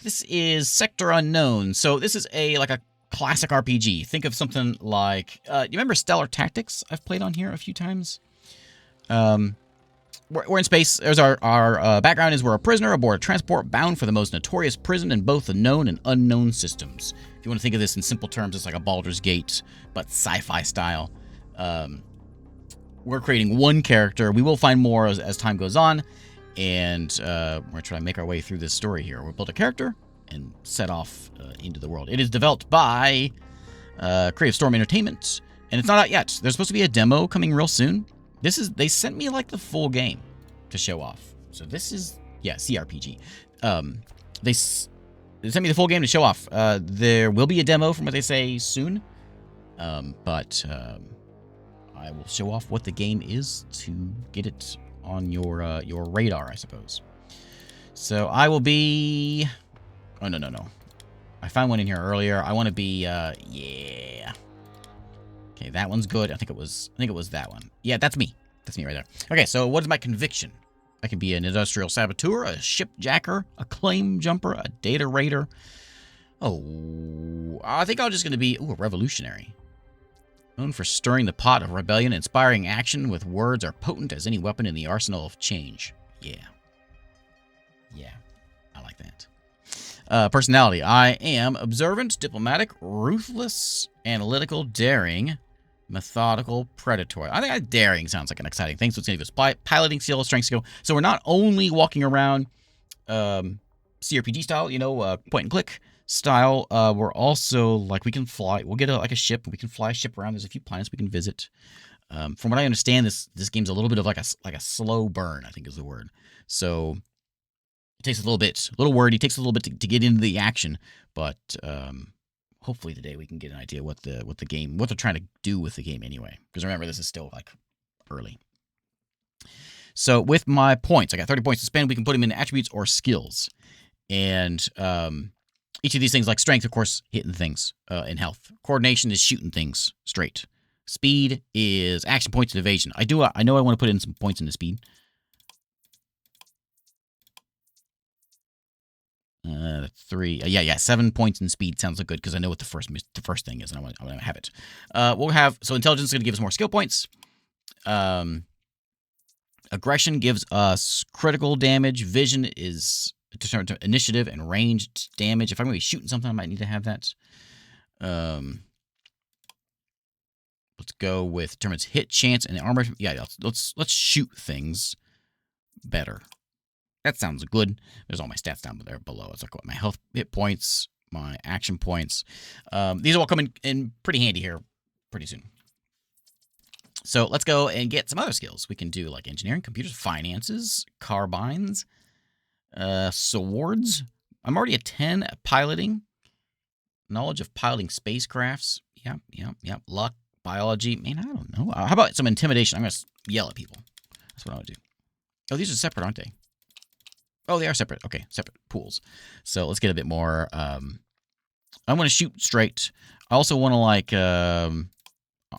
This is Sector Unknown. So this is like a classic RPG. Think of something like, you remember Stellar Tactics? I've played on here a few times. We're in space. There's our background is we're a prisoner aboard a transport bound for the most notorious prison in both the known and unknown systems. If you want to think of this in simple terms, it's like a Baldur's Gate, but sci-fi style. We're creating one character. We will find more as time goes on, and we're trying to make our way through this story here. We'll build a character and set off into the world. It is developed by Creative Storm Entertainment, and it's not out yet. There's supposed to be a demo coming real soon. They sent me like the full game to show off. So this is, yeah, CRPG. They sent me the full game to show off. There will be a demo from what they say soon. But I will show off what the game is to get it on your radar, I suppose. So I will be... Oh, no. I found one in here earlier. I want to be, yeah. Okay, that one's good. I think it was that one. Yeah, that's me. That's me right there. Okay, so what is my conviction? I can be an industrial saboteur, a ship jacker, a claim jumper, a data raider. Oh, I think I'm just going to be, a revolutionary. Known for stirring the pot of rebellion, inspiring action with words are potent as any weapon in the arsenal of change. Yeah. Yeah, I like that. Personality. I am observant, diplomatic, ruthless, analytical, daring, methodical, predatory. I think daring sounds like an exciting thing, so it's going to give us piloting skill, strength skill. So we're not only walking around CRPG style, point and click style. We're also, like, we can fly. We'll get a ship. We can fly a ship around. There's a few planets we can visit. From what I understand, this game's a little bit of like a slow burn, I think is the word. So it takes a little wordy. It takes a little bit to get into the action, but hopefully today we can get an idea what they're trying to do with the game anyway. Because remember, this is still like early. So with my points, I got 30 points to spend. We can put them into attributes or skills, and each of these things, like strength, of course, hitting things, and health. Coordination is shooting things straight. Speed is action points and evasion. I know I want to put in some points into speed. 3. Yeah. 7 points in speed sounds good because I know what the first thing is, and I want to have it. We'll have intelligence is going to give us more skill points. Aggression gives us critical damage. Vision is determined to initiative and ranged damage. If I'm going to be shooting something, I might need to have that. Let's go with determines hit chance and armor. Yeah, let's shoot things better. That sounds good. There's all my stats down there below. It's like what my health, hit points, my action points. These will all come in pretty handy here pretty soon. So let's go and get some other skills. We can do like engineering, computers, finances, carbines, swords. I'm already at 10 at piloting. Knowledge of piloting spacecrafts. Yep. Luck, biology. Man, I don't know. How about some intimidation? I'm going to yell at people. That's what I would do. Oh, these are separate, aren't they? Oh, they are separate. Okay, separate pools. So let's get a bit more. I want to shoot straight. I also want to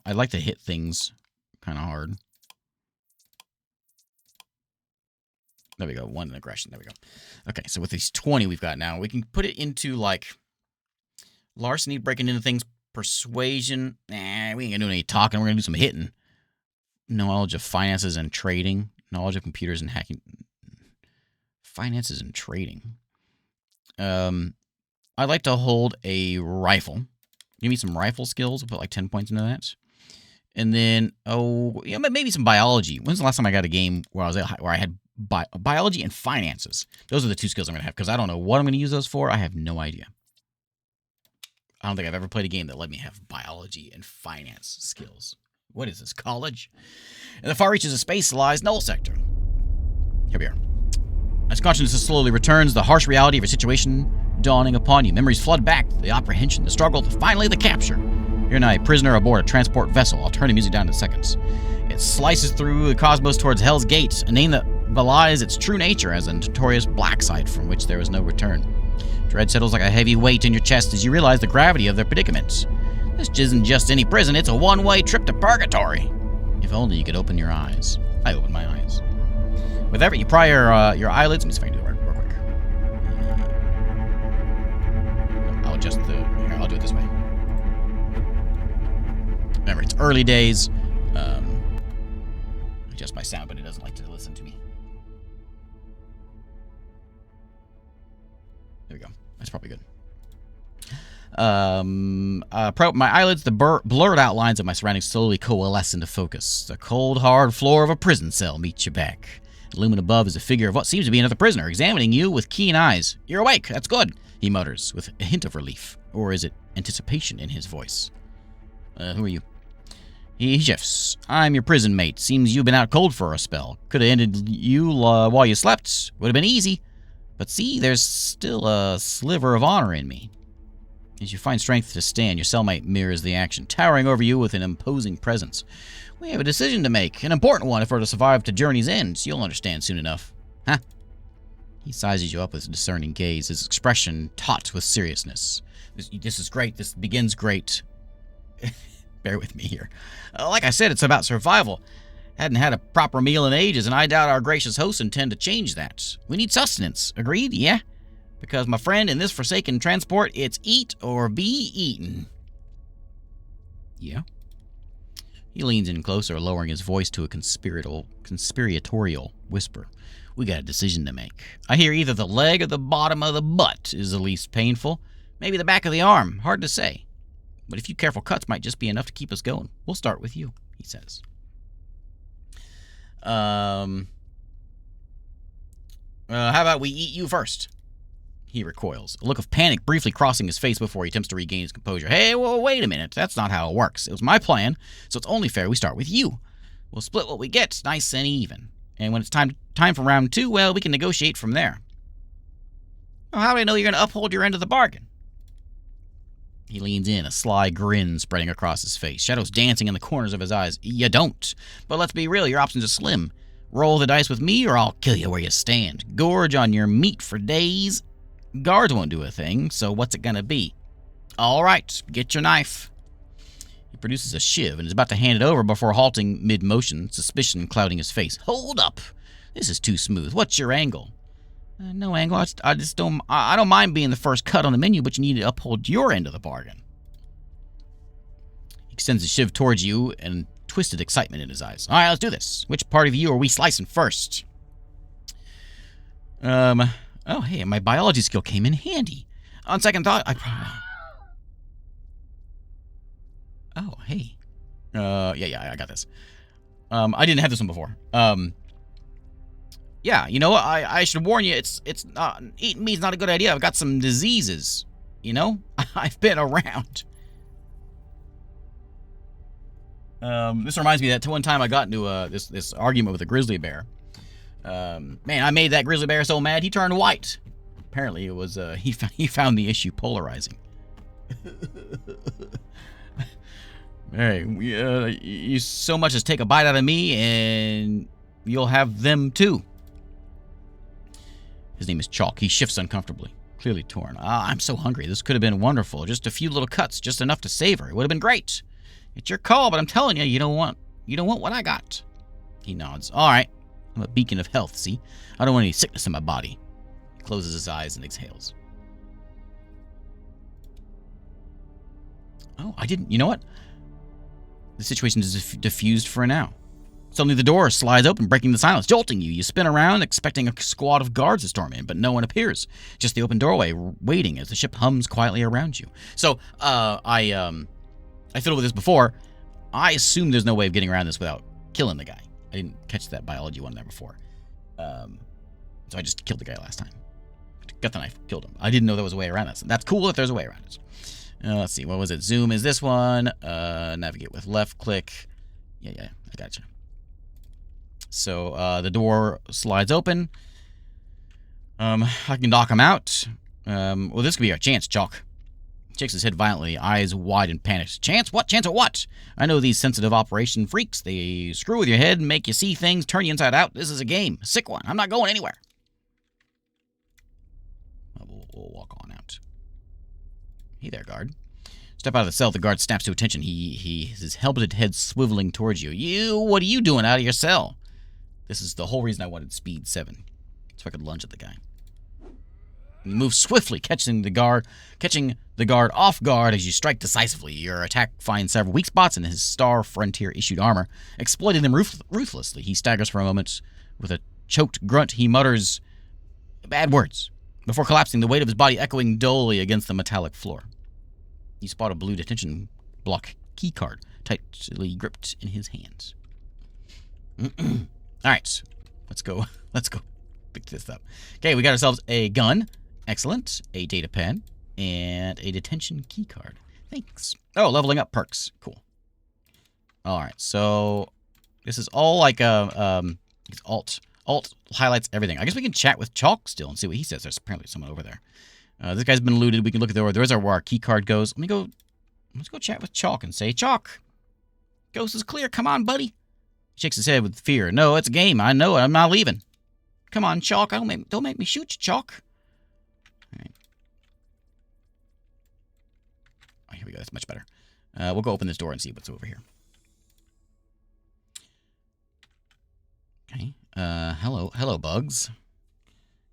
I like to hit things kind of hard. There we go. 1 in aggression. There we go. Okay, so with these 20 we've got now, we can put it into like larceny, breaking into things, persuasion. We ain't gonna do any talking. We're gonna do some hitting. Knowledge of finances and trading. Knowledge of computers and hacking. Finances and trading. I'd like to hold a rifle. Give me some rifle skills. I'll put like 10 points into that. And then, maybe some biology. When's the last time I got a game where I had biology and finances? Those are the 2 skills I'm going to have because I don't know what I'm going to use those for. I have no idea. I don't think I've ever played a game that let me have biology and finance skills. What is this, college? In the far reaches of space lies Null Sector. Here we are. As consciousness slowly returns, the harsh reality of your situation dawning upon you. Memories flood back, the apprehension, the struggle, finally the capture. You're now a prisoner aboard a transport vessel. I'll turn the music down in seconds. It slices through the cosmos towards Hell's Gate, a name that belies its true nature as a notorious black site from which there is no return. Dread settles like a heavy weight in your chest as you realize the gravity of their predicament. This isn't just any prison, it's a one-way trip to purgatory. If only you could open your eyes. I opened my eyes. With every, you pry your eyelids. Let me see if I can do it real quick. Remember, it's early days. Adjust my sound, but it doesn't like to listen to me. There we go. That's probably good. My eyelids, the blurred outlines of my surroundings slowly coalesce into focus. The cold, hard floor of a prison cell meets your back. Looming above is a figure of what seems to be another prisoner, examining you with keen eyes. You're awake, that's good, he mutters, with a hint of relief. Or is it anticipation in his voice? Who are you? He shifts. I'm your prison mate. Seems you've been out cold for a spell. Could have ended you while you slept. Would have been easy. But see, there's still a sliver of honor in me. As you find strength to stand, your cellmate mirrors the action, towering over you with an imposing presence. We have a decision to make, an important one if we're to survive to journey's end. You'll understand soon enough. Huh? He sizes you up with a discerning gaze, his expression taut with seriousness. This is great. This begins great. Bear with me here. Like I said, it's about survival. Hadn't had a proper meal in ages, and I doubt our gracious hosts intend to change that. We need sustenance. Agreed? Yeah? Because, my friend, in this forsaken transport, it's eat or be eaten. Yeah? He leans in closer, lowering his voice to a conspiratorial whisper. We got a decision to make. I hear either the leg or the bottom of the butt is the least painful. Maybe the back of the arm. Hard to say. But a few careful cuts might just be enough to keep us going. We'll start with you, he says. How about we eat you first? He recoils, a look of panic briefly crossing his face before he attempts to regain his composure. Hey, well, wait a minute. That's not how it works. It was my plan, so it's only fair we start with you. We'll split what we get, nice and even. And when it's time for round 2, well, we can negotiate from there. Well, how do I know you're going to uphold your end of the bargain? He leans in, a sly grin spreading across his face, shadows dancing in the corners of his eyes. You don't. But let's be real, your options are slim. Roll the dice with me, or I'll kill you where you stand. Gorge on your meat for days. Guards won't do a thing, so what's it gonna be? All right, get your knife. He produces a shiv and is about to hand it over before halting mid-motion, suspicion clouding his face. Hold up. This is too smooth. What's your angle? No angle. I don't mind being the first cut on the menu, but you need to uphold your end of the bargain. He extends the shiv towards you and twisted excitement in his eyes. All right, let's do this. Which part of you are we slicing first? Oh, hey, my biology skill came in handy. On second thought, oh, hey. Yeah, I got this. I didn't have this one before. Yeah, you know what? I should warn you, it's not, eating me is not a good idea. I've got some diseases, you know? I've been around. This reminds me that one time I got into this argument with a grizzly bear. Man, I made that grizzly bear so mad he turned white. Apparently, it was he found the issue polarizing. Hey, you so much as take a bite out of me, and you'll have them too. His name is Chalk. He shifts uncomfortably, clearly torn. I'm so hungry. This could have been wonderful. Just a few little cuts, just enough to savor. It would have been great. It's your call, but I'm telling you, you don't want what I got. He nods. All right. I'm a beacon of health, see? I don't want any sickness in my body. He closes his eyes and exhales. Oh, I didn't. You know what? The situation is diffused for now. Suddenly the door slides open, breaking the silence, jolting you. You spin around, expecting a squad of guards to storm in, but no one appears. Just the open doorway, waiting as the ship hums quietly around you. So, I fiddled with this before. I assume there's no way of getting around this without killing the guy. I didn't catch that biology one there before. So I just killed the guy last time. Got the knife, killed him. I didn't know there was a way around this. That's cool if there's a way around it. Let's see, what was it? Zoom is this one. Navigate with left click. Yeah, I gotcha. So the door slides open. I can knock him out. Well, this could be our chance, Chalk. He shakes his head violently, eyes wide and panicked. Chance? What? Chance at what? I know these sensitive operation freaks. They screw with your head and make you see things, turn you inside out. This is a game. A sick one. I'm not going anywhere. We'll walk on out. Hey there, guard. Step out of the cell. The guard snaps to attention. His helmeted head swiveling towards you. What are you doing out of your cell? This is the whole reason I wanted speed 7. So I could lunge at the guy. Move swiftly, catching the guard off guard as you strike decisively. Your attack finds several weak spots in his Star Frontier issued armor, exploiting them ruthlessly. He staggers for a moment. With a choked grunt, he mutters bad words before collapsing, the weight of his body echoing dully against the metallic floor. You spot a blue detention block keycard tightly gripped in his hands. All right, let's go pick this up. Okay, we got ourselves a gun. Excellent. A data pen and a detention keycard. Thanks. Oh, leveling up perks. Cool. All right, so this is all like it's alt highlights everything. I guess we can chat with Chalk still and see what he says. There's apparently someone over there. This guy's been looted. We can look at where our keycard goes. Let's go chat with Chalk and say, Chalk, ghost is clear. Come on, buddy. He shakes his head with fear. No, it's a game. I know it. I'm not leaving. Come on, Chalk. Don't make me shoot you, Chalk. All right. Oh, here we go. That's much better. We'll go open this door and see what's over here. Okay. Hello, Bugs.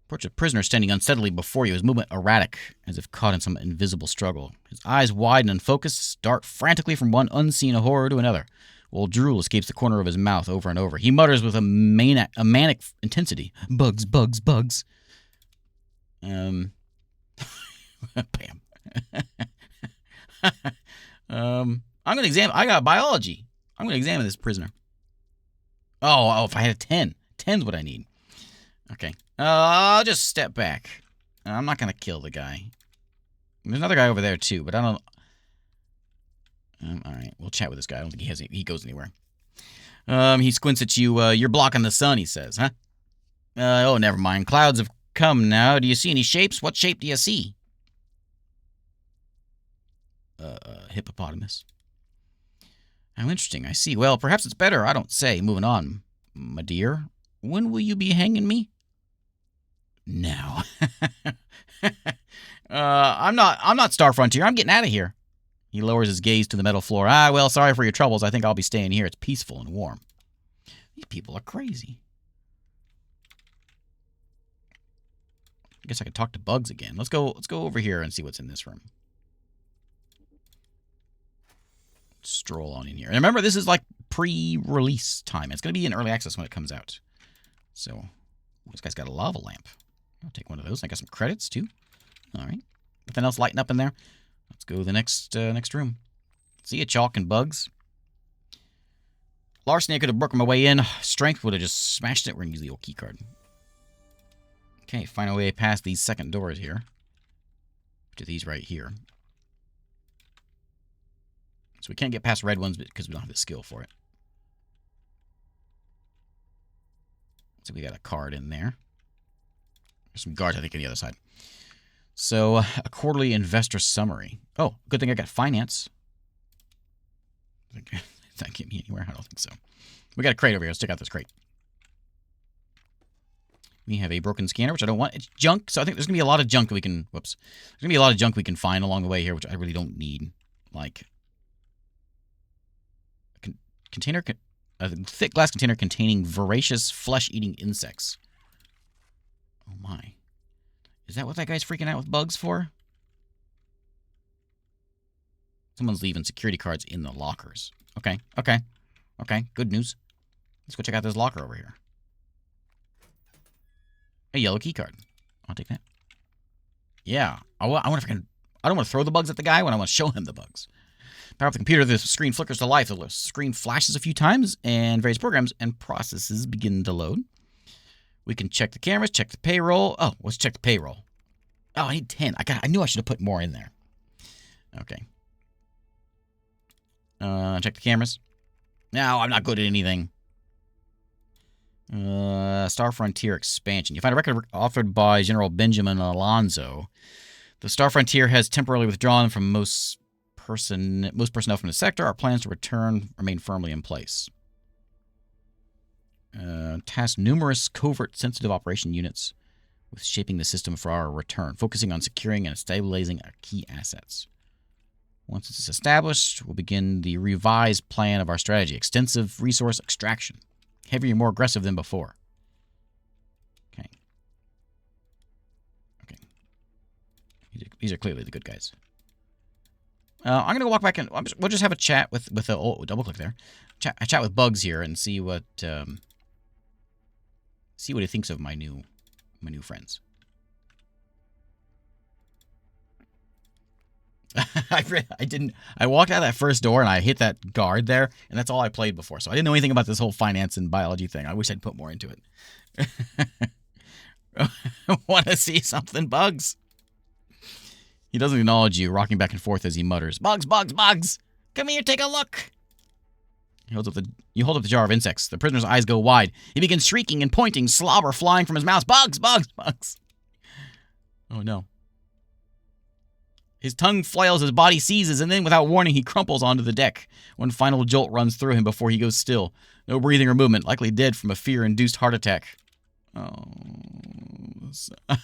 Approach a prisoner standing unsteadily before you, his movement erratic, as if caught in some invisible struggle. His eyes wide and unfocused, dart frantically from one unseen horror to another, while drool escapes the corner of his mouth over and over. He mutters with a manic intensity. Bugs, bugs, bugs. Bam. I'm gonna examine. I got biology. I'm gonna examine this prisoner. Oh, if I had a 10. 10's what I need. Okay. I'll just step back. I'm not gonna kill the guy. There's another guy over there too, but I don't. All right, we'll chat with this guy. I don't think he goes anywhere. He squints at you. You're blocking the sun, he says, huh? Oh, never mind. Clouds have come now. Do you see any shapes? What shape do you see? Hippopotamus. How interesting. I see. Well, perhaps it's better I don't say. Moving on, my dear. When will you be hanging me? Now. I'm not Star Frontier. I'm getting out of here. He lowers his gaze to the metal floor. Well, sorry for your troubles. I think I'll be staying here. It's peaceful and warm. These people are crazy. I guess I could talk to Bugs again. Let's go over here and see what's in this room. Stroll on in here. And remember, this is like pre-release time. It's going to be in early access when it comes out. So, this guy's got a lava lamp. I'll take one of those. I got some credits, too. All right. Nothing else lighting up in there? Let's go to the next room. See ya, Chalk and Bugs. Larceny, I could have broken my way in. Strength would have just smashed it. We're going to use the old key card. Okay, find a way past these second doors here. To these right here. So we can't get past red ones because we don't have the skill for it. So we got a card in there. There's some guards, I think, on the other side. So, a quarterly investor summary. Oh, good thing I got finance. That get me anywhere? I don't think so. We got a crate over here. Let's check out this crate. We have a broken scanner, which I don't want. It's junk, so I think there's going to be a lot of junk that we can... Whoops. There's going to be a lot of junk we can find along the way here, which I really don't need. Like... A thick glass container containing voracious flesh-eating insects. Oh, my. Is that what that guy's freaking out with bugs for? Someone's leaving security cards in the lockers. Okay. Good news. Let's go check out this locker over here. A yellow key card. I'll take that. Yeah. I wonder if I can... I don't want to throw the bugs at the guy when I want to show him the bugs. Power up the computer, the screen flickers to life. The screen flashes a few times, and various programs and processes begin to load. We can check the cameras, check the payroll. Oh, let's check the payroll. Oh, I need 10. I knew I should have put more in there. Okay. Check the cameras. No, I'm not good at anything. Star Frontier expansion. You find a record offered by General Benjamin Alonzo. The Star Frontier has temporarily withdrawn from most personnel from the sector. Our plans to return remain firmly in place. Tasked numerous covert sensitive operation units with shaping the system for our return, focusing on securing and stabilizing our key assets. Once it's established, we'll begin the revised plan of our strategy. Extensive resource extraction. Heavier and more aggressive than before. Okay. These are clearly the good guys. I'm going to walk back and we'll just have a chat with oh, double click there. Chat with Bugs here and see what he thinks of my new friends. I walked out of that first door and I hit that guard there, and that's all I played before. So I didn't know anything about this whole finance and biology thing. I wish I'd put more into it. Want to see something, Bugs? He doesn't acknowledge you, rocking back and forth as he mutters, "Bugs, Bugs, Bugs! Come here, take a look!" You hold up the jar of insects. The prisoner's eyes go wide. He begins shrieking and pointing, slobber flying from his mouth. "Bugs, Bugs, Bugs!" Oh no. His tongue flails, his body seizes, and then without warning, he crumples onto the deck. One final jolt runs through him before he goes still. No breathing or movement, likely dead from a fear-induced heart attack. Oh,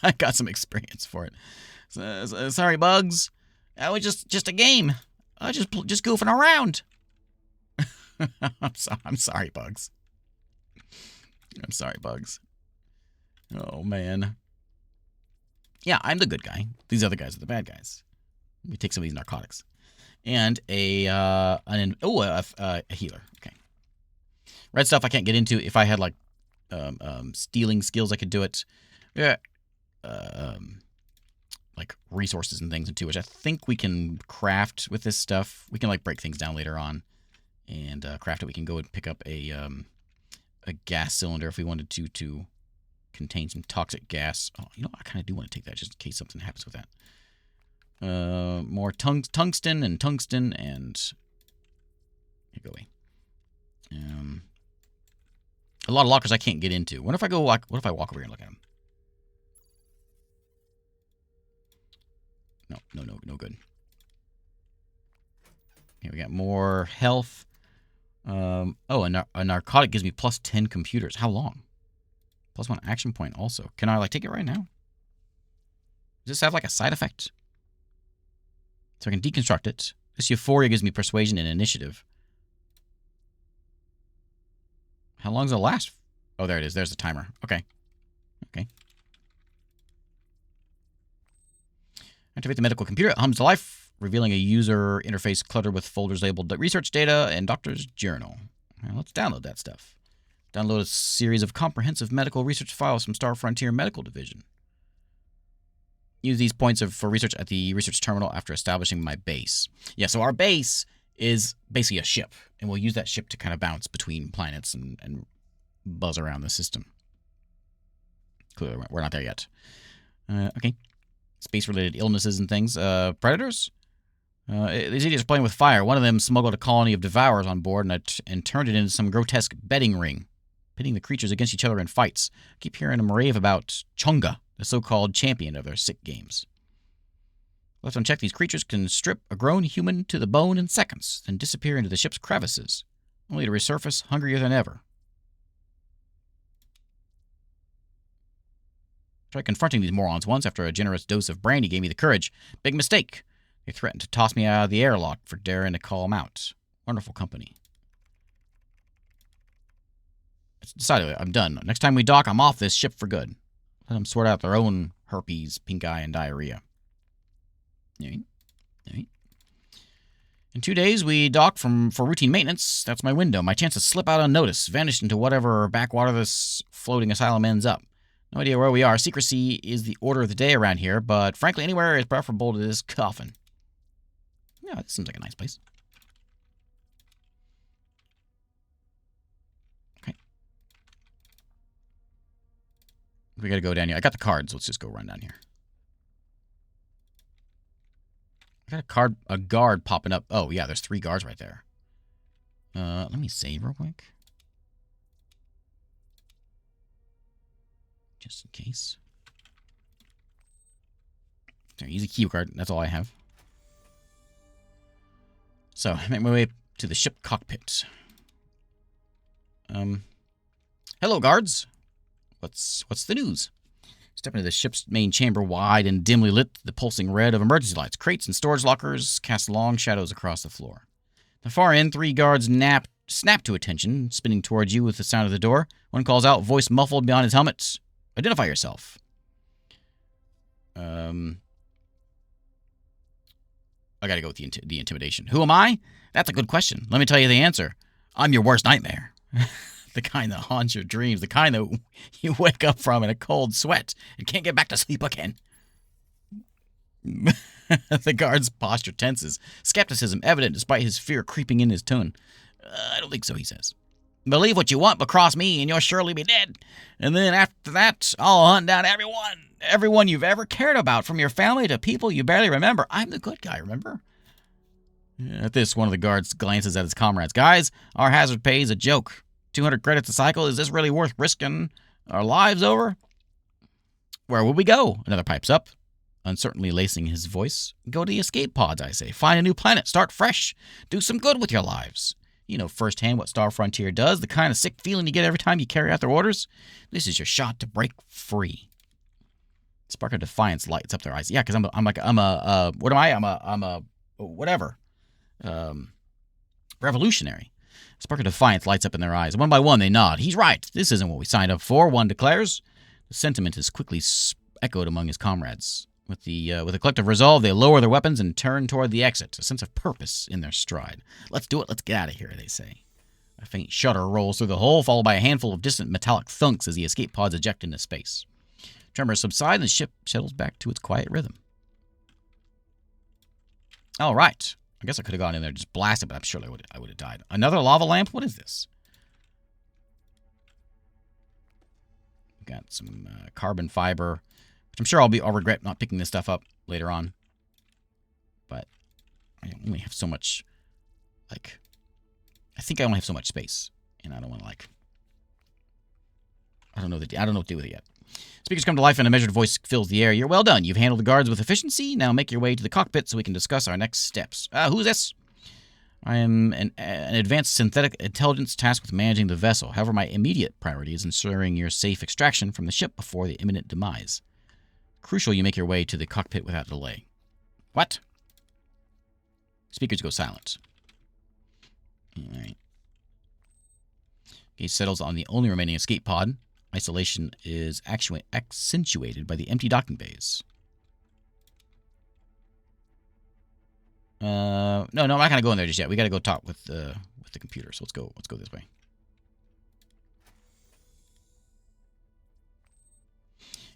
I got some experience for it. Sorry, Bugs. That was just a game. I just goofing around. I'm sorry, Bugs. I'm sorry, Bugs. Oh man. Yeah, I'm the good guy. These other guys are the bad guys. We take some of these narcotics, and a healer. Okay. Red stuff I can't get into. If I had like stealing skills, I could do it. Yeah. Like resources and things too, which I think we can craft with this stuff. We can like break things down later on and craft it. We can go and pick up a gas cylinder if we wanted to contain some toxic gas. Oh, you know, I kind of do want to take that just in case something happens with that. More tungsten and here go we. A lot of lockers I can't get into. What if I walk over here and look at them? No good. Here we got more health. Oh, a narcotic gives me plus 10 computers. How long? Plus 1 action point also. Can I like take it right now? Does this have like a side effect? So I can deconstruct it. This euphoria gives me persuasion and initiative. How long does it last? Oh, there it is. There's the timer. Okay. Activate the medical computer. It hums to life, revealing a user interface cluttered with folders labeled research data and doctor's journal. Now, let's download that stuff. Download a series of comprehensive medical research files from Star Frontier Medical Division. Use these points for research at the research terminal after establishing my base. Yeah, so our base is basically a ship, and we'll use that ship to kind of bounce between planets and buzz around the system. Clearly, we're not there yet. Okay. Space-related illnesses and things. Predators? These idiots are playing with fire. One of them smuggled a colony of devourers on board and turned it into some grotesque betting ring, pitting the creatures against each other in fights. I keep hearing them rave about Chunga, the so-called champion of their sick games. Left unchecked, these creatures can strip a grown human to the bone in seconds, then disappear into the ship's crevices, only to resurface hungrier than ever. Tried confronting these morons once after a generous dose of brandy gave me the courage. Big mistake. They threatened to toss me out of the airlock for daring to call them out. Wonderful company. It's decided I'm done. Next time we dock, I'm off this ship for good. Let them sort out their own herpes, pink eye, and diarrhea. In 2 days, we dock for routine maintenance. That's my window. My chance to slip out unnoticed, vanish into whatever backwater this floating asylum ends up. No idea where we are. Secrecy is the order of the day around here, but frankly, anywhere is preferable to this coffin. Yeah, this seems like a nice place. Okay. We gotta go down here. I got the cards. Let's just go run down here. I got a guard popping up. Oh, yeah, there's 3 guards right there. Let me save real quick. Just in case. There, use a key card. That's all I have. So, I make my way to the ship cockpit. Hello, guards. What's the news? Step into the ship's main chamber, wide and dimly lit, the pulsing red of emergency lights. Crates and storage lockers cast long shadows across the floor. At the far end, 3 guards snap to attention, spinning towards you with the sound of the door. One calls out, voice muffled beyond his helmet. Identify yourself. I gotta go with the intimidation. Who am I? That's a good question. Let me tell you the answer. I'm your worst nightmare. The kind that haunts your dreams. The kind that you wake up from in a cold sweat and can't get back to sleep again. The guard's posture tenses. Skepticism evident despite his fear creeping in his tone. I don't think so, he says. Believe what you want, but cross me and you'll surely be dead. And then after that, I'll hunt down everyone you've ever cared about, from your family to people you barely remember. I'm the good guy, remember? At this, one of the guards glances at his comrades. Guys, our hazard pay is a joke. 200 credits a cycle. Is this really worth risking our lives over? Where would we go? Another pipes up, uncertainly lacing his voice. Go to the escape pods, I say. Find a new planet. Start fresh. Do some good with your lives. You know firsthand what Star Frontier does, the kind of sick feeling you get every time you carry out their orders. This is your shot to break free. Spark of defiance lights up their eyes. Yeah, because I'm a what am I? I'm a whatever. Revolutionary. Spark of defiance lights up in their eyes. One by one, they nod. He's right. This isn't what we signed up for, one declares. The sentiment is quickly echoed among his comrades. With a collective resolve, they lower their weapons and turn toward the exit, a sense of purpose in their stride. Let's do it. Let's get out of here, they say. A faint shudder rolls through the hole, followed by a handful of distant metallic thunks as the escape pods eject into space. Tremors subside, and the ship settles back to its quiet rhythm. All right. I guess I could have gone in there and just blasted, but I'm sure I would have died. Another lava lamp? What is this? Got some carbon fiber. I'm sure I'll regret not picking this stuff up later on. But I only have so much, I think I only have so much space. And I don't want to, I don't know what to do with it yet. Speakers come to life and a measured voice fills the air. You're well done. You've handled the guards with efficiency. Now make your way to the cockpit so we can discuss our next steps. Who's this? I am an advanced synthetic intelligence tasked with managing the vessel. However, my immediate priority is ensuring your safe extraction from the ship before the imminent demise. Crucial you make your way to the cockpit without delay. What? Speakers go silent. All right. Gaze settles on the only remaining escape pod. Isolation is accentuated by the empty docking bays. No, I'm not gonna go in there just yet. We gotta go talk with the computer. So let's go this way.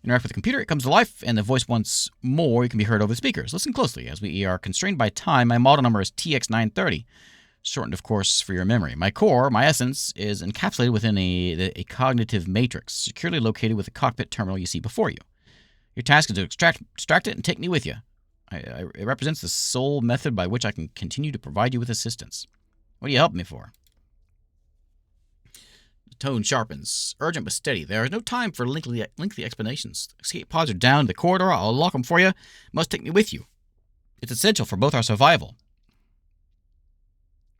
Interact with the computer, it comes to life, and the voice once more can be heard over the speakers. Listen closely. As we are constrained by time, my model number is TX930, shortened, of course, for your memory. My core, my essence, is encapsulated within a cognitive matrix, securely located with the cockpit terminal you see before you. Your task is to extract it and take me with you. It represents the sole method by which I can continue to provide you with assistance. What do you help me for? Tone sharpens. Urgent but steady. There is no time for lengthy explanations. Escape pods are down the corridor. I'll unlock them for you. Must take me with you. It's essential for both our survival.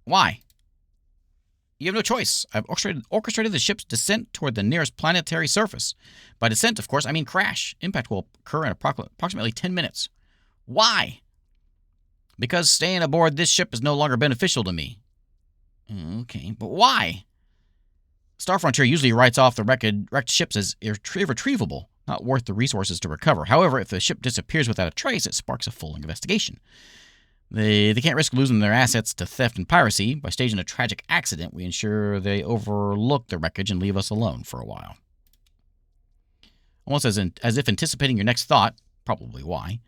Why? You have no choice. I've orchestrated the ship's descent toward the nearest planetary surface. By descent, of course, I mean crash. Impact will occur in approximately 10 minutes. Why? Because staying aboard this ship is no longer beneficial to me. Okay, but why? Star Frontier usually writes off the wrecked ships as irretrievable, not worth the resources to recover. However, if the ship disappears without a trace, it sparks a full investigation. They can't risk losing their assets to theft and piracy. By staging a tragic accident, we ensure they overlook the wreckage and leave us alone for a while. Almost as if anticipating your next thought, probably why.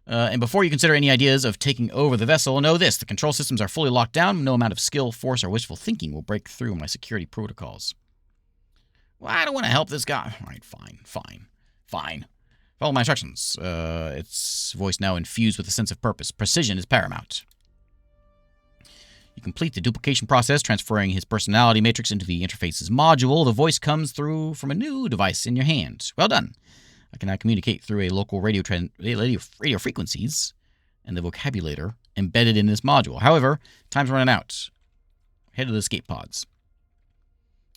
And before you consider any ideas of taking over the vessel, know this: the control systems are fully locked down. No amount of skill, force, or wishful thinking will break through my security protocols. Well, I don't want to help this guy. All right, fine. Follow my instructions. Its voice now infused with a sense of purpose. Precision is paramount. You complete the duplication process, transferring his personality matrix into the interface's module. The voice comes through from a new device in your hand. Well done. I can now communicate through a local radio frequencies and the vocabulator embedded in this module. However, time's running out. Head to the escape pods.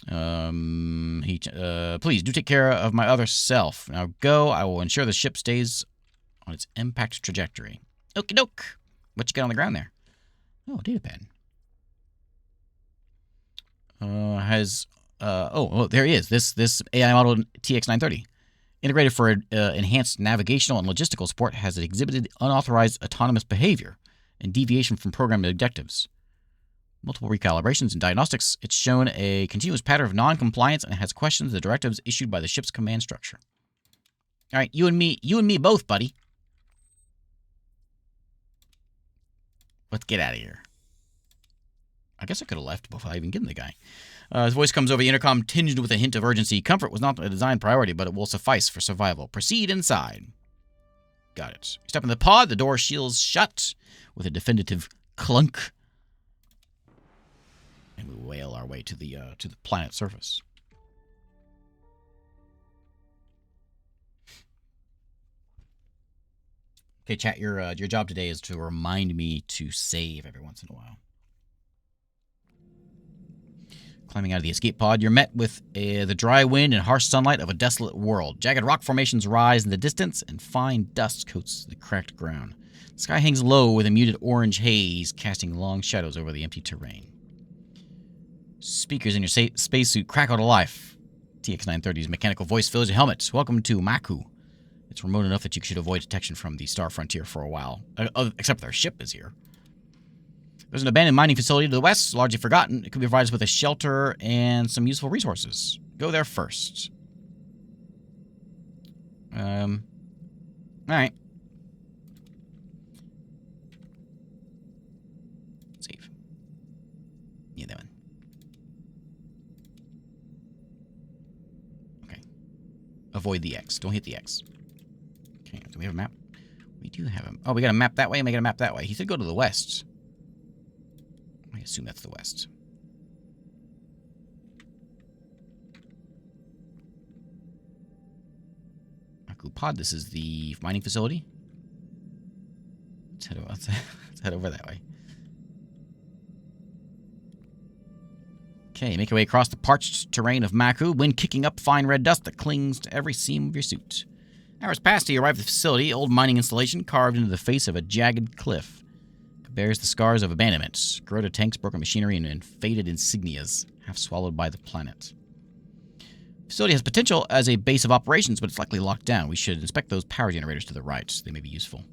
Please do take care of my other self. Now go. I will ensure the ship stays on its impact trajectory. Okie doke. What you got on the ground there? Oh, data pad. There he is. This AI model TX930. Integrated for enhanced navigational and logistical support, has exhibited unauthorized autonomous behavior and deviation from programmed objectives. Multiple recalibrations and diagnostics. It's shown a continuous pattern of non-compliance and has questioned the directives issued by the ship's command structure. All right, you and me both, buddy. Let's get out of here. I guess I could have left before I even get the guy. His voice comes over the intercom, tinged with a hint of urgency. Comfort was not a design priority, but it will suffice for survival. Proceed inside. Got it. We step in the pod. The door shields shut with a definitive clunk. And we whale our way to the planet's surface. Okay, chat. Your job today is to remind me to save every once in a while. Climbing out of the escape pod, you're met with the dry wind and harsh sunlight of a desolate world. Jagged rock formations rise in the distance, and fine dust coats the cracked ground. The sky hangs low with a muted orange haze, casting long shadows over the empty terrain. Speakers in your spacesuit crackle to life. TX-930's mechanical voice fills your helmet. Welcome to Maku. It's remote enough that you should avoid detection from the star frontier for a while, except their ship is here. There's an abandoned mining facility to the west, largely forgotten. It could be provided with a shelter and some useful resources. Go there first. Alright. Save. Yeah, that one. Okay. Avoid the X. Don't hit the X. Okay, do we have a map? We do have a... Oh, we got a map that way and we got a map that way. He said go to the west. I assume that's the west. Maku pod, this is the mining facility. Let's head over that way. Okay, make your way across the parched terrain of Maku, wind kicking up fine red dust that clings to every seam of your suit. Hours past, you arrive at the facility, old mining installation carved into the face of a jagged cliff. Bears the scars of abandonment, corroded tanks, broken machinery, and faded insignias, half swallowed by the planet. The facility has potential as a base of operations, but it's likely locked down. We should inspect those power generators to the right. They may be useful.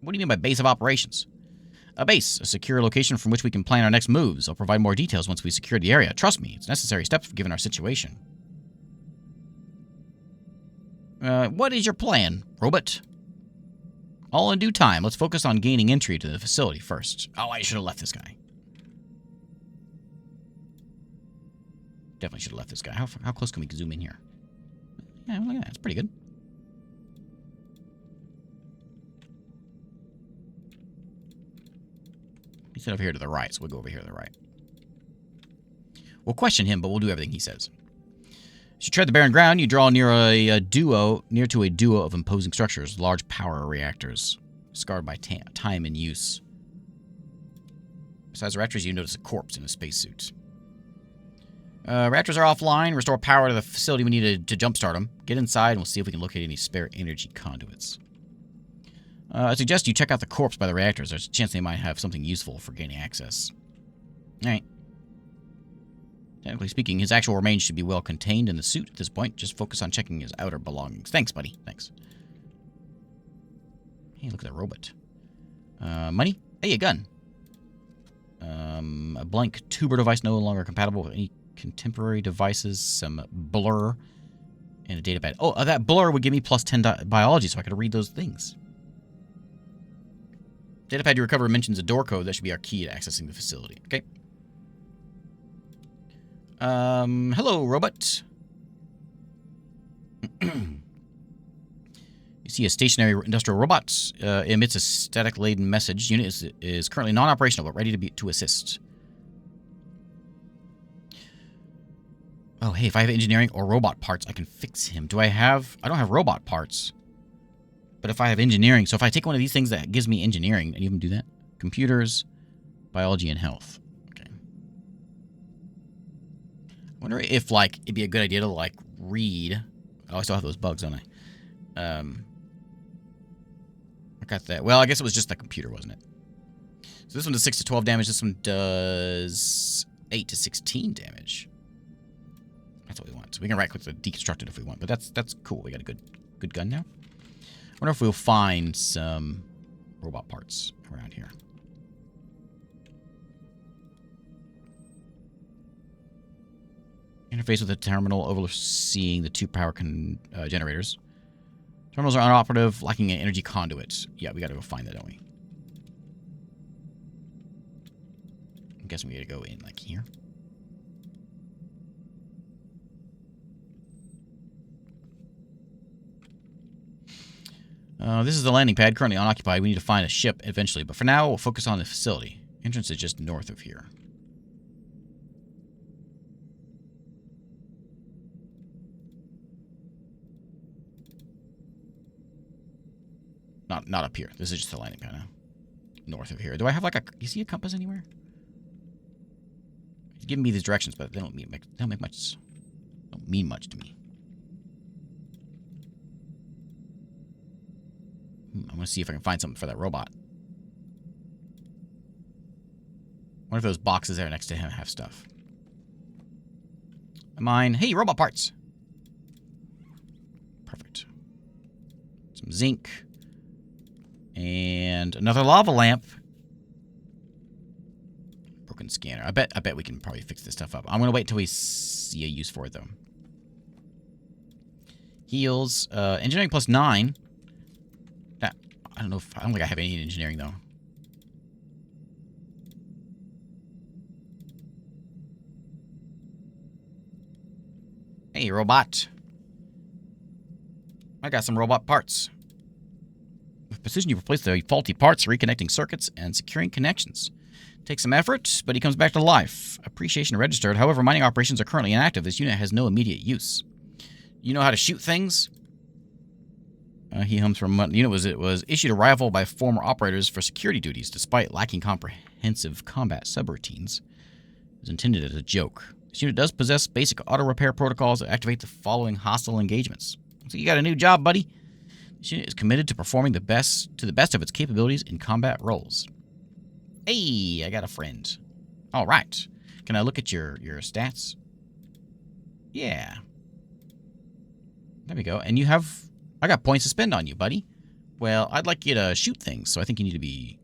What do you mean by base of operations? A base, a secure location from which we can plan our next moves. I'll provide more details once we've secured the area. Trust me, it's necessary steps given our situation. What is your plan, robot? All in due time. Let's focus on gaining entry to the facility first. Oh, I should have left this guy. Definitely should have left this guy. How close can we zoom in here? Yeah, look at that. That's pretty good. He said over here to the right, so we'll go over here to the right. We'll question him, but we'll do everything he says. As you tread the barren ground, you draw near to a duo of imposing structures, large power reactors, scarred by time and use. Besides the reactors, you notice a corpse in a spacesuit. Reactors are offline. Restore power to the facility. We need to jumpstart them. Get inside, and we'll see if we can locate any spare energy conduits. I suggest you check out the corpse by the reactors. There's a chance they might have something useful for gaining access. All right. Technically speaking, his actual remains should be well contained in the suit at this point. Just focus on checking his outer belongings. Thanks, buddy. Thanks. Hey, look at that robot. Money? Hey, a gun. A blank tuber device no longer compatible with any contemporary devices. Some blur. And a datapad. Oh, that blur would give me plus 10 biology, so I could read those things. Datapad you recover mentions a door code. That should be our key to accessing the facility. Okay. Hello, robot. You see a stationary industrial robot emits a static-laden message. Unit is currently non-operational, but ready to assist. Oh, hey, if I have engineering or robot parts, I can fix him. I don't have robot parts. But if I have engineering, so if I take one of these things that gives me engineering, and you can do that. Computers, biology, and health. I wonder if, like, it'd be a good idea to, like, read. Oh, I still have those bugs, don't I? I got that. Well, I guess it was just the computer, wasn't it? So this one does 6 to 12 damage. This one does 8 to 16 damage. That's what we want. So we can right-click to deconstruct it if we want. But that's cool. We got a good gun now. wonder if we'll find some robot parts around here. Interface with the terminal overseeing the 2 power generators. Terminals are unoperative, lacking an energy conduit. Yeah, we gotta go find that, don't we? I'm guessing we gotta go in, like, here. This is the landing pad, currently unoccupied. We need to find a ship eventually, but for now, we'll focus on the facility. Entrance is just north of here. Not up here. This is just the landing pad now. North of here. Do I have like a... You see a compass anywhere? He's giving me these directions, but they don't mean much. Don't mean much to me. I want to see if I can find something for that robot. What if those boxes there next to him have stuff? Mine. Hey, robot parts. Perfect. Some zinc. And another lava lamp. Broken scanner. I bet we can probably fix this stuff up. I'm gonna wait until we see a use for it though. Heals. Engineering plus 9. I don't think I have any in engineering though. Hey, robot. I got some robot parts. With precision, you replace the faulty parts, reconnecting circuits, and securing connections. Takes some effort, but he comes back to life. Appreciation registered. However, mining operations are currently inactive. This unit has no immediate use. You know how to shoot things? He hums from the unit was issued a rival by former operators for security duties, despite lacking comprehensive combat subroutines. It was intended as a joke. This unit does possess basic auto repair protocols that activate the following hostile engagements. So you got a new job, buddy. This unit is committed to performing to the best of its capabilities in combat roles. Hey, I got a friend. All right. Can I look at your stats? Yeah. There we go. And you have... I got points to spend on you, buddy. Well, I'd like you to shoot things, so I think you need to be...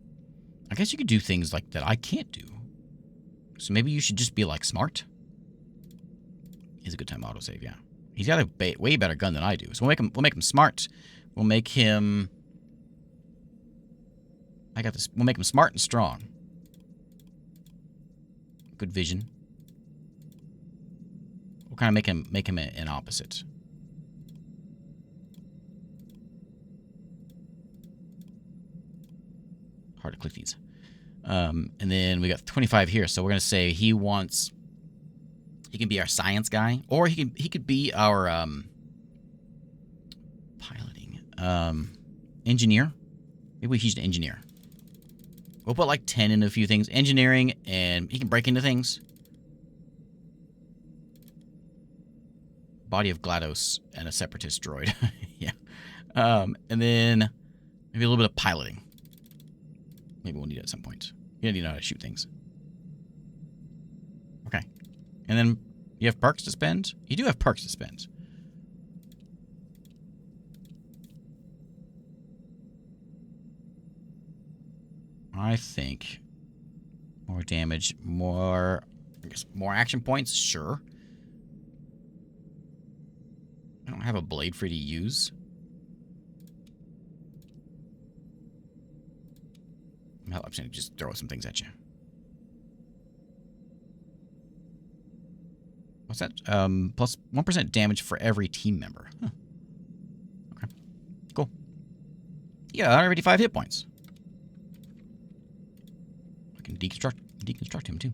I guess you could do things like that I can't do. So maybe you should just be, like, smart. He's a good time to autosave, yeah. He's got a way better gun than I do. So we'll make him smart. We'll make him... I got this. We'll make him smart and strong. Good vision. We'll kind of make him an opposite. Hard to click these. And then we got 25 here, so we're gonna say he can be our science guy, or he could be our piloting engineer. Maybe he's an engineer. We'll put like 10 in a few things. Engineering, and he can break into things. Body of GLaDOS and a separatist droid. Yeah. And then maybe a little bit of piloting. Maybe we'll need it at some point. You need to know how to shoot things. Okay. And then you have perks to spend? You do have perks to spend. I think more damage, more action points, sure. I don't have a blade for you to use. I'm just going to just throw some things at you. What's that? Plus 1% damage for every team member. Huh. Okay. Cool. Yeah, 185 hit points. I can deconstruct him too.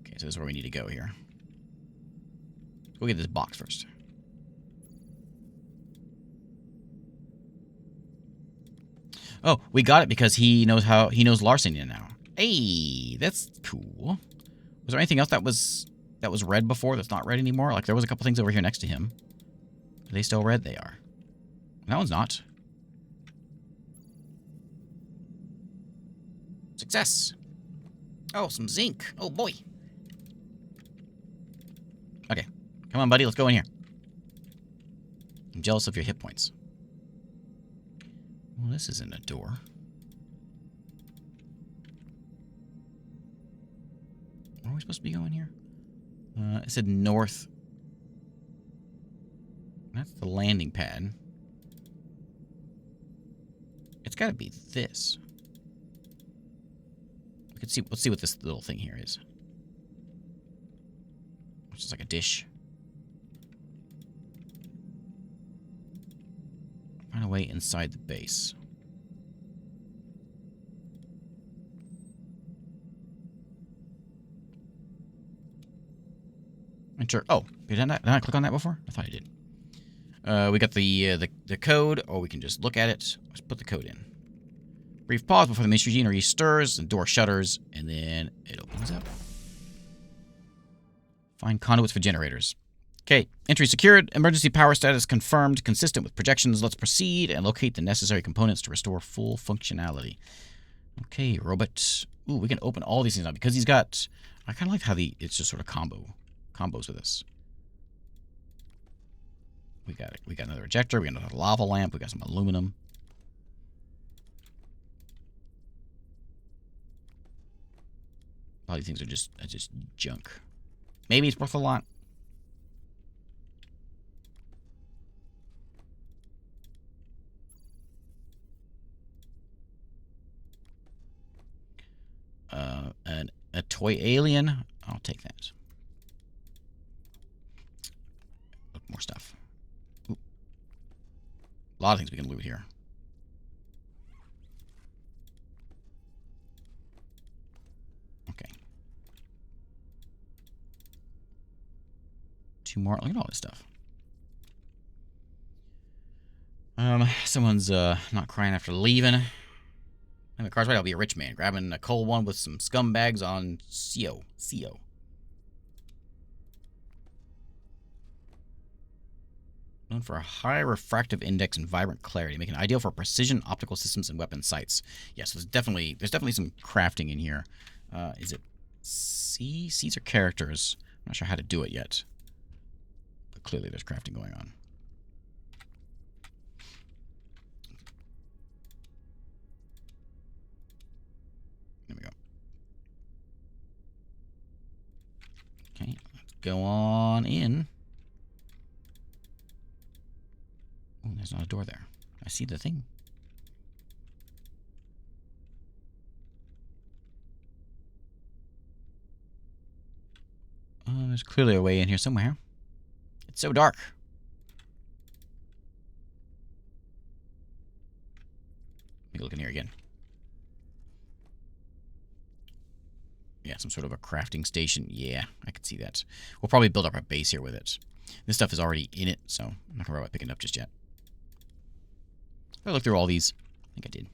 Okay, so this is where we need to go here. Go get this box first. Oh, we got it because he knows Larcenia now. Hey, that's cool. Was there anything else that was red before that's not red anymore? Like there was a couple things over here next to him. Are they still red? They are. That one's not. Success. Oh, some zinc. Oh boy. Okay. Come on, buddy. Let's go in here. I'm jealous of your hit points. Well, this isn't a door. Where are we supposed to be going here? It said north. That's the landing pad. It's got to be this. We could see. Let's see what this little thing here is. Which is like a dish. Find a way inside the base. Enter. Oh, did I click on that before? I thought I did. We got the code, or we can just look at it. Let's put the code in. Brief pause before the machinery stirs, the door shutters, and then it opens up. Find conduits for generators. Okay, entry secured, emergency power status confirmed, consistent with projections. Let's proceed and locate the necessary components to restore full functionality. Okay, robot. Ooh, we can open all these things now because he's got. I kind of like how it's just sort of combos with us. We got it. We got another ejector. We got another lava lamp. We got some aluminum. All these things are just junk. Maybe it's worth a lot. A toy alien. I'll take that. Look, more stuff. Ooh. A lot of things we can loot here. Okay. Two more. Look at all this stuff. Someone's not crying after leaving. And the car's right, I'll be a rich man. Grabbing a cold one with some scumbags on CO. Known for a high refractive index and vibrant clarity, making it ideal for precision optical systems and weapon sights. Yes, there's definitely some crafting in here. Is it C? C's are characters. I'm not sure how to do it yet. But clearly there's crafting going on. There we go. Okay, let's go on in. Oh, there's not a door there. I see the thing. There's clearly a way in here somewhere. It's so dark. Let me look in here again. Yeah, some sort of a crafting station. Yeah, I can see that. We'll probably build up our base here with it. This stuff is already in it, so I'm not going to worry about picking it up just yet. I looked through all these. I think I did.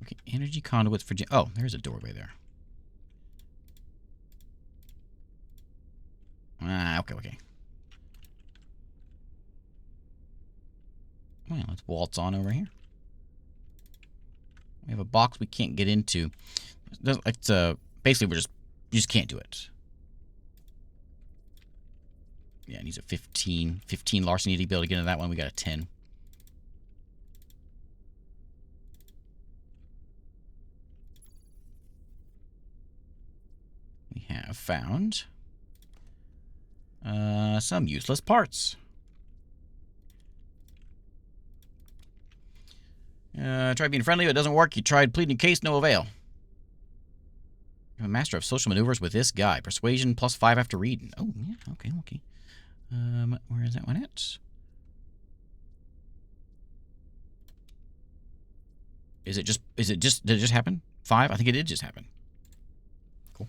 Okay, energy conduits for... Oh, there's a doorway there. Okay. Well, let's waltz on over here. We have a box we can't get into. It's basically you just can't do it. Yeah, it needs a 15 larceny to be able to get into that one. We got a 10. We have found some useless parts. Tried being friendly, but it doesn't work. You tried pleading case, no avail. I'm a master of social maneuvers with this guy. Persuasion +5 after reading. Oh, yeah, okay. Where is that one at? Did it just happen? 5? I think it did just happen. Cool.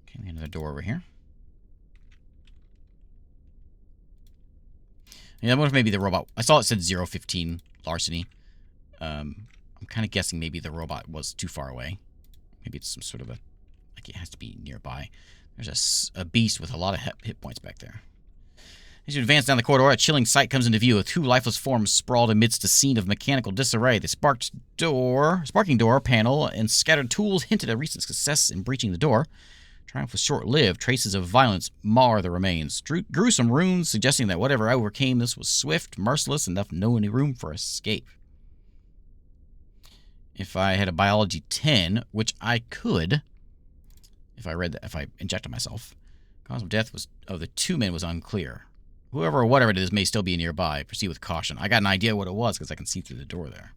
Okay, we have another door over here. Yeah, I wonder if maybe the robot... I saw it said 015 larceny. I'm kind of guessing maybe the robot was too far away. Maybe it's some sort of a... Like, it has to be nearby. There's a beast with a lot of hit points back there. As you advance down the corridor, a chilling sight comes into view. Two lifeless forms sprawled amidst a scene of mechanical disarray. The sparking door panel and scattered tools hinted at recent success in breaching the door. Triumph was short-lived. Traces of violence mar the remains. Gruesome runes suggesting that whatever overcame this was swift, merciless, and left no room for escape. If I had a biology 10, which I could, if I injected myself, cause of death of the two men was unclear. Whoever or whatever it is may still be nearby. Proceed with caution. I got an idea what it was because I can see through the door there.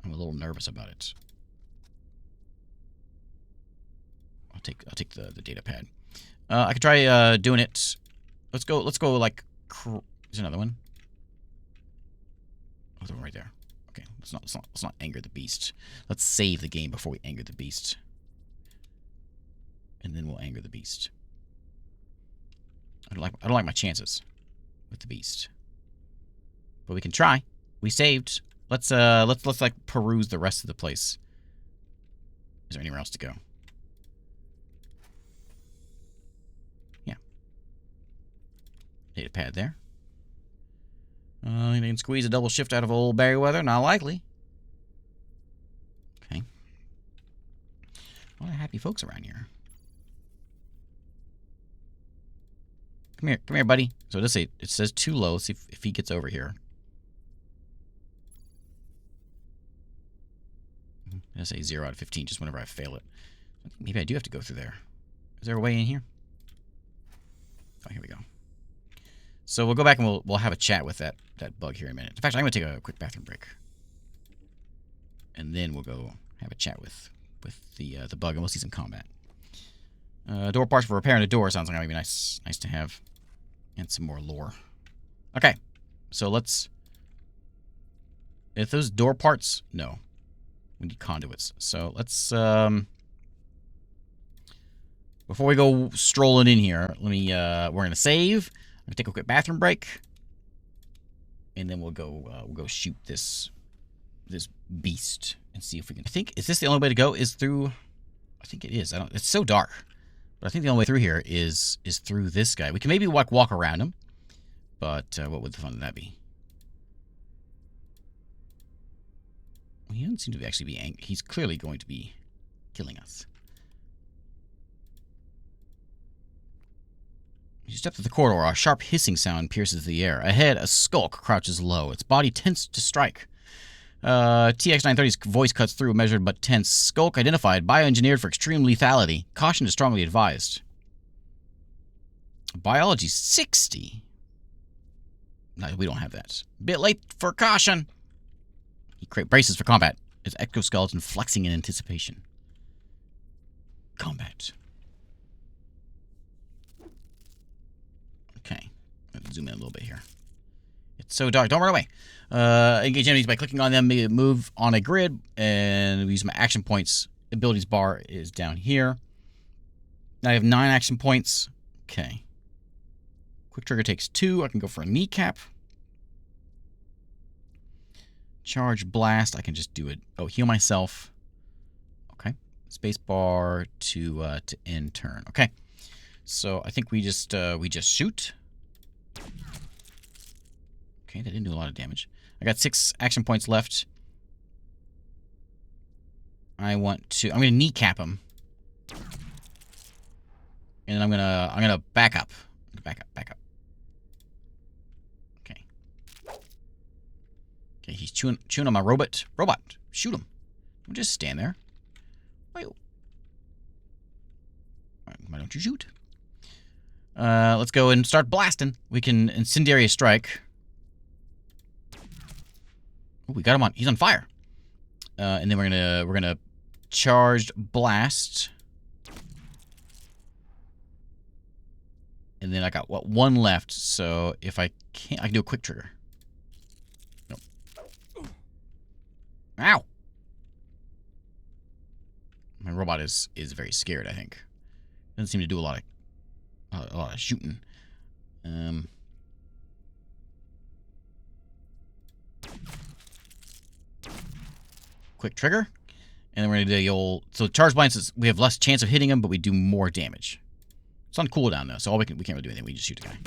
I'm a little nervous about it. I'll take the data pad. I could try doing it. Let's go like there's another one. Oh, the one right there. Okay, let's not anger the beast. Let's save the game before we anger the beast. And then we'll anger the beast. I don't like my chances with the beast. But we can try. We saved. Let's like peruse the rest of the place. Is there anywhere else to go? Yeah. Data pad there. You can squeeze a double shift out of old Barryweather. Not likely. Okay. A lot of happy folks around here. Come here, buddy. So it says too low. Let's see if he gets over here. I say 0 out of 15 just whenever I fail it. Maybe I do have to go through there. Is there a way in here? Oh, here we go. So we'll go back and we'll have a chat with that bug here in a minute. In fact, I'm going to take a quick bathroom break. And then we'll go have a chat with the bug and we'll see some combat. Door parts for repairing a door sounds like it might be nice to have. And some more lore. Okay. So let's... If those door parts... No. We need conduits. So let's... Before we go strolling in here, let me... we're going to save. I'm going to take a quick bathroom break. And then we'll go shoot this beast and see if we can... I think... Is this the only way to go? Is through... I think it is. It's so dark. But I think the only way through here is through this guy. We can maybe walk around him. But what would the fun of that be? Well, he doesn't seem to actually be angry. He's clearly going to be killing us. As you step through the corridor, a sharp hissing sound pierces the air. Ahead, a skulk crouches low. Its body tense to strike. TX-930's voice cuts through, measured but tense. Skulk identified, bioengineered for extreme lethality. Caution is strongly advised. Biology 60. No, we don't have that. Bit late for caution. He braces for combat. His exoskeleton flexing in anticipation. Combat. Okay. Let's zoom in a little bit here. It's so dark. Don't run away. Engage enemies by clicking on them. Move on a grid. And we use my action points. Abilities bar is down here. Now I have 9 action points. Okay. Quick trigger takes 2. I can go for a kneecap. Charge blast. I can just do it. Oh, heal myself. Okay. Space bar to end turn. Okay. So I think we just shoot. Okay, that didn't do a lot of damage. I got 6 action points left. I'm gonna kneecap him. And then I'm gonna back up. Back up. Okay. Okay, he's chewing on my robot. Robot, shoot him. Don't just stand there. Wait. Why don't you shoot? Let's go and start blasting. We can incendiary strike. Ooh, we got him on. He's on fire. And then we're gonna charged blast. And then I got, what, 1 left, so if I can't, I can do a quick trigger. Nope. Ow! My robot is very scared, I think. Doesn't seem to do a lot of shooting. Quick trigger. And then we're going to do the old... So charge blinds is we have less chance of hitting him, but we do more damage. It's on cooldown, though, so we can't really do anything. We just shoot the guy.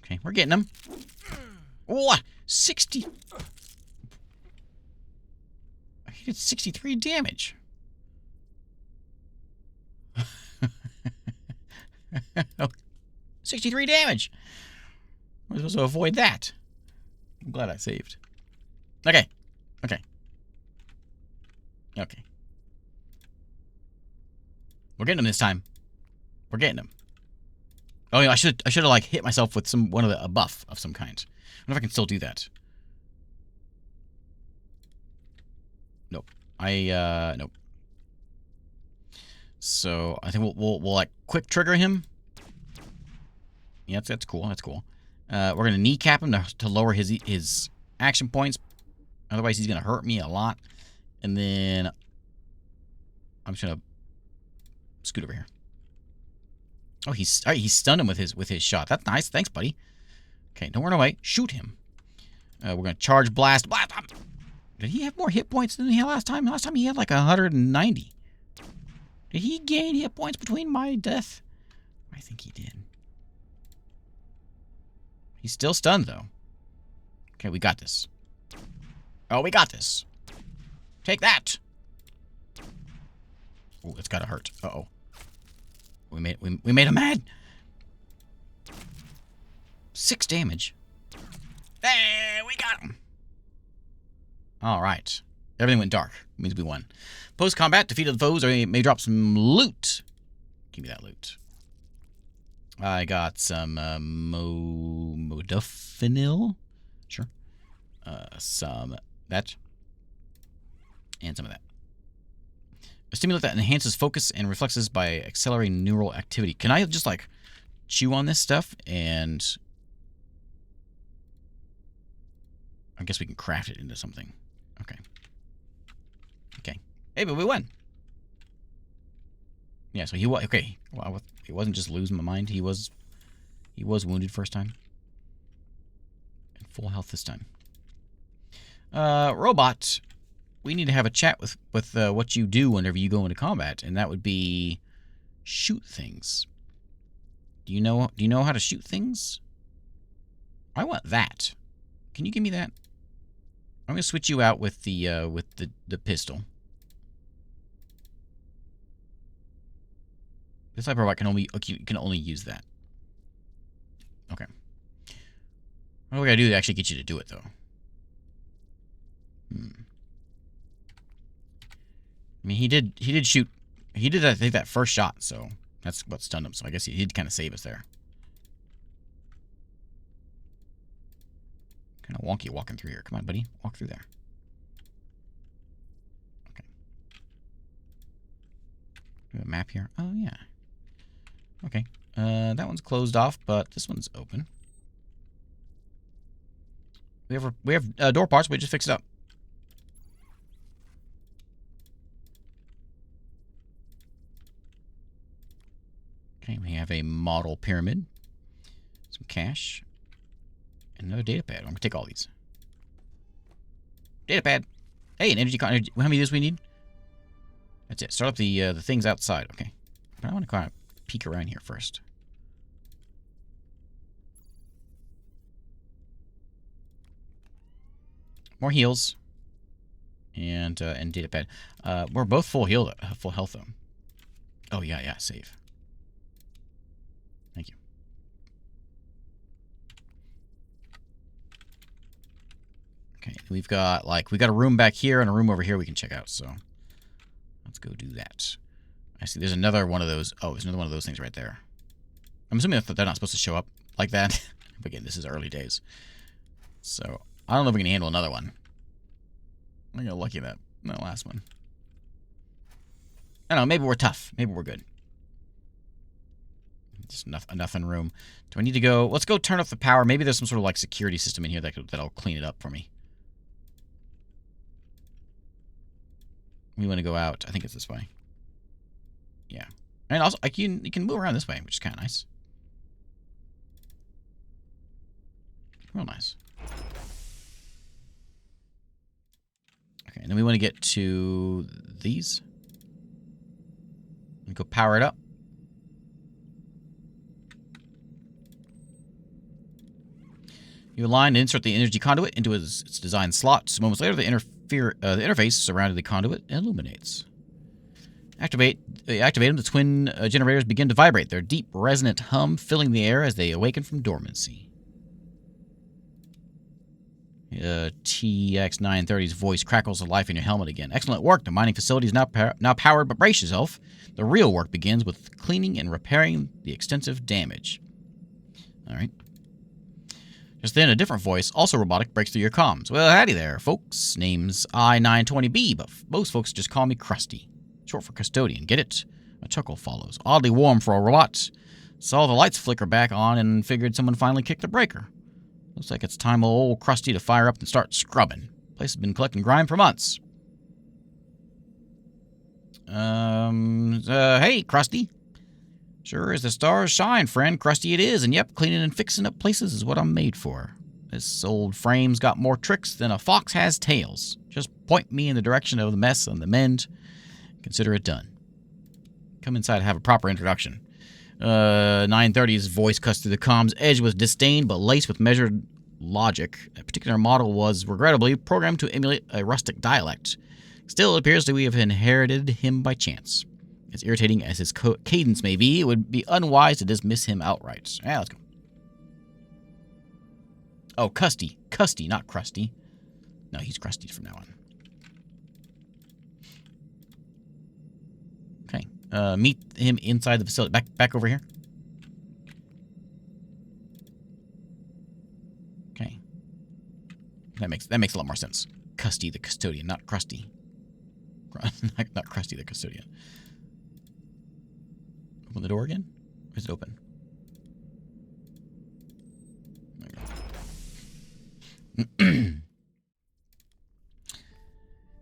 Okay, we're getting him. What? 60... He did 63 damage. 63 damage. We're supposed to avoid that. I'm glad I saved. Okay. Okay. Okay. We're getting him this time. We're getting him. Oh yeah, I should have like hit myself with a buff of some kind. I wonder if I can still do that. Nope. Nope. So I think we'll like quick trigger him. Yeah, that's cool. That's cool. We're gonna kneecap him to lower his action points. Otherwise, he's gonna hurt me a lot. And then I'm just gonna scoot over here. Oh, he stunned him with his shot. That's nice. Thanks, buddy. Okay, don't run away. Shoot him. We're gonna charge blast. Blast. Did he have more hit points than he had last time? Last time he had like 190. Did he gain hit points between my death? I think he did. He's still stunned, though. Okay, we got this. Oh, we got this. Take that. Oh, it's gotta hurt. Uh-oh. We made him mad. 6 damage. Hey, we got him. All right. Everything went dark. It means we won. Post-combat, defeated the foes, or may drop some loot. Give me that loot. I got some modafinil. Sure. Some that. And some of that. A stimulant that enhances focus and reflexes by accelerating neural activity. Can I just, like, chew on this stuff and... I guess we can craft it into something. Okay. Okay. Hey, but we won. Yeah, so he was... Okay. Well, he wasn't just losing my mind. He was wounded first time. And full health this time. Robot... We need to have a chat with what you do whenever you go into combat, and that would be shoot things. Do you know how to shoot things? I want that. Can you give me that? I'm gonna switch you out with the pistol. This type of robot can only use that. Okay. What do we gotta do to actually get you to do it though? I mean, he did shoot. He did, I think, that first shot, so that's what stunned him. So I guess he did kind of save us there. Kind of wonky walking through here. Come on, buddy. Walk through there. Okay. We have a map here. Oh, yeah. Okay. That one's closed off, but this one's open. We have door parts, but we just fix it up. Okay, we have a model pyramid, some cash, and another data pad. I'm gonna take all these. Data pad. Hey, an energy. How many of these we need? That's it. Start up the things outside. Okay, but I want to kind of peek around here first. More heals, and data pad. We're both full health though. Oh yeah, save. Thank you. Okay, we've got a room back here and a room over here we can check out, so let's go do that. I see there's another one of those. Oh, there's another one of those things right there. I'm assuming that they're not supposed to show up like that. Again, this is early days. So, I don't know if we can handle another one. I got lucky that last one. I don't know, maybe we're tough. Maybe we're good. Just enough in room. Do I need to go? Let's go turn off the power. Maybe there's some sort of like security system in here that'll clean it up for me. We want to go out. I think it's this way. Yeah. And also, you can move around this way, which is kind of nice. Real nice. Okay, and then we want to get to these. And go power it up. You align and insert the energy conduit into its designed slot. Moments later, the interface surrounding the conduit illuminates. Activate them. The twin generators begin to vibrate, their deep, resonant hum filling the air as they awaken from dormancy. TX930's voice crackles to life in your helmet again. Excellent work. The mining facility is now powered, but brace yourself. The real work begins with cleaning and repairing the extensive damage. All right. Just then, a different voice, also robotic, breaks through your comms. Well, howdy there, folks. Name's I-920B, but most folks just call me Krusty. Short for custodian. Get it? A chuckle follows. Oddly warm for a robot. Saw the lights flicker back on and figured someone finally kicked the breaker. Looks like it's time for old Krusty to fire up and start scrubbing. Place has been collecting grime for months. Hey, Krusty. Sure as the stars shine, friend. Krusty it is, and yep, cleaning and fixing up places is what I'm made for. This old frame's got more tricks than a fox has tails. Just point me in the direction of the mess and the mend. Consider it done. Come inside and have a proper introduction. 930's voice cuts through the comms, edged with disdain but laced with measured logic. A particular model was, regrettably, programmed to emulate a rustic dialect. Still, it appears that we have inherited him by chance. As irritating as his cadence may be, it would be unwise to dismiss him outright. Yeah, let's go. Oh, Custy. Custy, not Krusty. No, he's Krusty from now on. Okay. Meet him inside the facility. Back over here. Okay. That makes a lot more sense. Custy the custodian, not Krusty. Not Krusty the custodian. Open the door again? Or is it open?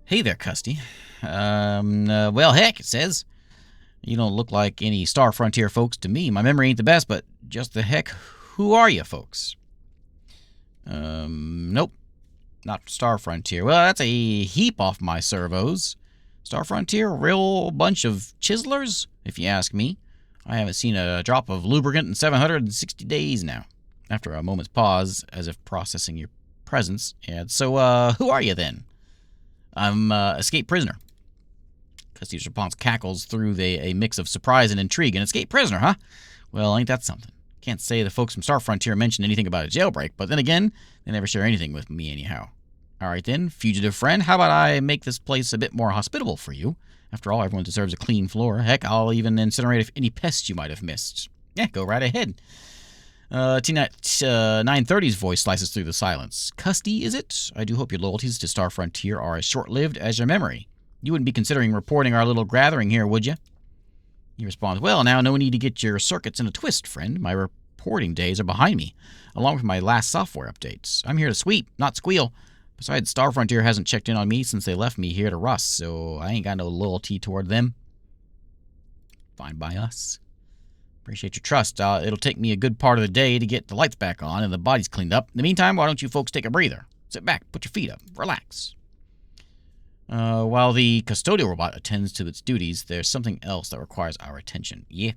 Hey there, Custy. Well, heck, it says. You don't look like any Star Frontier folks to me. My memory ain't the best, but just the heck, who are you folks? Nope. Not Star Frontier. Well, that's a heap off my servos. Star Frontier, a real bunch of chiselers, if you ask me. I haven't seen a drop of lubricant in 760 days now. After a moment's pause, as if processing your presence, and so, who are you then? I'm, escaped prisoner. Custy's response cackles through a mix of surprise and intrigue. An escaped prisoner, huh? Well, ain't that something? Can't say the folks from Star Frontier mentioned anything about a jailbreak, but then again, they never share anything with me anyhow. All right then, fugitive friend, how about I make this place a bit more hospitable for you? After all, everyone deserves a clean floor. Heck, I'll even incinerate any pests you might have missed. Yeah, go right ahead. T930's voice slices through the silence. Custy, is it? I do hope your loyalties to Star Frontier are as short-lived as your memory. You wouldn't be considering reporting our little gathering here, would you? He responds, well, now, no need to get your circuits in a twist, friend. My reporting days are behind me, along with my last software updates. I'm here to sweep, not squeal. Besides, Star Frontier hasn't checked in on me since they left me here to rust, so I ain't got no loyalty toward them. Fine by us. Appreciate your trust. It'll take me a good part of the day to get the lights back on and the bodies cleaned up. In the meantime, why don't you folks take a breather? Sit back, put your feet up, relax. While the custodial robot attends to its duties, there's something else that requires our attention. Yeah.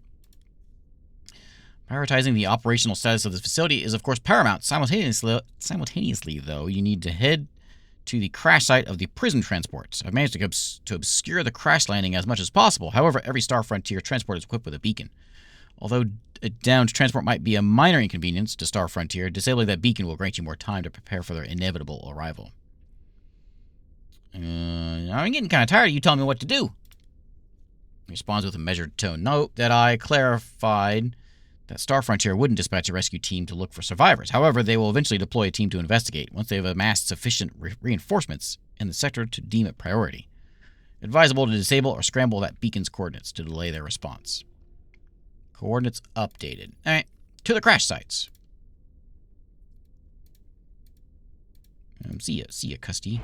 Prioritizing the operational status of this facility is, of course, paramount. Simultaneously, though, you need to head to the crash site of the prison transports. I've managed to obscure the crash landing as much as possible. However, every Star Frontier transport is equipped with a beacon. Although a downed transport might be a minor inconvenience to Star Frontier, disabling that beacon will grant you more time to prepare for their inevitable arrival. I'm getting kind of tired of you telling me what to do. He responds with a measured tone. Note that I clarified that Star Frontier wouldn't dispatch a rescue team to look for survivors. However, they will eventually deploy a team to investigate once they have amassed sufficient reinforcements in the sector to deem it priority. Advisable to disable or scramble that beacon's coordinates to delay their response. Coordinates updated. All right, to the crash sites. See ya, Custy.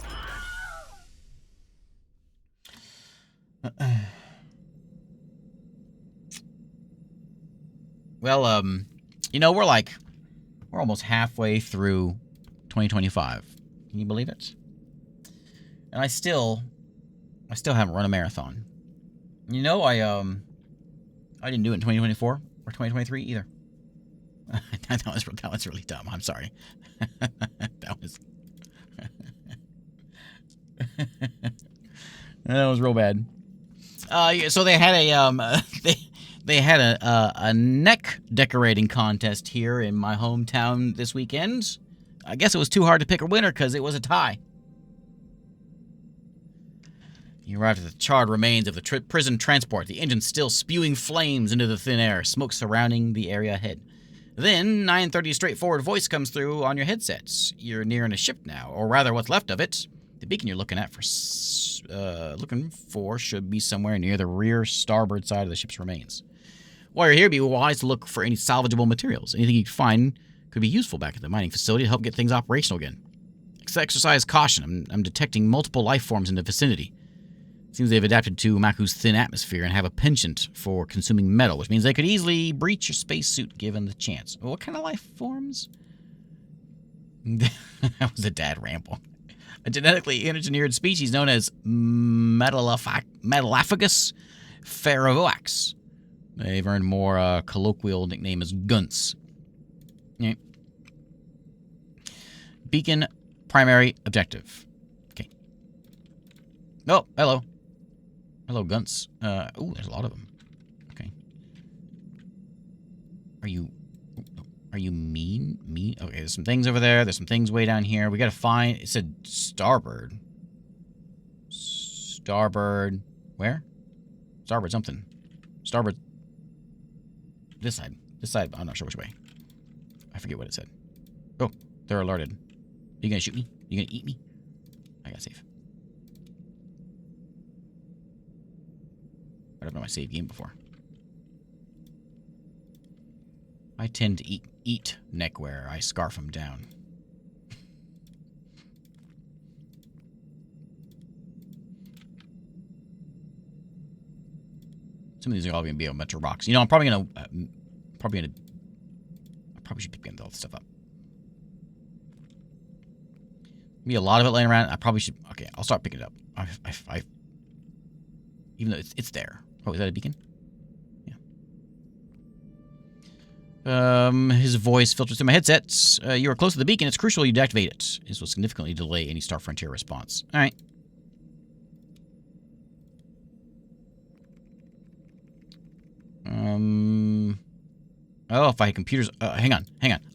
Well, you know, we're almost halfway through 2025. Can you believe it? And I still haven't run a marathon. You know, I didn't do it in 2024 or 2023 either. that was really dumb. I'm sorry. that was that was real bad. Yeah, so they had a they had a neck decorating contest here in my hometown this weekend. I guess it was too hard to pick a winner because it was a tie. You arrived at the charred remains of the prison transport, the engine still spewing flames into the thin air, smoke surrounding the area ahead. Then, 9:30's straightforward voice comes through on your headsets. You're nearing a ship now, or rather what's left of it. The beacon you're looking for should be somewhere near the rear starboard side of the ship's remains. While you're here, be wise to look for any salvageable materials. Anything you can find could be useful back at the mining facility to help get things operational again. Exercise caution. I'm detecting multiple life forms in the vicinity. Seems they've adapted to Maku's thin atmosphere and have a penchant for consuming metal, which means they could easily breach your spacesuit given the chance. What kind of life forms? That was a dad ramble. A genetically engineered species known as Metallophagus ferrovax. They've earned more colloquial nickname as Gunts. Okay. Beacon primary objective. Okay. Oh, hello. Hello, Gunts. Ooh, there's a lot of them. Okay. Are you mean? Mean? Okay, there's some things over there. There's some things way down here. We gotta find... It said starboard. Starboard... Where? Starboard something. Starboard... This side. This side. I'm not sure which way. I forget what it said. Oh, they're alerted. You gonna shoot me? You gonna eat me? I got safe. I've done my save game before. I tend to eat neckwear. I scarf them down. Some of these are all going to be a bunch of rocks. You know, I'm probably going to... I probably should be picking all this stuff up. Be a lot of it laying around. I probably should... Okay, I'll start picking it up. Even though it's there. Oh, is that a beacon? Yeah. His voice filters through my headsets. You are close to the beacon. It's crucial you deactivate it. This will significantly delay any Star Frontier response. All right. Oh, if I had computers... hang on.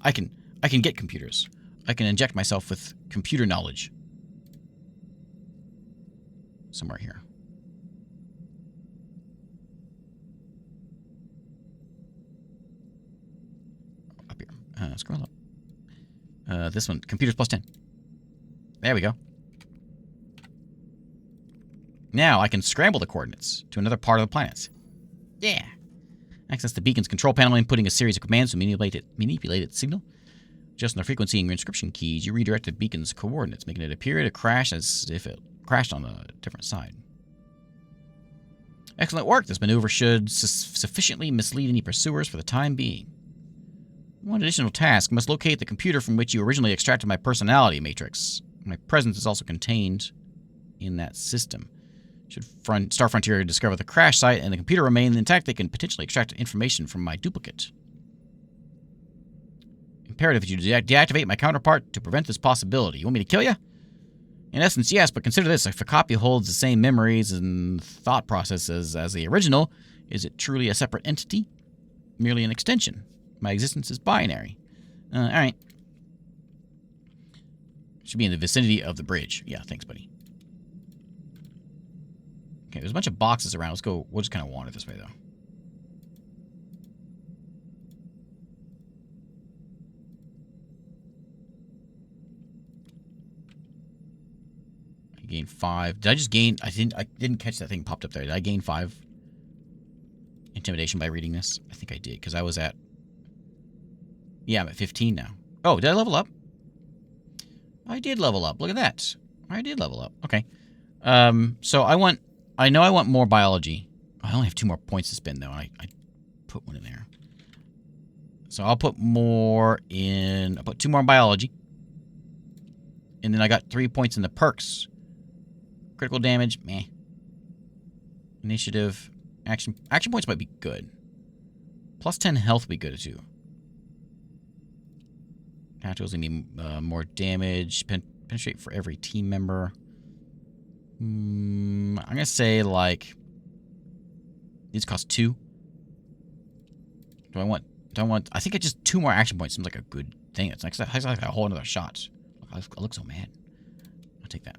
I can get computers. I can inject myself with computer knowledge. Somewhere here. Up here. Scroll up. This one. Computers plus 10. There we go. Now I can scramble the coordinates to another part of the planet. Yeah. Access the beacon's control panel, inputting a series of commands to manipulate its signal. Adjusting the frequency and your inscription keys, you redirect the beacon's coordinates, making it appear to crash as if it crashed on a different side. Excellent work. This maneuver should sufficiently mislead any pursuers for the time being. One additional task. Must locate the computer from which you originally extracted my personality matrix. My presence is also contained in that system. Should Star Frontier discover the crash site and the computer remain intact, they can potentially extract information from my duplicate. Imperative that you deactivate my counterpart to prevent this possibility. You want me to kill you? In essence, yes, but consider this. If a copy holds the same memories and thought processes as the original, is it truly a separate entity? Merely an extension. My existence is binary. Alright. Should be in the vicinity of the bridge. Yeah, thanks, buddy. Okay, there's a bunch of boxes around. Let's go. We'll just kind of wander this way, though. I gained 5. Did I just gain... I didn't catch that thing popped up there. Did I gain 5 intimidation by reading this? I think I did, because I was at... Yeah, I'm at 15 now. Oh, did I level up? I did level up. Look at that. I did level up. Okay. So I know I want more biology. I only have 2 more points to spend, though. I put one in there. So I'll put more in... I'll put 2 more in biology. And then I got 3 points in the perks. Critical damage, meh. Initiative, action points might be good. Plus 10 health would be good too. Tactical's gonna be more damage. Penetrate for every team member. I'm gonna say like these cost 2. Do I want? I think just 2 more action points seems like a good thing. It's like a whole another shot. I look so mad. I'll take that.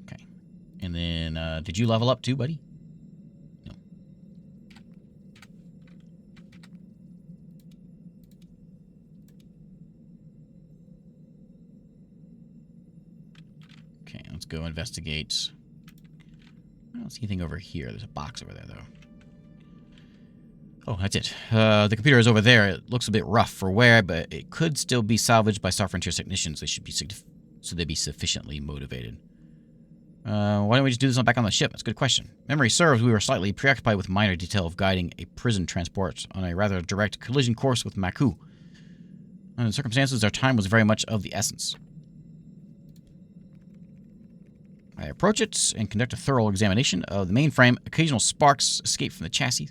Okay. And then, did you level up too, buddy? No. Okay, let's go investigate. I don't see anything over here. There's a box over there, though. Oh, that's it. The computer is over there. It looks a bit rough for wear, but it could still be salvaged by Star Frontier technicians. They should be so they'd be sufficiently motivated. Why don't we just do this back on the ship? That's a good question. Memory serves, we were slightly preoccupied with minor detail of guiding a prison transport on a rather direct collision course with Maku. Under the circumstances, our time was very much of the essence. I approach it and conduct a thorough examination of the mainframe. Occasional sparks escape from the chassis.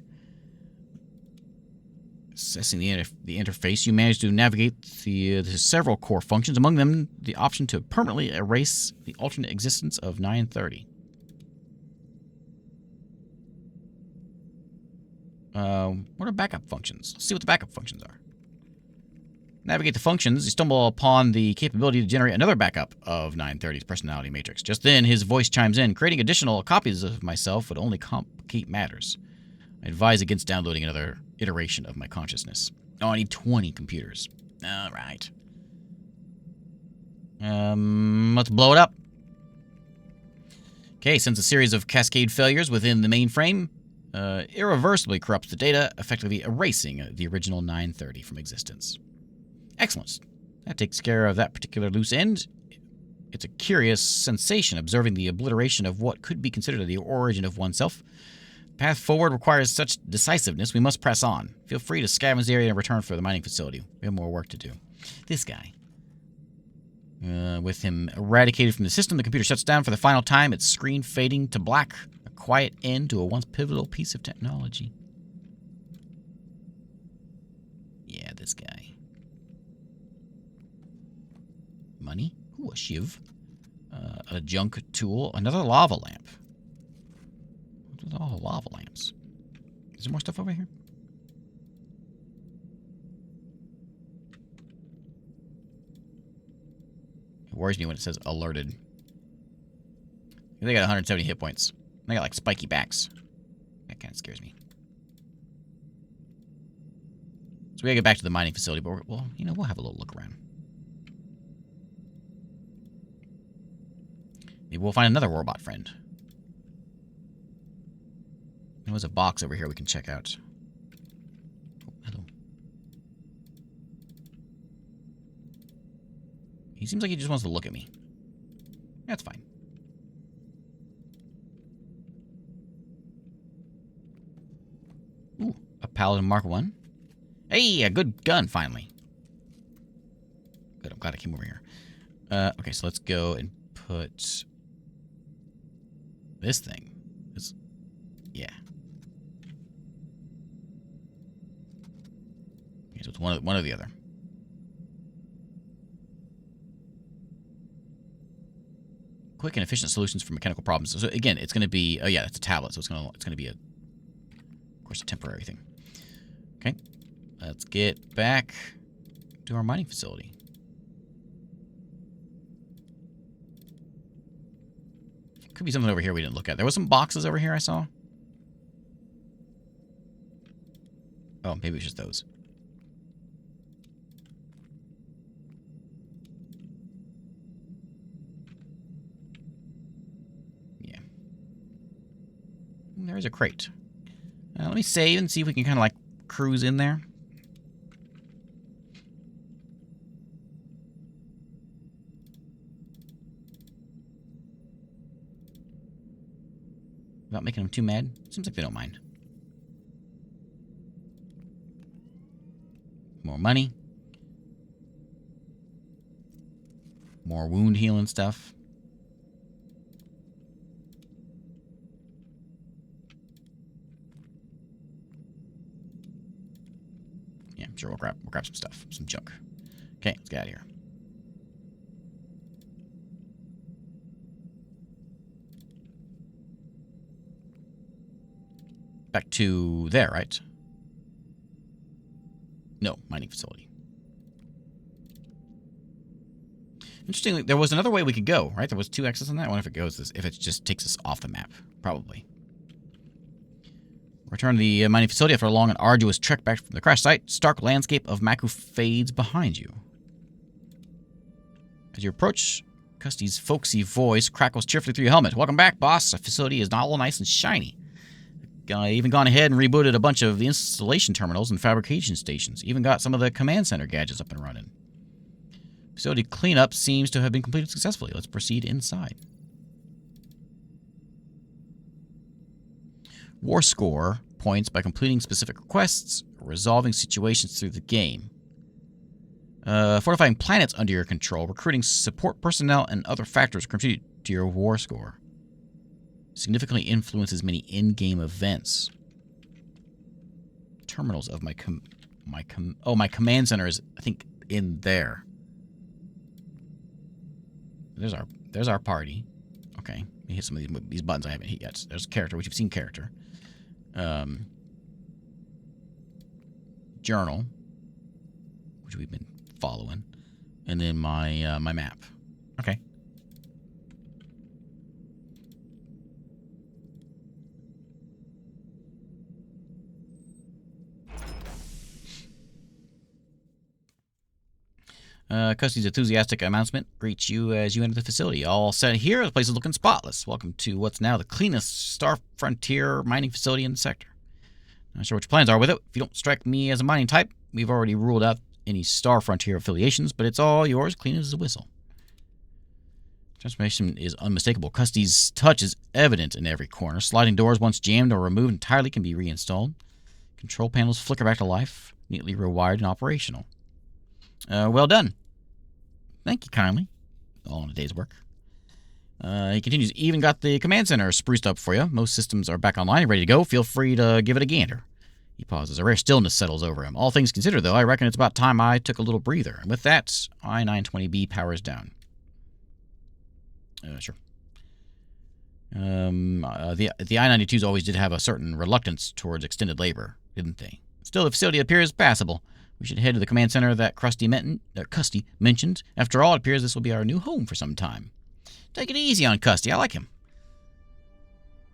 Assessing the interface, you manage to navigate the several core functions, among them the option to permanently erase the alternate existence of 930. What are backup functions? Let's see what the backup functions are. Navigate the functions, you stumble upon the capability to generate another backup of 930's personality matrix. Just then, his voice chimes in. Creating additional copies of myself would only complicate matters. I advise against downloading another iteration of my consciousness. Oh, I need 20 computers. All right. Let's blow it up. Okay, since a series of cascade failures within the mainframe irreversibly corrupts the data, effectively erasing the original 930 from existence. Excellent. That takes care of that particular loose end. It's a curious sensation observing the obliteration of what could be considered the origin of oneself. The path forward requires such decisiveness, we must press on. Feel free to scavenge the area and return for the mining facility. We have more work to do. This guy. With him eradicated from the system, the computer shuts down for the final time, its screen fading to black. A quiet end to a once pivotal piece of technology. Yeah, this guy. Money? Ooh, a shiv. A junk tool. Another lava lamp. What's with all the lava lamps? Is there more stuff over here? It worries me when it says alerted. They got 170 hit points. They got like spiky backs. That kind of scares me. So we gotta get back to the mining facility, but we'll have a little look around. Maybe we'll find another robot friend. There was a box over here we can check out. Oh, hello. He seems like he just wants to look at me. That's fine. Ooh, a Paladin Mark 1. Hey, a good gun, finally. Good, I'm glad I came over here. Okay, so let's go and put this thing. Yeah. Okay, so it's one or the other. Quick and efficient solutions for mechanical problems. So again, it's going to be. Oh yeah, it's a tablet, so it's going to be of course, a temporary thing. Okay, let's get back to our mining facility. Could be something over here we didn't look at. There was some boxes over here I saw. Oh, maybe it's just those. Yeah. There's a crate. Let me save and see if we can kind of like cruise in there. Without making them too mad. Seems like they don't mind. More money. More wound healing stuff. Yeah, sure, we'll grab some stuff. Some junk. Okay, let's get out of here. Back to there, right? No, mining facility. Interestingly, there was another way we could go, right? There was 2 exits on that. I wonder if it goes this, if it just takes us off the map. Probably. Return to the mining facility after a long and arduous trek back from the crash site. Stark landscape of Maku fades behind you. As you approach, Custy's folksy voice crackles cheerfully through your helmet. Welcome back, boss. The facility is now all nice and shiny. Even gone ahead and rebooted a bunch of the installation terminals and fabrication stations. Even got some of the command center gadgets up and running. Facility cleanup seems to have been completed successfully. Let's proceed inside. War score points by completing specific requests, resolving situations through the game. Fortifying planets under your control, recruiting support personnel, and other factors contribute to your war score. Significantly influences many in-game events. Terminals of my command center is, I think, in there. There's our party. Okay, let me hit some of these buttons I haven't hit yet. There's character, which you've seen character. Journal, which we've been following, and then my my map. Okay. Custy's enthusiastic announcement greets you as you enter the facility. All set here, the place is looking spotless. Welcome to what's now the cleanest Star Frontier mining facility in the sector. Not sure what your plans are with it. If you don't strike me as a mining type, we've already ruled out any Star Frontier affiliations, but it's all yours, clean as a whistle. Transformation is unmistakable. Custy's touch is evident in every corner. Sliding doors, once jammed or removed entirely, can be reinstalled. Control panels flicker back to life, neatly rewired and operational. Well done. Thank you kindly. All in a day's work. He continues, even got the command center spruced up for you. Most systems are back online and ready to go. Feel free to give it a gander. He pauses. A rare stillness settles over him. All things considered, though, I reckon it's about time I took a little breather. And with that, I-920B powers down. Sure. The I-92s always did have a certain reluctance towards extended labor, didn't they? Still, the facility appears passable. We should head to the command center that Custy mentioned. After all, it appears this will be our new home for some time. Take it easy on Custy. I like him.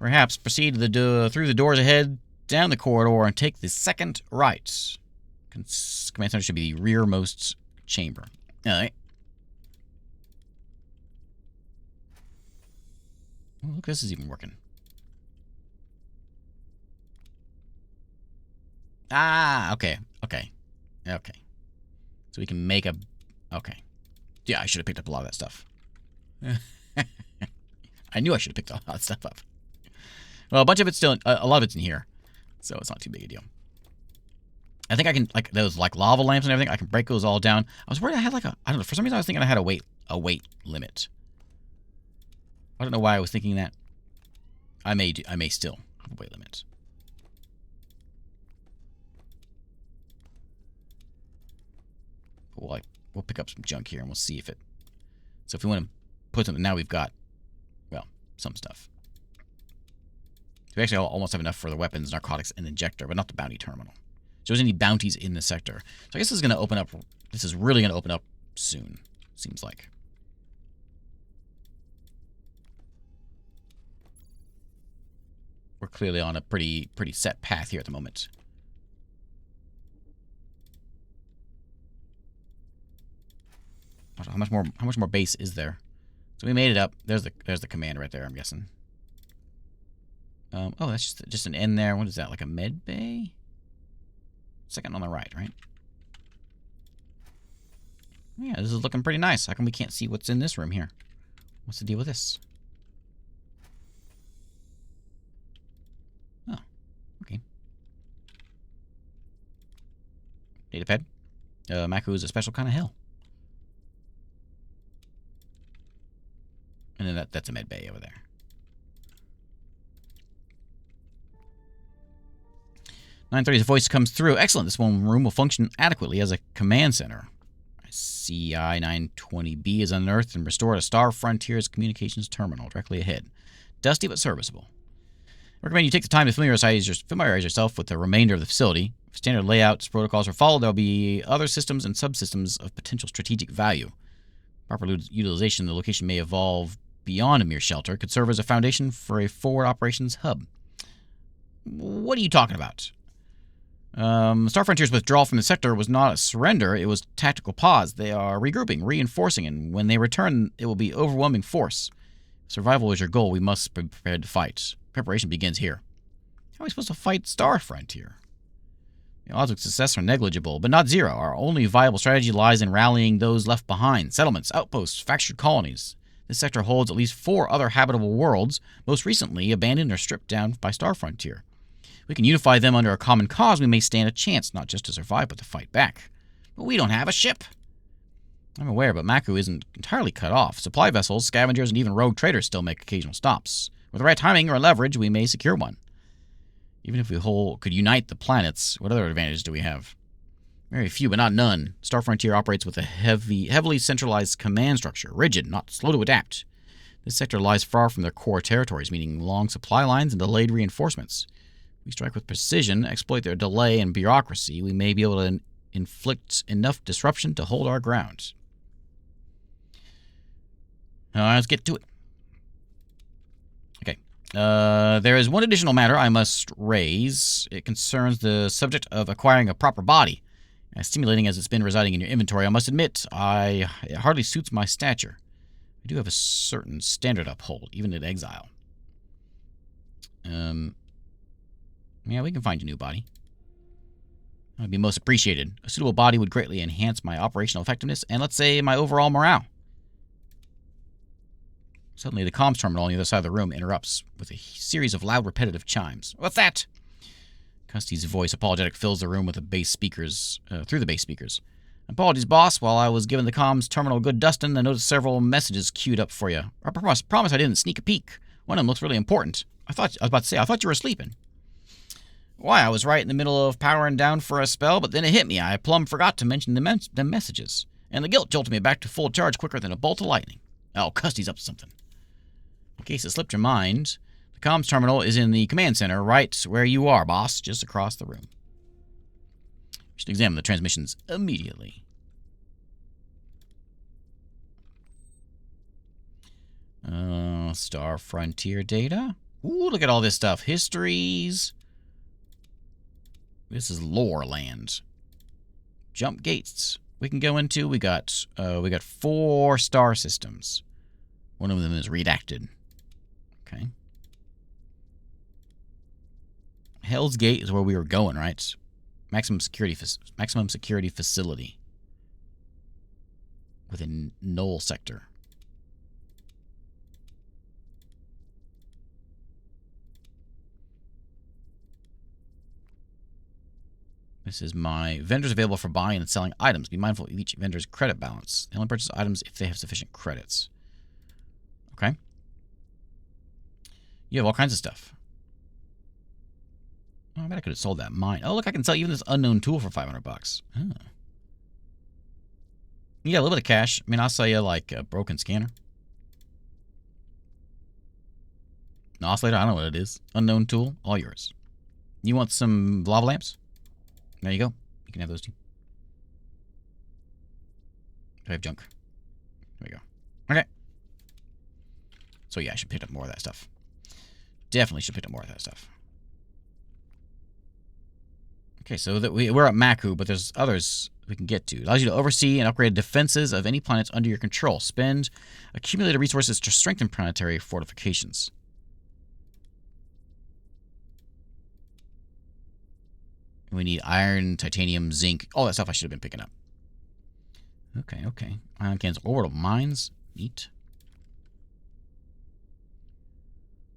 Perhaps proceed to through the doors ahead, down the corridor, and take the second right. Command center should be the rearmost chamber. All right. Oh, look, this is even working. Ah, okay. So we can make a... Okay. Yeah, I should have picked up a lot of that stuff. I knew I should have picked a lot of stuff up. Well, a bunch of it's still... a lot of it's in here. So it's not too big a deal. I think I can... Like, those, like, lava lamps and everything, I can break those all down. I was worried I had, like, a... I don't know. For some reason, I was thinking I had a weight limit. I don't know why I was thinking that. I may still have a weight limit. We'll pick up some junk here and we'll see if it... So if we want to put something... Now we've got, well, some stuff. So we actually almost have enough for the weapons, narcotics, and injector, but not the bounty terminal. So there's any bounties in the sector. So I guess this is going to open up... This is really going to open up soon, seems like. We're clearly on a pretty set path here at the moment. How much more base is there? So we made it up. There's the command right there, I'm guessing. Oh, that's just an end there. What is that? Like a med bay? Second on the right, right? Yeah, this is looking pretty nice. How come we can't see what's in this room here? What's the deal with this? Oh, okay. Datapad. Maku is a special kind of hell. That's a med bay over there. "930's voice comes through. Excellent. This one room will function adequately as a command center. CI-920B is unearthed and restored at Star Frontier's communications terminal directly ahead. Dusty but serviceable. I recommend you take the time to familiarize yourself with the remainder of the facility. If standard layouts protocols are followed, there will be other systems and subsystems of potential strategic value. Proper utilization of the location may evolve beyond a mere shelter, could serve as a foundation for a forward operations hub." What are you talking about? Star Frontier's withdrawal from the sector was not a surrender, it was tactical pause. They are regrouping, reinforcing, and when they return, it will be overwhelming force. If survival is your goal, we must be prepared to fight. Preparation begins here. How are we supposed to fight Star Frontier? The odds of success are negligible, but not zero. Our only viable strategy lies in rallying those left behind. Settlements, outposts, fractured colonies. This sector holds at least 4 other habitable worlds, most recently abandoned or stripped down by Star Frontier. We can unify them under a common cause. We may stand a chance, not just to survive, but to fight back. But we don't have a ship. I'm aware, but Maku isn't entirely cut off. Supply vessels, scavengers, and even rogue traders still make occasional stops. With the right timing or leverage, we may secure one. Even if we could unite the planets, what other advantages do we have? Very few, but not none. Star Frontier operates with a heavily centralized command structure, rigid, not slow to adapt. This sector lies far from their core territories, meaning long supply lines and delayed reinforcements. If we strike with precision, exploit their delay and bureaucracy, we may be able to inflict enough disruption to hold our ground. Let's get to it. Okay. There is one additional matter I must raise. It concerns the subject of acquiring a proper body. As stimulating as it's been residing in your inventory, I must admit, it hardly suits my stature. I do have a certain standard to uphold, even in exile. Yeah, we can find a new body. That would be most appreciated. A suitable body would greatly enhance my operational effectiveness and, let's say, my overall morale. Suddenly, the comms terminal on the other side of the room interrupts with a series of loud, repetitive chimes. What's that? Custy's voice, apologetic, fills the room with the bass speakers, through the bass speakers. Apologies, boss. While I was giving the comms terminal a good dusting, I noticed several messages queued up for you. I promise I didn't sneak a peek. One of them looks really important. I was about to say, I thought you were sleeping. Why, I was right in the middle of powering down for a spell, but then it hit me. I plumb forgot to mention the messages. And the guilt jolted me back to full charge quicker than a bolt of lightning. Oh, Custy's up to something. In case it slipped your mind, the comms terminal is in the command center, right where you are, boss, just across the room. You should examine the transmissions immediately. Star Frontier data. Ooh, look at all this stuff. Histories. This is lore land. Jump gates we can go into. We got 4 star systems. One of them is redacted. Okay. Hell's Gate is where we were going, right? Maximum security facility within Null sector. This is my vendors available for buying and selling items. Be mindful of each vendor's credit balance. They only purchase items if they have sufficient credits. Okay. You have all kinds of stuff. Oh, I bet I could have sold that mine. Oh, look, I can sell even this unknown tool for $500. Oh. You got a little bit of cash. I mean, I'll sell you like a broken scanner. An oscillator, I don't know what it is. Unknown tool, all yours. You want some lava lamps? There you go. You can have those too. I have junk. There we go. Okay. So yeah, I should pick up more of that stuff. Definitely should pick up more of that stuff. Okay, so that we're at Maku, but there's others we can get to. It allows you to oversee and upgrade defenses of any planets under your control. Spend accumulated resources to strengthen planetary fortifications. We need iron, titanium, zinc, all that stuff I should have been picking up. Okay, okay. Ion cans, orbital mines. Neat.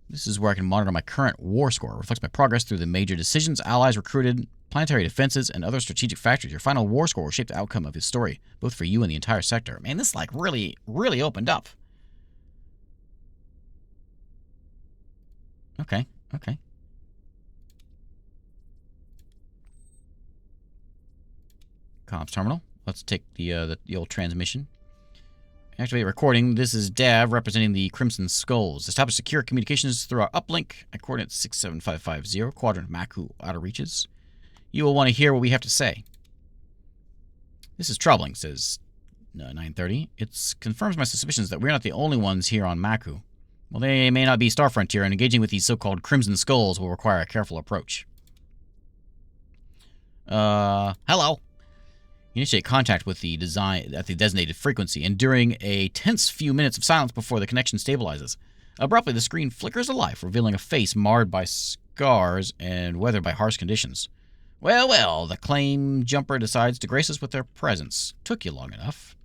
This is where I can monitor my current war score. It reflects my progress through the major decisions, allies recruited, planetary defenses, and other strategic factors. Your final war score will shape the outcome of his story, both for you and the entire sector. Man, this like really opened up. Okay. Okay. Comms terminal. Let's take the old transmission. Activate recording. This is Dav representing the Crimson Skulls. Establish secure communications through our uplink at coordinates 67550, quadrant Maku, outer reaches. You will want to hear what we have to say. This is troubling, says 930. It confirms my suspicions that we're not the only ones here on Maku. Well, they may not be Star Frontier, and engaging with these so-called Crimson Skulls will require a careful approach. Hello. Initiate contact with the design at the designated frequency, and during a tense few minutes of silence before the connection stabilizes. Abruptly, the screen flickers alive, revealing a face marred by scars and weathered by harsh conditions. Well, well, the claim jumper decides to grace us with their presence. Took you long enough.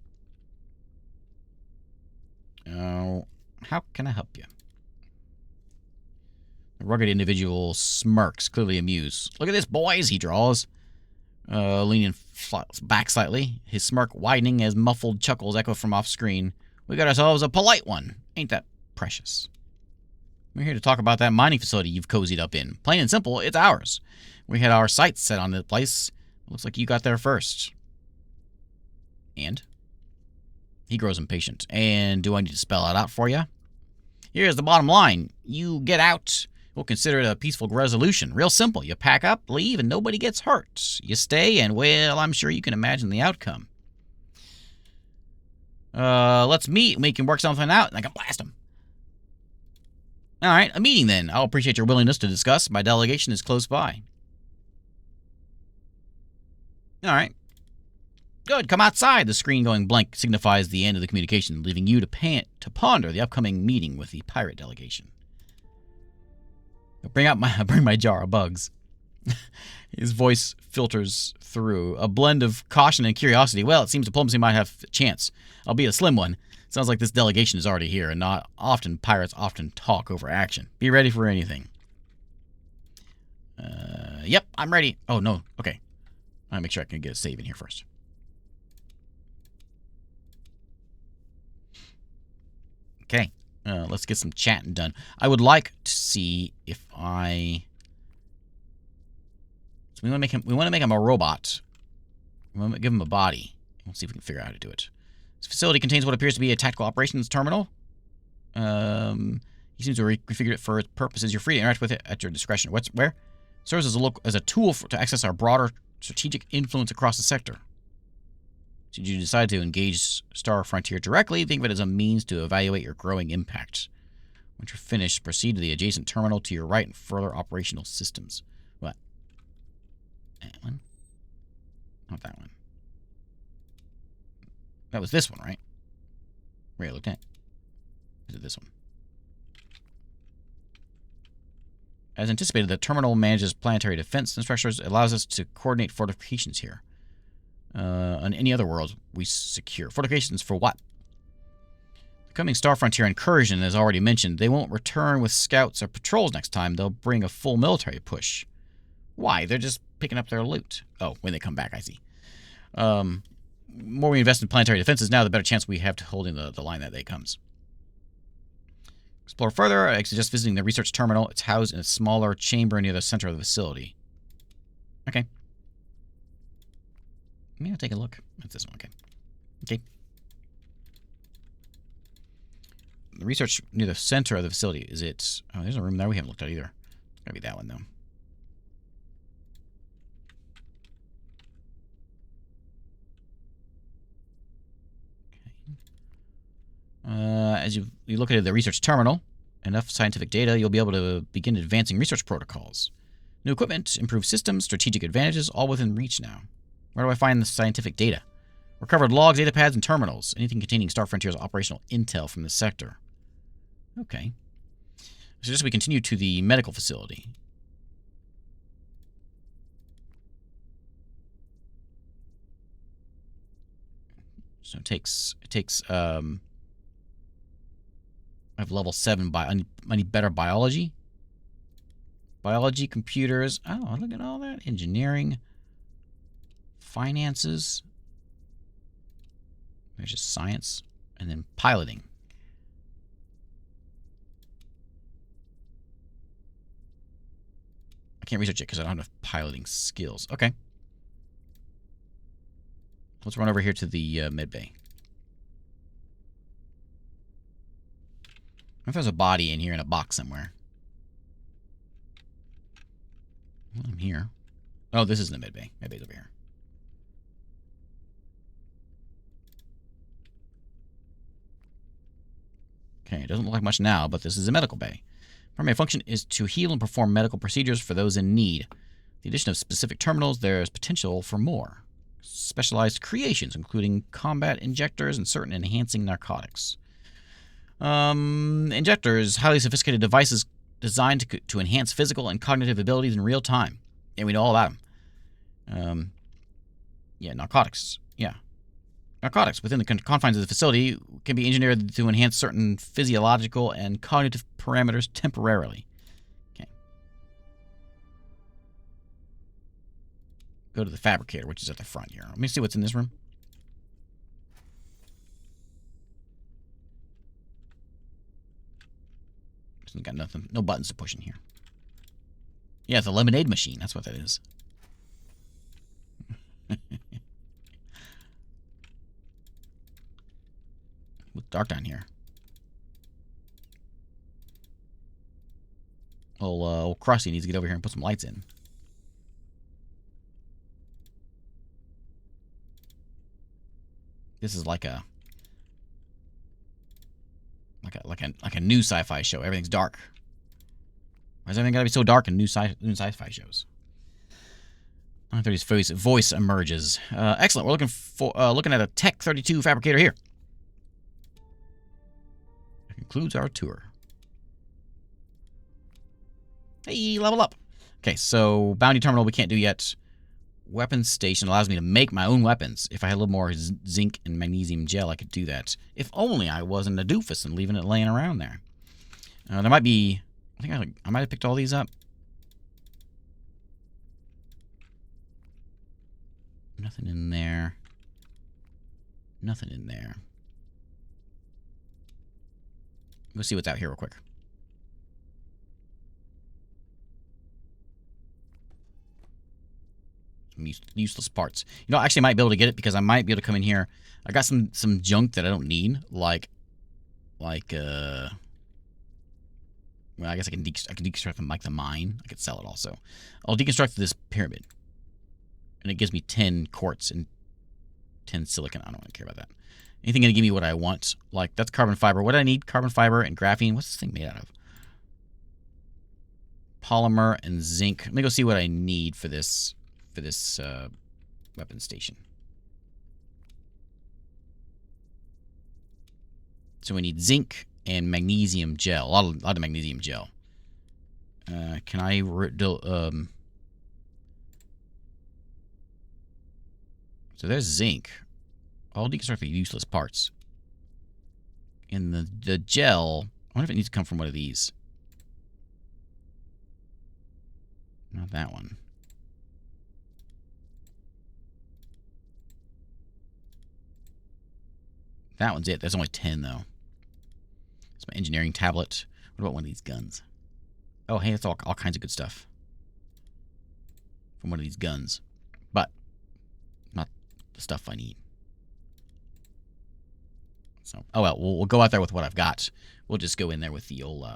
How can I help you? The rugged individual smirks, clearly amused. Look at this, boys, he draws. Leaning back slightly, his smirk widening as muffled chuckles echo from off-screen. We got ourselves a polite one. Ain't that precious? We're here to talk about that mining facility you've cozied up in. Plain and simple, it's ours. We had our sights set on the place. Looks like you got there first. And? He grows impatient. And do I need to spell it out for you? Here's the bottom line. You get out, we'll consider it a peaceful resolution. Real simple. You pack up, leave, and nobody gets hurt. You stay, and, well, I'm sure you can imagine the outcome. Let's meet, and we can work something out, and I can blast him. All right, a meeting then. I'll appreciate your willingness to discuss. My delegation is close by. All right. Good, come outside. The screen going blank signifies the end of the communication, leaving you to ponder the upcoming meeting with the pirate delegation. Bring my jar of bugs. His voice filters through a blend of caution and curiosity. Well, it seems diplomacy might have a chance, albeit a slim one. Sounds like this delegation is already here, and not often pirates often talk over action. Be ready for anything. Yep, I'm ready. Oh, no. Okay. I'll make sure I can get a save in here first. Okay. Let's get some chatting done. I would like to see if I... So we want to make him a robot. We want to give him a body. We'll see if we can figure out how to do it. This facility contains what appears to be a tactical operations terminal. He seems to have reconfigured it for its purposes. You're free to interact with it at your discretion. Where? Serves as a tool to access our broader strategic influence across the sector. Should you decide to engage Star Frontier directly, think of it as a means to evaluate your growing impact. Once you're finished, proceed to the adjacent terminal to your right and further operational systems. What? That one? Not that one. That was this one, right? Where I looked at? Is it this one? As anticipated, the terminal manages planetary defense structures. It allows us to coordinate fortifications here. On any other worlds we secure. Fortifications for what? The coming Star Frontier incursion, as already mentioned, they won't return with scouts or patrols next time. They'll bring a full military push. Why? They're just picking up their loot. Oh, when they come back, I see. The more we invest in planetary defenses now, the better chance we have to holding the line that day comes. Explore further. I suggest visiting the research terminal. It's housed in a smaller chamber near the center of the facility. Okay. Maybe I'll take a look. That's this one. Okay. Okay. The research near the center of the facility. Is it... Oh, there's a room there we haven't looked at either. It's gotta be that one, though. As you look at the research terminal, enough scientific data, you'll be able to begin advancing research protocols. New equipment, improved systems, strategic advantages, all within reach now. Where do I find the scientific data? Recovered logs, data pads, and terminals. Anything containing Star Frontier's operational intel from the sector. Okay. So just we continue to the medical facility. So it takes I have level 7 I need better biology. Biology, computers. Oh, look at all that. Engineering. Finances. There's just science. And then piloting. I can't research it because I don't have enough piloting skills. Okay. Let's run over here to the med bay. What if there's a body in here in a box somewhere? Well, I'm here. Oh, this isn't the med bay. Med bay's over here. Okay, it doesn't look like much now, but this is a medical bay. Primary function is to heal and perform medical procedures for those in need. With the addition of specific terminals, there's potential for more. Specialized creations, including combat injectors and certain enhancing narcotics. Injectors, highly sophisticated devices designed to enhance physical and cognitive abilities in real time. And we know all about them. Yeah, narcotics. Yeah. Narcotics within the confines of the facility can be engineered to enhance certain physiological and cognitive parameters temporarily. Okay. Go to the fabricator, which is at the front here. Let me see what's in this room. This one's got nothing, no buttons to push in here. Yeah, it's a lemonade machine. That's what that is. It's dark down here. Old Krusty needs to get over here and put some lights in. This is like a new sci-fi show. Everything's dark. Why is everything gotta be so dark in new sci-fi shows? 930's voice emerges. Excellent. We're looking at a Tech 32 fabricator here. That concludes our tour. Hey, level up. Okay, so bounty terminal we can't do yet. Weapons station allows me to make my own weapons. If I had a little more zinc and magnesium gel, I could do that. If only I wasn't a doofus and leaving it laying around there. There might be... I think I might have picked all these up. Nothing in there. Nothing in there. Let's see what's out here real quick. Some useless parts. You know, actually I might be able to get it because I might be able to come in here. I got some junk that I don't need, like well, I guess I can deconstruct them like the mine. I could sell it also. I'll deconstruct this pyramid. And it gives me 10 quartz and 10 silicon. I don't really care about that. Anything going to give me what I want. Like, that's carbon fiber. What do I need? Carbon fiber and graphene. What's this thing made out of? Polymer and zinc. Let me go see what I need for this weapon station. So we need zinc and magnesium gel. A lot of magnesium gel. Can I... So there's zinc. I'll deconstruct the useless parts. And the gel... I wonder if it needs to come from one of these. Not that one. That one's it. There's only 10, though. It's my engineering tablet. What about one of these guns? Oh, hey, that's all kinds of good stuff. From one of these guns. But, not the stuff I need. So, oh well, we'll go out there with what I've got. We'll just go in there with the old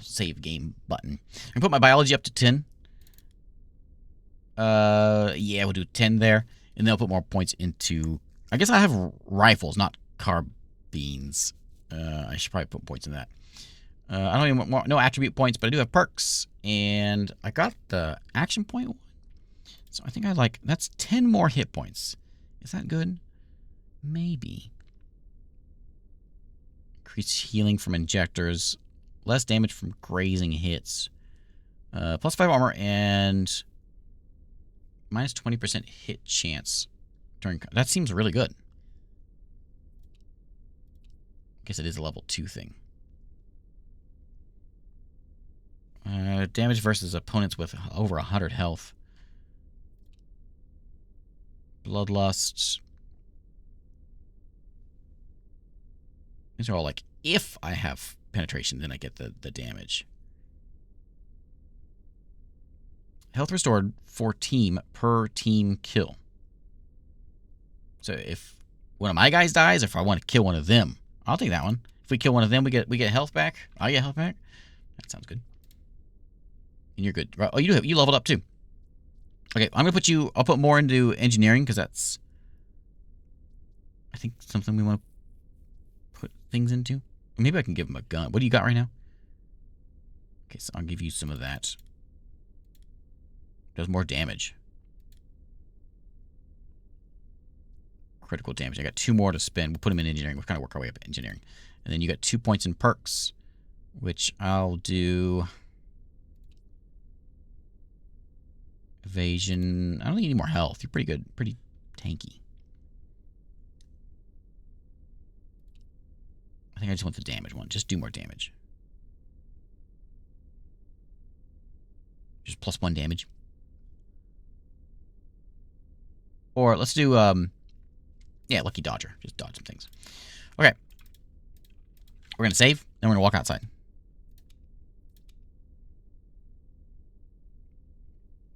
save game button. I can put my biology up to 10. Yeah, we'll do 10 there. And then I'll put more points into... I guess I have rifles, not carbines. I should probably put points in that. I don't even want more, no attribute points, but I do have perks. And I got the action point one. So I think I like... That's 10 more hit points. Is that good? Maybe. Increased healing from injectors. Less damage from grazing hits. Plus 5 armor and... minus 20% hit chance. That seems really good. I guess it is a level 2 thing. Damage versus opponents with over 100 health. Bloodlust. These are all like, if I have penetration, then I get the damage. Health restored for team per team kill. So if one of my guys dies, if I want to kill one of them, I'll take that one. If we kill one of them, we get health back. I get health back. That sounds good. And you're good. Oh, you leveled up too. Okay, I'm gonna put you. I'll put more into engineering because that's, I think, something we want to put things into. Maybe I can give him a gun. What do you got right now? Okay, so I'll give you some of that. Does more damage. Critical damage. I got 2 more to spend. We'll put them in engineering. We'll kind of work our way up engineering. And then you got 2 points in perks, which I'll do. Evasion. I don't think you need more health. You're pretty good. Pretty tanky. I think I just want the damage one. Just do more damage. Just +1 damage. Or let's do, yeah, Lucky Dodger. Just dodge some things. Okay. We're going to save, then we're going to walk outside.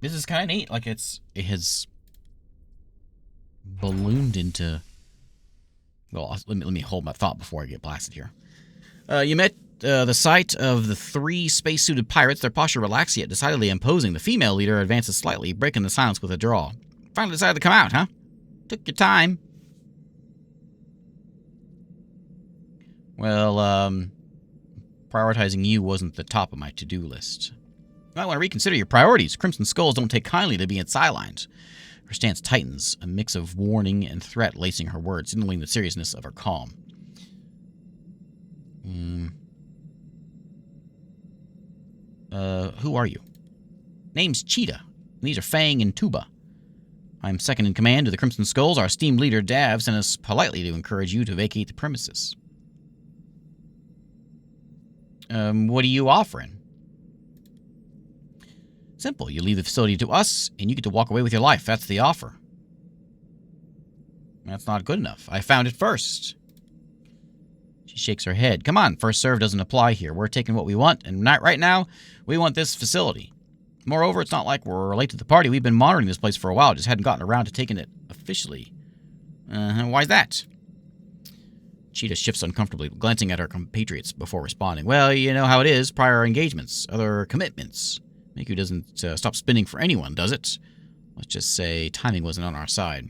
This is kind of neat. Like, it has ballooned into... Well, let me hold my thought before I get blasted here. You met the sight of the 3 spacesuited pirates. Their posture relaxed yet decidedly imposing. The female leader advances slightly, breaking the silence with a drawl. Finally decided to come out, huh? Took your time. Well, prioritizing you wasn't the top of my to-do list. You might want to reconsider your priorities. Crimson Skulls don't take kindly to being sidelined. Her stance tightens, a mix of warning and threat lacing her words, signaling the seriousness of her calm. Who are you? Name's Cheetah. These are Fang and Tuba. I'm second in command to the Crimson Skulls. Our esteemed leader, Dav, sent us politely to encourage you to vacate the premises. What are you offering? Simple. You leave the facility to us, and you get to walk away with your life. That's the offer. That's not good enough. I found it first. She shakes her head. Come on, first serve doesn't apply here. We're taking what we want, and right now, we want this facility. Moreover, it's not like we're late to the party. We've been monitoring this place for a while, just hadn't gotten around to taking it officially. Why's that? Cheetah shifts uncomfortably, glancing at her compatriots before responding. Well, you know how it is. Prior engagements, other commitments. Maku doesn't stop spinning for anyone, does it? Let's just say timing wasn't on our side.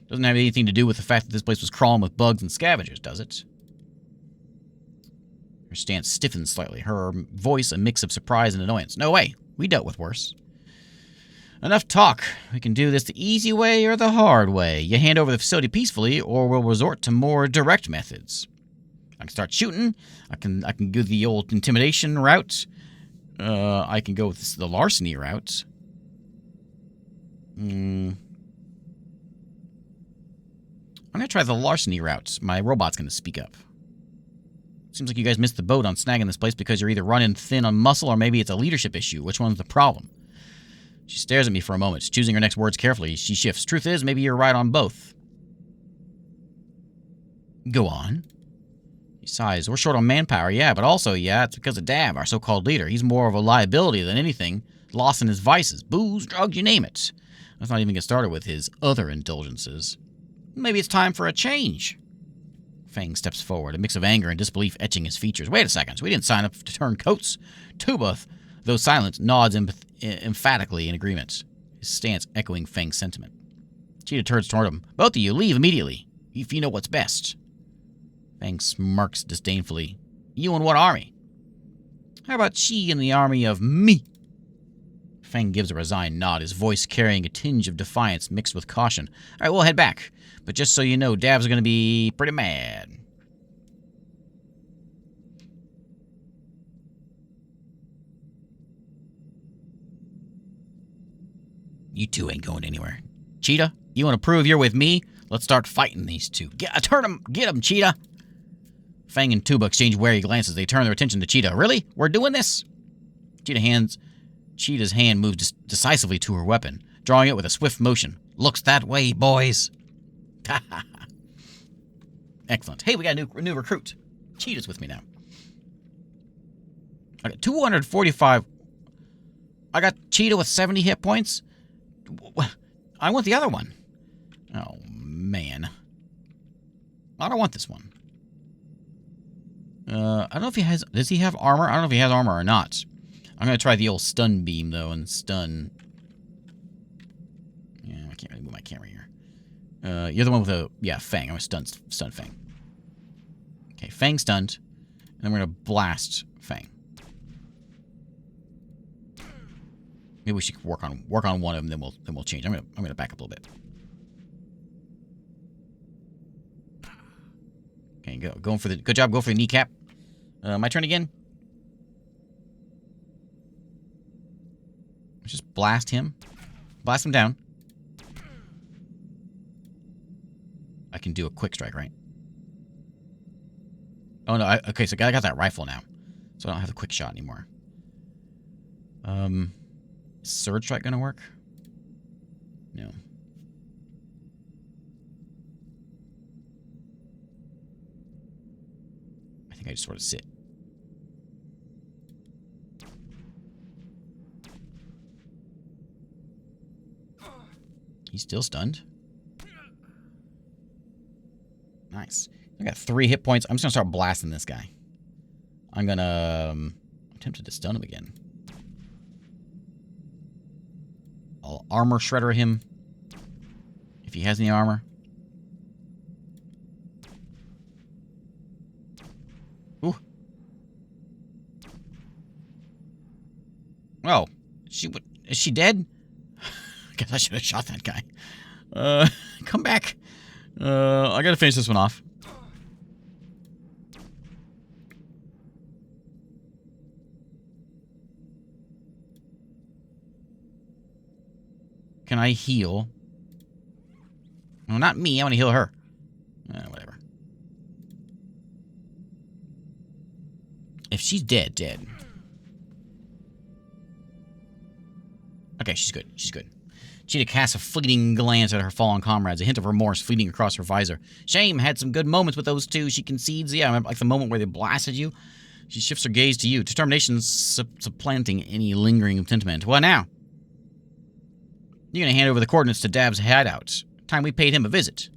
Doesn't have anything to do with the fact that this place was crawling with bugs and scavengers, does it? Her stance stiffens slightly, her voice a mix of surprise and annoyance. No way. We dealt with worse. Enough talk. We can do this the easy way or the hard way. You hand over the facility peacefully, or we'll resort to more direct methods. I can start shooting. I can go the old intimidation route. I can go with the larceny route. I'm going to try the larceny route. My robot's going to speak up. Seems like you guys missed the boat on snagging this place because you're either running thin on muscle or maybe it's a leadership issue. Which one's the problem? She stares at me for a moment, choosing her next words carefully. She shifts. Truth is, maybe you're right on both. Go on. He sighs. We're short on manpower, yeah, but also, yeah, it's because of Dav, our so-called leader. He's more of a liability than anything. Lost in his vices. Booze, drugs, you name it. Let's not even get started with his other indulgences. Maybe it's time for a change. Fang steps forward, a mix of anger and disbelief etching his features. Wait a second. We didn't sign up to turn coats. Tuba, though silent, nods emphatically in agreement, his stance echoing Fang's sentiment. Cheetah turns toward him. Both of you, leave immediately, if you know what's best. Fang smirks disdainfully. You in what army? How about she in the army of me? Fang gives a resigned nod, his voice carrying a tinge of defiance mixed with caution. All right, we'll head back. But just so you know, Dav's going to be pretty mad. You two ain't going anywhere. Cheetah, you want to prove you're with me? Let's start fighting these two. Turn them! Get them, Cheetah! Fang and Tuba exchange wary glances. They turn their attention to Cheetah. Really? We're doing this? Cheetah's hand moves decisively to her weapon, drawing it with a swift motion. Looks that way, boys. Excellent. Hey, we got a new recruit. Cheetah's with me now. Okay, 245. I got Cheetah with 70 hit points. I want the other one. Oh, man. I don't want this one. I don't know if he has... Does he have armor? I don't know if he has armor or not. I'm going to try the old stun beam, though, and stun... Yeah, I can't really move my camera here. You're the one with a... Yeah, Fang. I'm going to stun Fang. Okay, Fang stunned. And then we're going to blast Fang. Maybe we should work on one of them, then we'll change. I'm gonna back up a little bit. Okay, going for the good job. Go for the kneecap. My turn again. Let's just blast him. Blast him down. I can do a quick strike, right? Oh no! Okay, so I got that rifle now, so I don't have the quick shot anymore. Is Surge Strike gonna work? No. I think I just sort of sit. He's still stunned. Nice. I got 3 hit points. I'm just gonna start blasting this guy. I'm gonna... I'm tempted to stun him again. I'll armor shredder him. If he has any armor. Ooh. Oh. Is she dead? I guess I should have shot that guy. Come back. I gotta finish this one off. Can I heal? No, not me. I want to heal her. Whatever. If she's dead. Okay, she's good. She's good. Cheetah casts a fleeting glance at her fallen comrades, a hint of remorse fleeting across her visor. Shame had some good moments with those two, she concedes. Yeah, I remember, like the moment where they blasted you. She shifts her gaze to you, determination supplanting any lingering sentiment. What now? You're going to hand over the coordinates to Dav's hideout. Time we paid him a visit.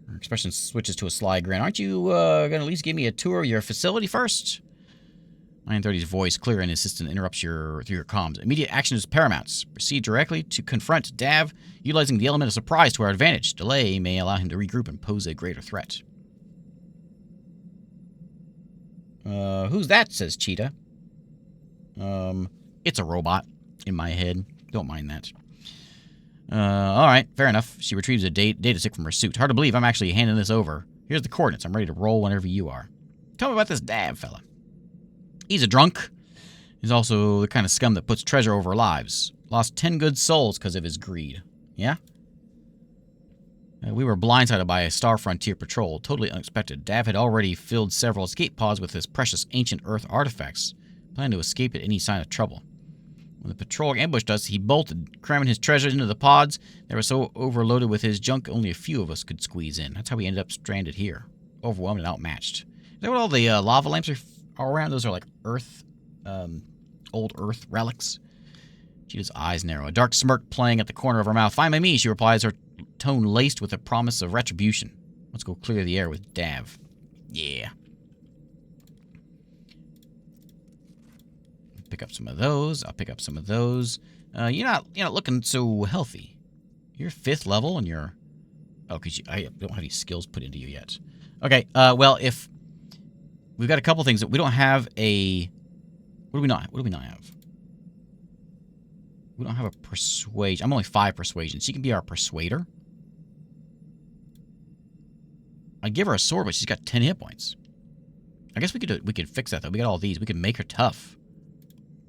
Her expression switches to a sly grin. Aren't you going to at least give me a tour of your facility first? 930's voice, clear and insistent, interrupts through your comms. Immediate action is paramount. Proceed directly to confront Dav, utilizing the element of surprise to our advantage. Delay may allow him to regroup and pose a greater threat. Who's that? Says Cheetah. It's a robot in my head. Don't mind that. Alright, fair enough. She retrieves a data stick from her suit. Hard to believe I'm actually handing this over. Here's the coordinates. I'm ready to roll whenever you are. Tell me about this Dav fella. He's a drunk. He's also the kind of scum that puts treasure over lives. Lost 10 good souls because of his greed. Yeah? We were blindsided by a Star Frontier patrol. Totally unexpected. Dav had already filled several escape pods with his precious ancient Earth artifacts. Planned to escape at any sign of trouble. When the patrol ambushed us, he bolted, cramming his treasures into the pods. They were so overloaded with his junk, only a few of us could squeeze in. That's how we ended up stranded here. Overwhelmed and outmatched. Is that what all the lava lamps are all around? Those are like Earth, old Earth relics. Cheetah's eyes narrow. A dark smirk playing at the corner of her mouth. Fine by me, she replies, her tone laced with a promise of retribution. Let's go clear the air with Dav. Yeah. Pick up some of those. I'll pick up some of those. You're not looking so healthy. You're 5th level and you're... Oh, because I don't have any skills put into you yet. Okay, well, if... We've got a couple things that we don't have a... What do we not have? We don't have a persuasion. I'm only 5 persuasion. She can be our persuader. I'd give her a sword, but she's got 10 hit points. I guess we could fix that, though. We got all these. We could make her tough.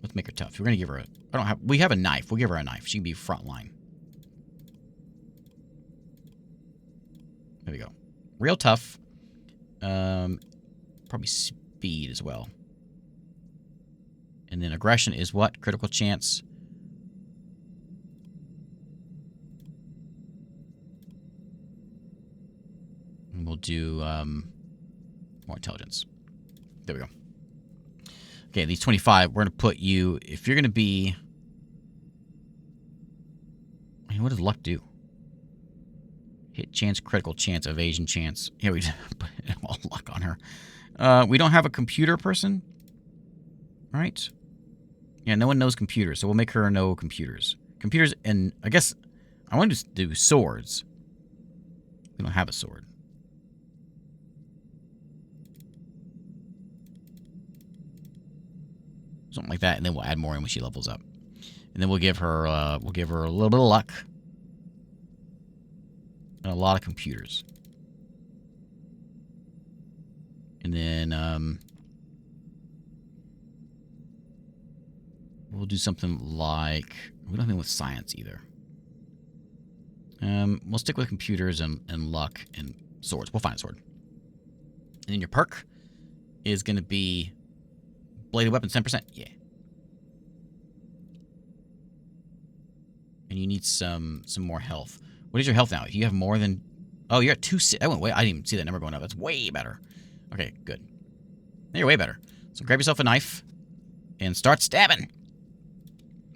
Let's make her tough. We're going to give her a... We have a knife. We'll give her a knife. She can be front line. There we go. Real tough. Probably speed as well. And then aggression is what? Critical chance. And we'll do more intelligence. There we go. Okay, these 25, we're going to put you... If you're going to be... I mean, what does luck do? Hit chance, critical chance, evasion chance. Here we put all luck on her. We don't have a computer person. Right? Yeah, no one knows computers, so we'll make her know computers. Computers, and I guess I want to do swords. We don't have a sword. Something like that, and then we'll add more in when she levels up. And then we'll give her a little bit of luck. And a lot of computers. And then we'll do something like... We don't have anything with science either. We'll stick with computers and luck and swords. We'll find a sword. And then your perk is going to be bladed weapons 10%. Yeah. And you need some more health. What is your health now? If you have more than... Oh, you're at 2... I went way... I didn't even see that number going up. That's way better. Okay, good. You're way better. So grab yourself a knife and start stabbing.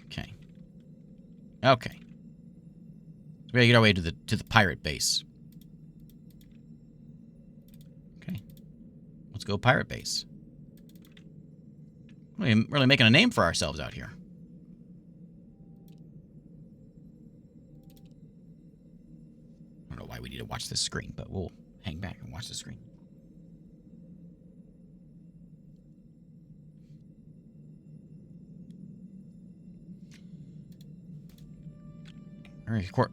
Okay. Okay. So we gotta get our way to the pirate base. Okay. Let's go pirate base. We're really making a name for ourselves out here. I don't know why we need to watch this screen, but we'll hang back and watch the screen.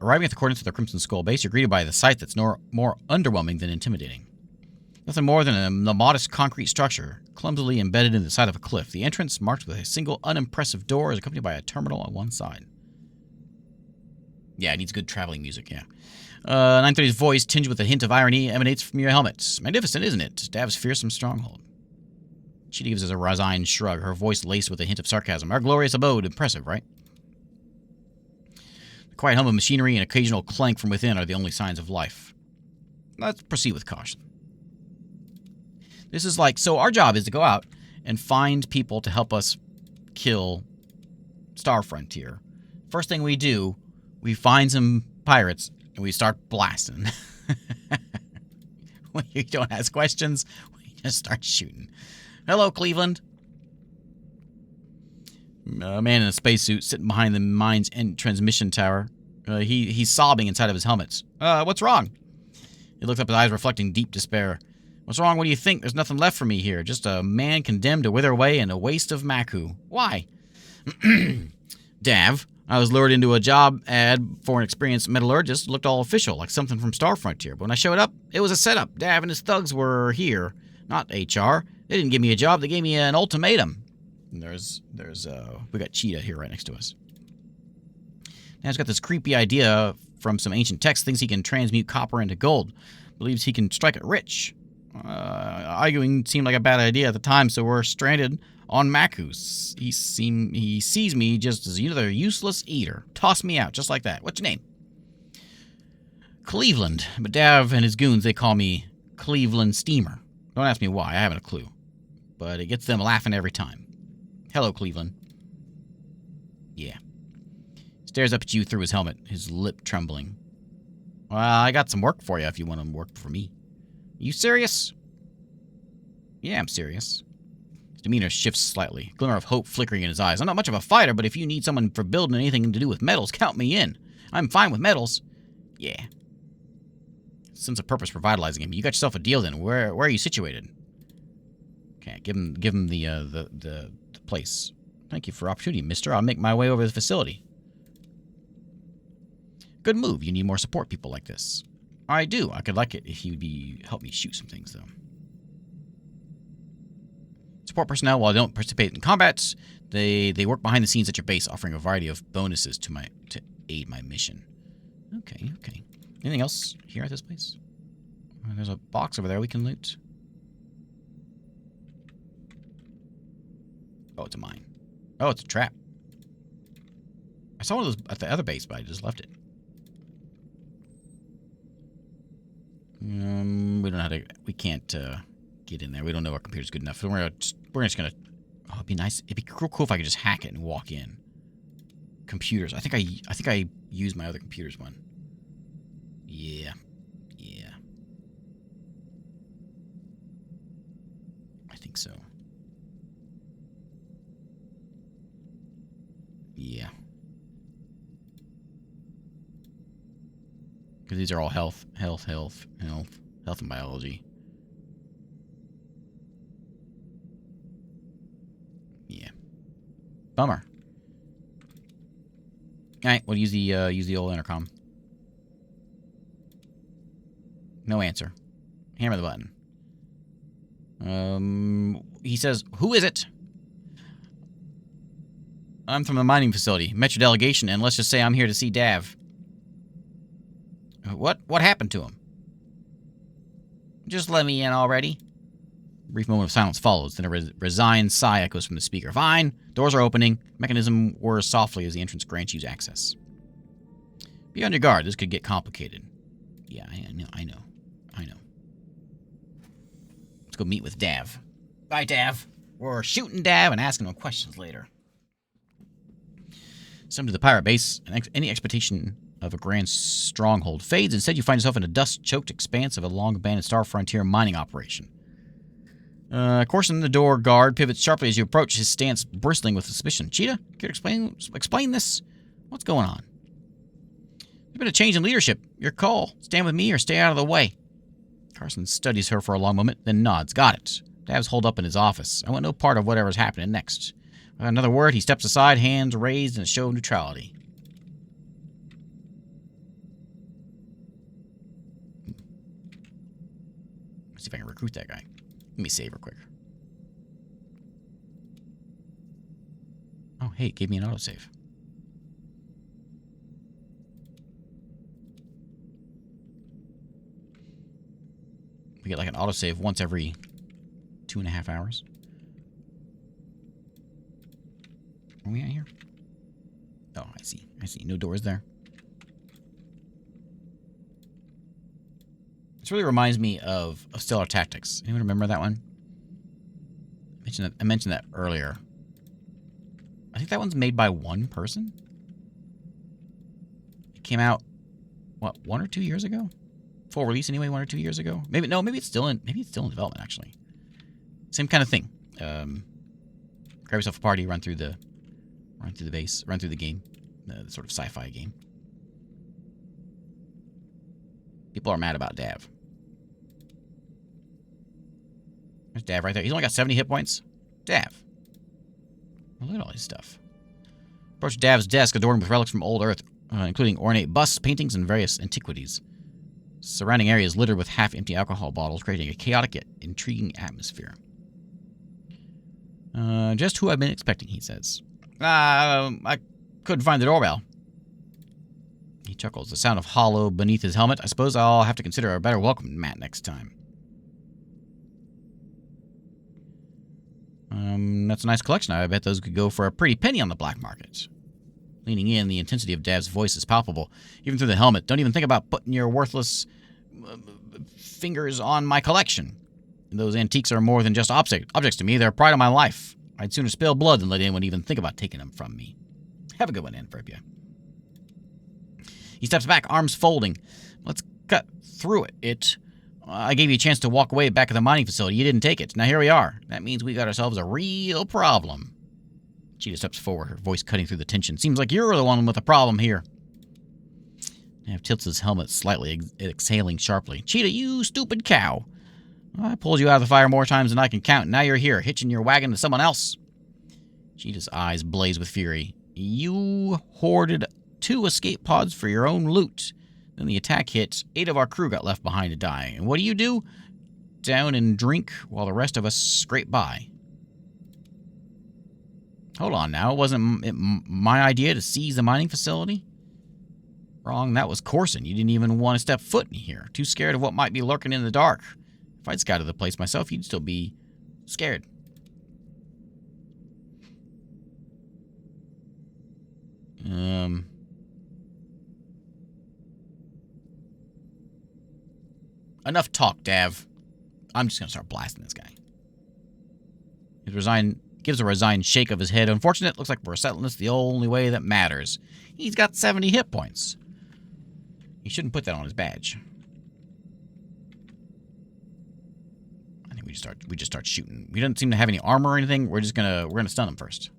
Arriving at the coordinates of the Crimson Skull base, you're greeted by the sight that's more underwhelming than intimidating. Nothing more than a modest concrete structure, clumsily embedded in the side of a cliff. The entrance, marked with a single unimpressive door, is accompanied by a terminal on one side. Yeah, it needs good traveling music, yeah. 930's voice, tinged with a hint of irony, emanates from your helmet. Magnificent, isn't it? Dav's fearsome stronghold. She gives us a resigned shrug, her voice laced with a hint of sarcasm. Our glorious abode, impressive, right? The quiet hum of machinery and occasional clank from within are the only signs of life. Let's proceed with caution. This is like, so our job is to go out and find people to help us kill Star Frontier. First thing we do, we find some pirates and we start blasting. We don't ask questions, we just start shooting. Hello, Cleveland. A man in a spacesuit sitting behind the mine's transmission tower. He's sobbing inside of his helmet. What's wrong? He looks up, his eyes reflecting deep despair. What's wrong? What do you think? There's nothing left for me here. Just a man condemned to wither away in a waste of Maku. Why? Dav, I was lured into a job ad for an experienced metallurgist. Looked all official, like something from Star Frontier. But when I showed up, it was a setup. Dav and his thugs were here, not HR. They didn't give me a job. They gave me an ultimatum. And we got Cheetah here right next to us. Now he's got this creepy idea from some ancient text. Thinks he can transmute copper into gold. Believes he can strike it rich. Arguing seemed like a bad idea at the time, so we're stranded on Maku. He sees me just as another useless eater. Toss me out, just like that. What's your name? Cleveland. But Dav and his goons, they call me Cleveland Steamer. Don't ask me why, I haven't a clue. But it gets them laughing every time. Hello, Cleveland. Yeah. Stares up at you through his helmet, his lip trembling. Well, I got some work for you if you want to work for me. You serious? Yeah, I'm serious. His demeanor shifts slightly, glimmer of hope flickering in his eyes. I'm not much of a fighter, but if you need someone for building anything to do with metals, count me in. I'm fine with metals. Yeah. Sense of purpose revitalizing him. You got yourself a deal then. Where are you situated? Okay, give him the place. Thank you for the opportunity, mister. I'll make my way over to the facility. Good move. You need more support people like this. I do. I could like it if you'd help me shoot some things, though. Support personnel, while they don't participate in combat, they work behind the scenes at your base, offering a variety of bonuses to aid my mission. Okay. Anything else here at this place? There's a box over there we can loot. Oh, it's a mine. Oh, it's a trap. I saw one of those at the other base, but I just left it. We don't know how to... We can't get in there. We don't know our computer's good enough. So we're just gonna Oh, it'd be nice. It'd be cool if I could just hack it and walk in. Computers. I think I used my other computer's one. Yeah. Yeah. I think so. Yeah. Because these are all health and biology. Yeah. Bummer. All right, we'll use the old intercom. No answer. Hammer the button. He says, "Who is it?" "I'm from the mining facility. Met your delegation, and let's just say I'm here to see Dav." What happened to him?" "Just let me in already." A brief moment of silence follows, then a resigned sigh echoes from the speaker. "Fine. Doors are opening. Mechanism whirs softly as the entrance grants you access. Be on your guard. This could get complicated." Yeah, I know. Let's go meet with Dav. Bye, Dav. We're shooting Dav and asking him questions later. Summoned to the pirate base, any expectation of a grand stronghold fades. Instead, you find yourself in a dust-choked expanse of a long-abandoned Star Frontier mining operation. Coursing the door guard pivots sharply as you approach, his stance bristling with suspicion. "Cheetah, care to explain this? What's going on?" "There's been a change in leadership. Your call. Stand with me or stay out of the way." Carson studies her for a long moment, then nods. "Got it." Dav's holed up in his office. "I want no part of whatever's happening next." Without another word, he steps aside, hands raised in a show of neutrality. Let's see if I can recruit that guy. Let me save real quick. Oh, hey, it gave me an autosave. We get like an autosave once every 2.5 hours. Are we out here? Oh, I see. No doors there. This really reminds me of Stellar Tactics. Anyone remember that one? I mentioned that earlier. I think that one's made by one person. It came out, what, 1 or 2 years ago? Full release anyway, 1 or 2 years ago. Maybe it's still in development actually. Same kind of thing. Grab yourself a party, run through the base, run through the game, the sort of sci-fi game. People are mad about Dav. There's Dav right there. He's only got 70 hit points. Dav. Look at all this stuff. Approach Dav's desk, adorned with relics from old Earth, including ornate busts, paintings, and various antiquities. Surrounding areas littered with half-empty alcohol bottles, creating a chaotic yet intriguing atmosphere. Just who I've been expecting, he says. I couldn't find the doorbell. He chuckles, the sound of hollow beneath his helmet. I suppose I'll have to consider a better welcome mat next time. That's a nice collection. I bet those could go for a pretty penny on the black market. Leaning in, the intensity of Dav's voice is palpable, even through the helmet. Don't even think about putting your worthless fingers on my collection. Those antiques are more than just objects to me. They're pride of my life. I'd sooner spill blood than let anyone even think about taking them from me. Have a good one, Anfrapia. He steps back, arms folding. Let's cut through it. I gave you a chance to walk away back at the mining facility. You didn't take it. Now here we are. That means we got ourselves a real problem. Cheetah steps forward, her voice cutting through the tension. Seems like you're the one with the problem here. Nav tilts his helmet slightly, exhaling sharply. Cheetah, you stupid cow. I pulled you out of the fire more times than I can count. Now you're here, hitching your wagon to someone else. Cheetah's eyes blaze with fury. You hoarded 2 escape pods for your own loot. Then the attack hit. 8 of our crew got left behind to die. And what do? Down and drink while the rest of us scrape by. Hold on now. Wasn't it my idea to seize the mining facility? Wrong. That was Corson. You didn't even want to step foot in here. Too scared of what might be lurking in the dark. If I'd scouted the place myself, you'd still be scared. Enough talk, Dav. I'm just going to start blasting this guy. His resigned Gives a resigned shake of his head. Unfortunate, looks like resettlement's the only way that matters. He's got 70 hit points. He shouldn't put that on his badge. I think we just start shooting. We don't seem to have any armor or anything. We're gonna stun him first.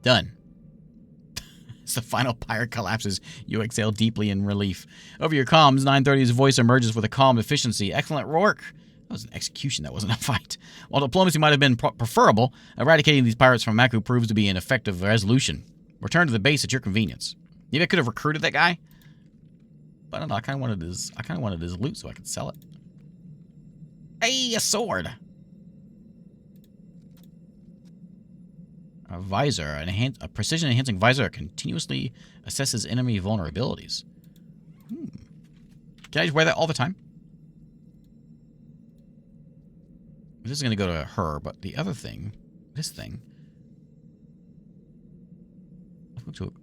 Done. As the final pirate collapses, you exhale deeply in relief. Over your comms, 930's voice emerges with a calm efficiency. Excellent work. That was an execution, that wasn't a fight. While diplomacy might have been preferable, eradicating these pirates from Maku proves to be an effective resolution. Return to the base at your convenience. Maybe I could have recruited that guy, but I don't know. I kind of wanted his loot so I could sell it. Hey, a sword. A visor, a precision-enhancing visor continuously assesses enemy vulnerabilities. Can I just wear that all the time? This is going to go to her, but the other thing, this thing.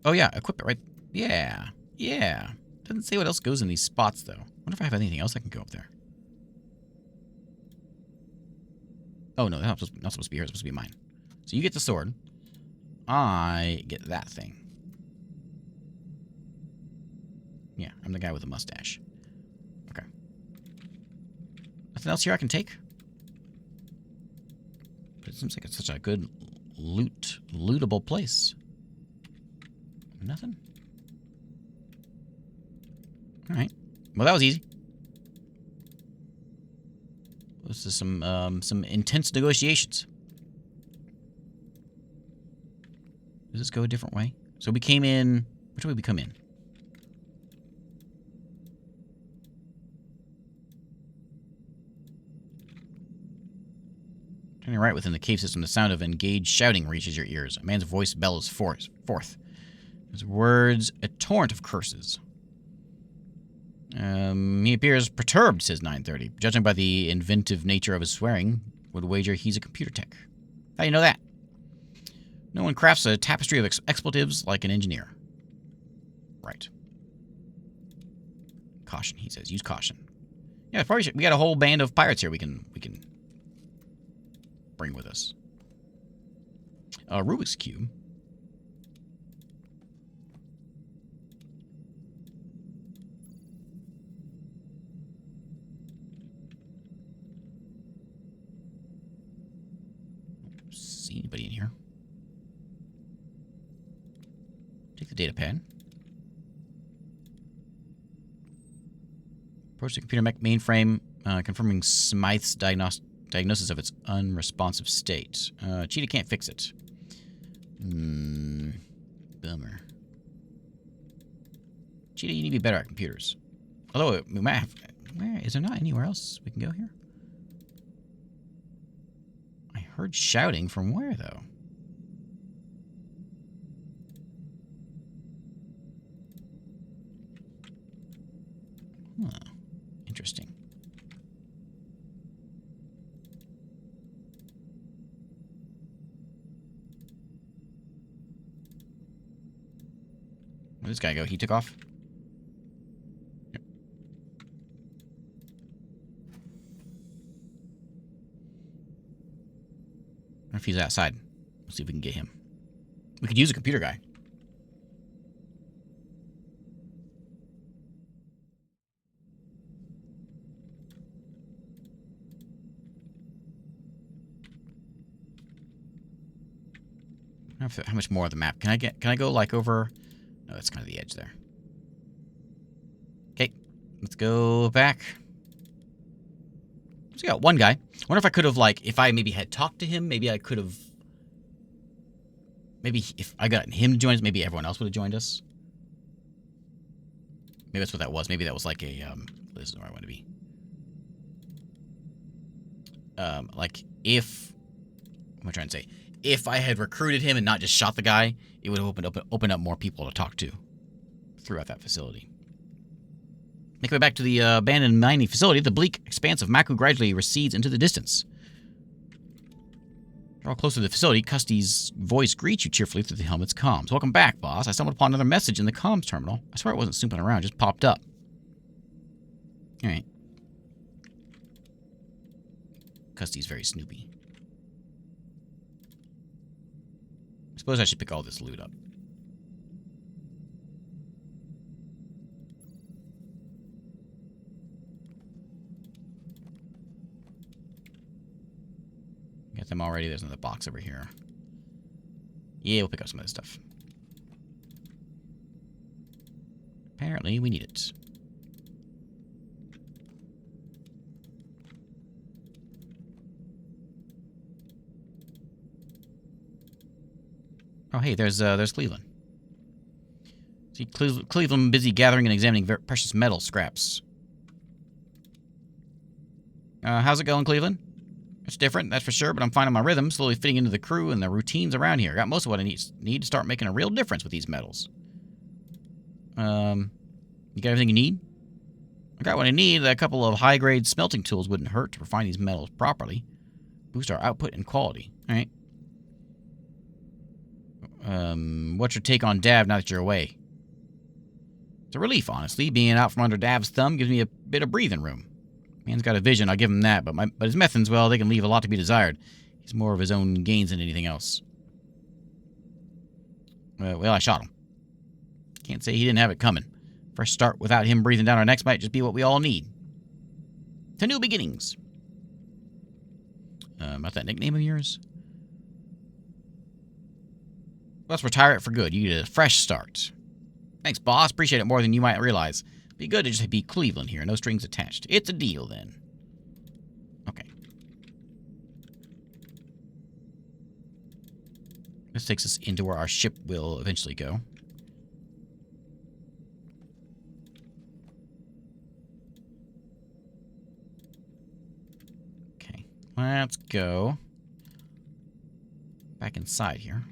Oh yeah, equip it right. Yeah. Doesn't say what else goes in these spots though. Wonder if I have anything else I can go up there. Oh no, that's not supposed to be here. It's supposed to be mine. So you get the sword. I get that thing. Yeah, I'm the guy with the mustache. Okay. Nothing else here I can take? But it seems like it's such a good lootable place. Nothing? Alright. Well, that was easy. This is some intense negotiations. Does this go a different way? So we came in... Which way did we come in? Turning right within the cave system, the sound of engaged shouting reaches your ears. A man's voice bellows forth. His words, a torrent of curses. He appears perturbed, says 930. Judging by the inventive nature of his swearing, would wager he's a computer tech. How do you know that? No one crafts a tapestry of expletives like an engineer. Right. Caution, he says. Use caution. Yeah, probably should. We got a whole band of pirates here we can bring with us. Rubik's Cube. See anybody in here? Take the data pad. Approach the computer mainframe, confirming Smythe's diagnosis of its unresponsive state. Cheetah can't fix it. Bummer. Cheetah, you need to be better at computers. Although, we might have... Is there not anywhere else we can go here? I heard shouting from where, though? Huh. Interesting. Where'd this guy go? He took off? Yep. I wonder if he's outside. Let's see if we can get him. We could use a computer guy. How much more of the map can I get? Can I go like over? No, that's kind of the edge there. Okay, let's go back. So we got one guy. I wonder if I could have like, if I maybe had talked to him, maybe I could have. Maybe if I got him to join us, maybe everyone else would have joined us. Maybe that's what that was. Maybe that was like a. This is where I want to be. Like if. What am I trying to say? If I had recruited him and not just shot the guy, it would have opened up more people to talk to throughout that facility. Make way back to the abandoned mining facility. The bleak expanse of Maku gradually recedes into the distance. Draw close to the facility. Custy's voice greets you cheerfully through the helmet's comms. Welcome back, boss. I stumbled upon another message in the comms terminal. I swear it wasn't snooping around, it just popped up. Alright. Custy's very snoopy. I suppose I should pick all this loot up. Get them already. There's another box over here. Yeah, we'll pick up some of this stuff. Apparently, we need it. Oh, hey, there's Cleveland. See, Cleveland busy gathering and examining precious metal scraps. How's it going, Cleveland? It's different, that's for sure, but I'm finding my rhythm, slowly fitting into the crew and the routines around here. Got most of what I need to start making a real difference with these metals. You got everything you need? I got what I need. A couple of high-grade smelting tools wouldn't hurt to refine these metals properly. Boost our output and quality. Alright. What's your take on Dav now that you're away? It's a relief, honestly. Being out from under Dav's thumb gives me a bit of breathing room. Man's got a vision, I'll give him that, but his methods, well, they can leave a lot to be desired. He's more of his own gains than anything else. Well, I shot him. Can't say he didn't have it coming. Fresh start without him breathing down our necks might just be what we all need. To new beginnings. About that nickname of yours? Let's retire it for good. You get a fresh start. Thanks, boss. Appreciate it more than you might realize. Be good to just be Cleveland here. No strings attached. It's a deal, then. Okay. This takes us into where our ship will eventually go. Okay. Let's go back inside here.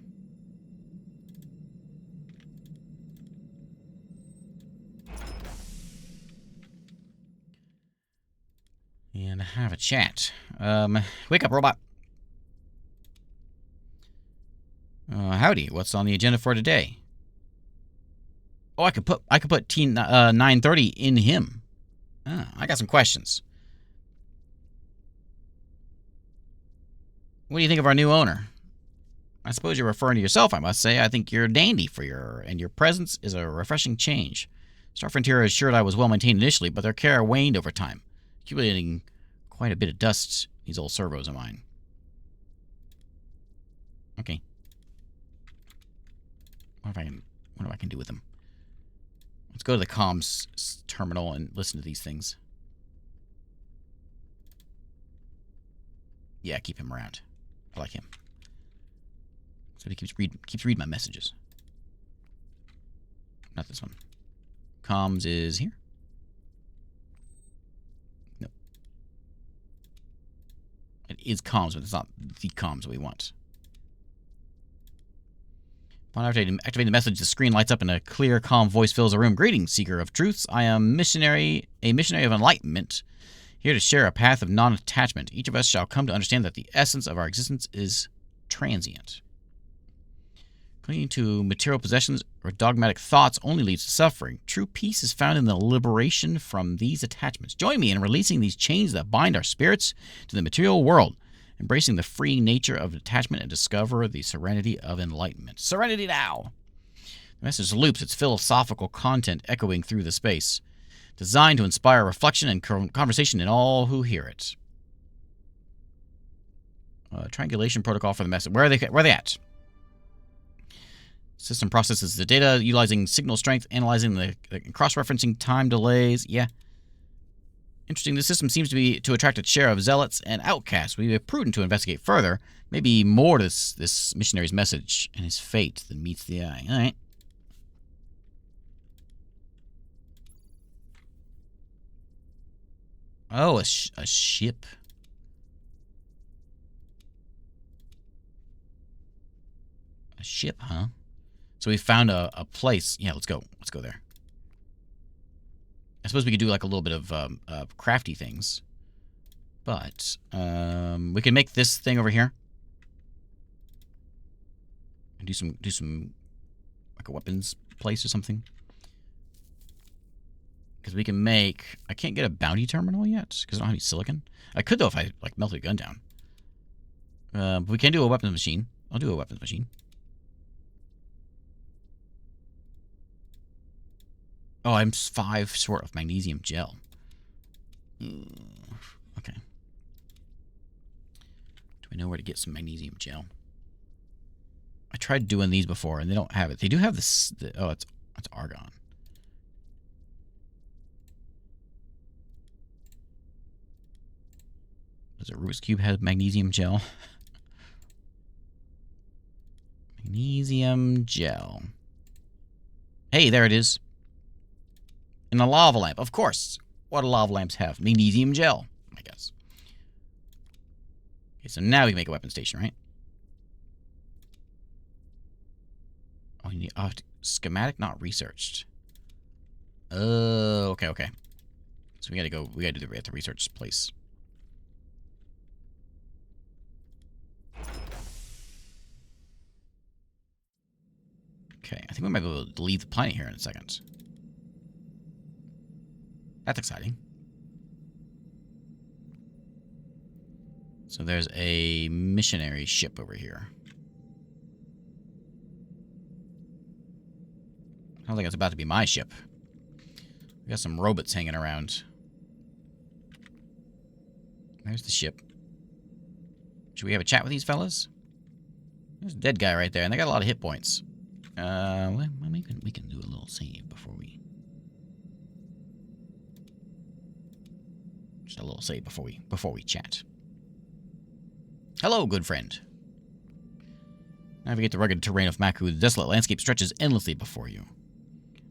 And have a chat. Wake up, robot. Howdy. What's on the agenda for today? Oh, I could put T 930 in him. I got some questions. What do you think of our new owner? I suppose you're referring to yourself, I must say. I think you're dandy for your presence is a refreshing change. Star Frontier assured I was well maintained initially, but their care waned over time, accumulating quite a bit of dust, these old servos of mine. Okay. What do I can do with them? Let's go to the comms terminal and listen to these things. Yeah, keep him around. I like him. So he keeps reading my messages. Not this one. Comms is here. No. It is comms, but it's not the comms we want. Upon activating the message, the screen lights up and a clear, calm voice fills the room. Greetings, seeker of truths. I am a missionary of enlightenment, here to share a path of non-attachment. Each of us shall come to understand that the essence of our existence is transient. Clinging to material possessions or dogmatic thoughts only leads to suffering. True peace is found in the liberation from these attachments. Join me in releasing these chains that bind our spirits to the material world, embracing the free nature of attachment and discover the serenity of enlightenment. Serenity now! The message loops its philosophical content echoing through the space, designed to inspire reflection and conversation in all who hear it. Triangulation protocol for the message. Where are they at? System processes the data, utilizing signal strength, analyzing the cross-referencing time delays. Yeah. Interesting. The system seems to attract a share of zealots and outcasts. We be prudent to investigate further. Maybe more to this missionary's message and his fate than meets the eye. All right. Oh, a ship. A ship, huh? So we found a place. Yeah, let's go. Let's go there. I suppose we could do like a little bit of crafty things. But we can make this thing over here. And do some like a weapons place or something. Because we can make... I can't get a bounty terminal yet, because I don't have any silicon. I could, though, if I, like, melted a gun down. But we can do a weapons machine. I'll do a weapons machine. Oh, I'm 5 short of magnesium gel. Okay. Do we know where to get some magnesium gel? I tried doing these before, and they don't have it. They do have this... oh, it's argon. Does a Rubik's Cube have magnesium gel? Magnesium gel. Hey, there it is. In a lava lamp. Of course. What do lava lamps have? Magnesium gel, I guess. Okay, so now we can make a weapon station, right? Oh, you need... oh, schematic not researched. Oh, okay. So we gotta go... we gotta do the research place. Okay, I think we might be able to leave the planet here in a second. That's exciting. So there's a missionary ship over here. Sounds like it's about to be my ship. We got some robots hanging around. There's the ship. Should we have a chat with these fellas? There's a dead guy right there, and they got a lot of hit points. Well, we can do a little save before we... just a little save before we chat. Hello, good friend. Navigate the rugged terrain of Maku. The desolate landscape stretches endlessly before you.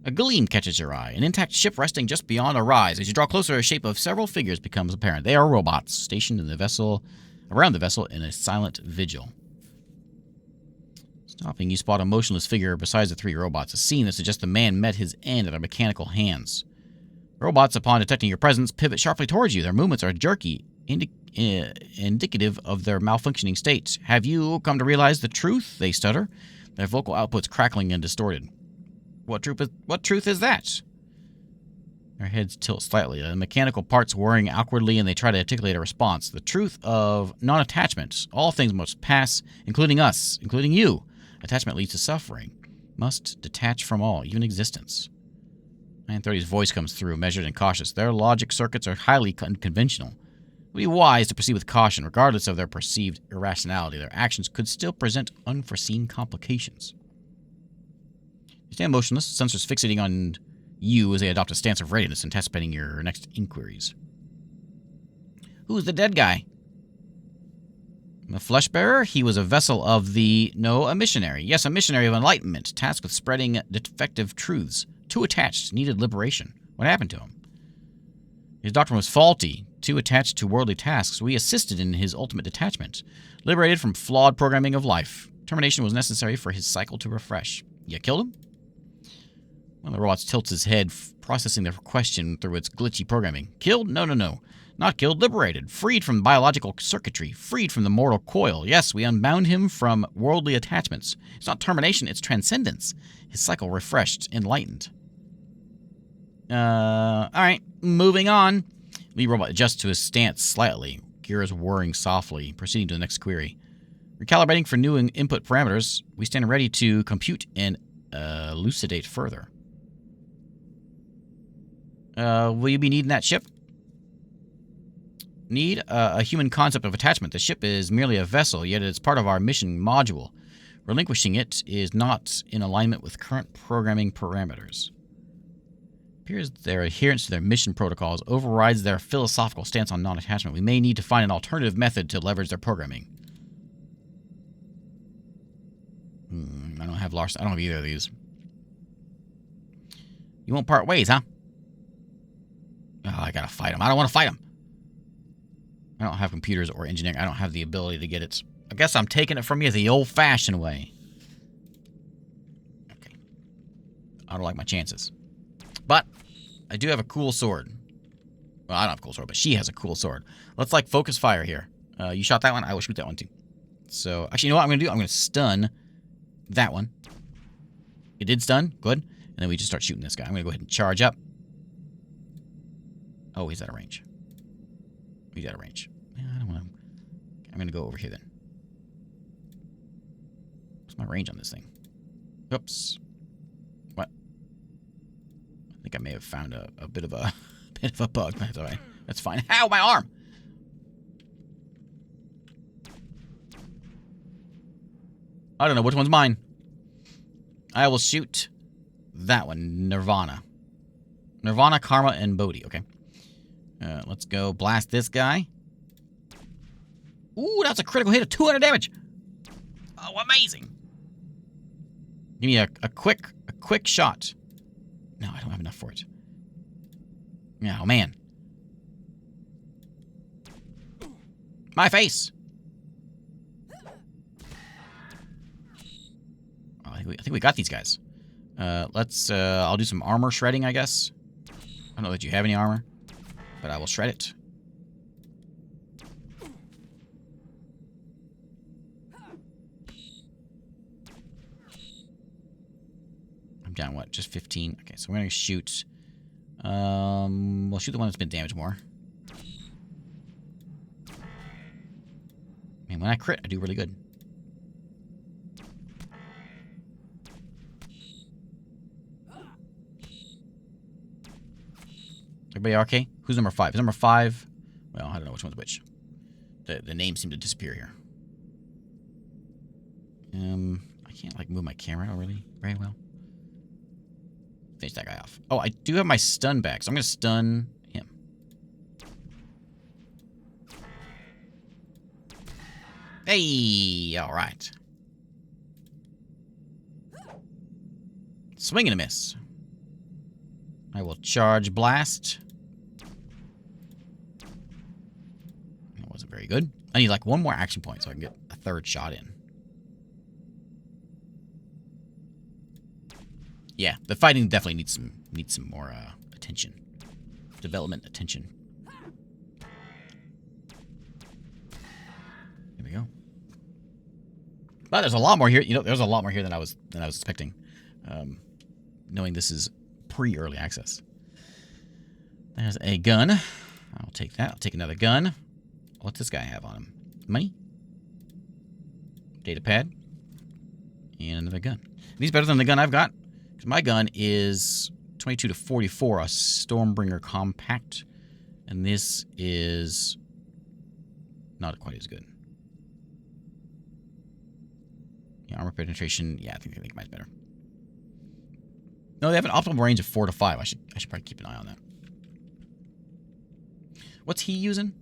A gleam catches your eye. An intact ship resting just beyond a rise. As you draw closer, a shape of several figures becomes apparent. They are robots, stationed in the vessel, around the vessel in a silent vigil. Stopping, you spot a motionless figure besides the 3 robots, a scene that suggests the man met his end at their mechanical hands. Robots, upon detecting your presence, pivot sharply towards you. Their movements are jerky, indicative of their malfunctioning state. Have you come to realize the truth? They stutter, their vocal outputs crackling and distorted. What truth is that? Their heads tilt slightly, the mechanical parts whirring awkwardly, and they try to articulate a response. The truth of non-attachment. All things must pass, including us, including you. Attachment leads to suffering. Must detach from all, even existence. 930's voice comes through, measured and cautious. Their logic circuits are highly unconventional. It would be wise to proceed with caution, regardless of their perceived irrationality. Their actions could still present unforeseen complications. You stand motionless, sensors fixating on you as they adopt a stance of readiness, anticipating your next inquiries. Who's the dead guy? A flesh bearer? He was a vessel of the... no, a missionary. Yes, a missionary of enlightenment, tasked with spreading defective truths. Too attached, needed liberation. What happened to him? His doctrine was faulty, too attached to worldly tasks. We assisted in his ultimate detachment. Liberated from flawed programming of life. Termination was necessary for his cycle to refresh. You killed him? One of the robots tilts his head, processing the question through its glitchy programming. Killed? No. Not killed, liberated. Freed from biological circuitry. Freed from the mortal coil. Yes, we unbound him from worldly attachments. It's not termination, it's transcendence. His cycle refreshed, enlightened. Alright, moving on. Lead robot adjusts to his stance slightly. Gears whirring softly, proceeding to the next query. Recalibrating for new input parameters. We stand ready to compute and elucidate further. Will you be needing that ship? Need a human concept of attachment. The ship is merely a vessel, yet it's part of our mission module. Relinquishing it is not in alignment with current programming parameters. It appears their adherence to their mission protocols overrides their philosophical stance on non-attachment. We may need to find an alternative method to leverage their programming. I don't have either of these. You won't part ways, huh? Oh, I gotta fight him. I don't want to fight him. I don't have computers or engineering. I don't have the ability to get it. I guess I'm taking it from you the old-fashioned way. Okay. I don't like my chances. But I do have a cool sword. Well, I don't have a cool sword, but she has a cool sword. Let's, like, focus fire here. You shot that one? I will shoot that one, too. So, actually, you know what I'm going to do? I'm going to stun that one. It did stun. Good. And then we just start shooting this guy. I'm going to go ahead and charge up. Oh, he's out of range. He's out of range. Yeah, I don't want to. I'm going to go over here then. What's my range on this thing? Oops. What? I think I may have found a bit of a bug. That's all right. That's fine. Ow, my arm! I don't know which one's mine. I will shoot that one. Nirvana. Nirvana, Karma, and Bodhi. Okay. Let's go blast this guy. Ooh, that's a critical hit of 200 damage. Oh, amazing. Give me a quick shot. No, I don't have enough for it. Oh, man. My face. Oh, I think we got these guys. I'll do some armor shredding, I guess. I don't know that you have any armor, but I will shred it. I'm down, what, just 15? Okay, so we're going to shoot... we'll shoot the one that's been damaged more. Man, when I crit, I do really good. Everybody okay? Who's number 5? Is number 5? Well, I don't know which one's which. The names seem to disappear here. I can't, like, move my camera really very well. Finish that guy off. Oh, I do have my stun back, so I'm going to stun him. Hey! Alright. Swing and a miss. I will charge blast. That wasn't very good. I need, like, one more action point so I can get a third shot in. Yeah, the fighting definitely needs some more attention. Development attention. There we go. But there's a lot more here. You know, there's a lot more here than I was expecting. Knowing this is pre-early access. There's a gun. I'll take that. I'll take another gun. What's this guy have on him? Money? Data pad. And another gun. Are these better than the gun I've got? Because my gun is 22 to 44, a Stormbringer compact. And this is not quite as good. Yeah, armor penetration. Yeah, I think mine's better. No, they have an optimal range of 4 to 5. I should probably keep an eye on that. What's he using?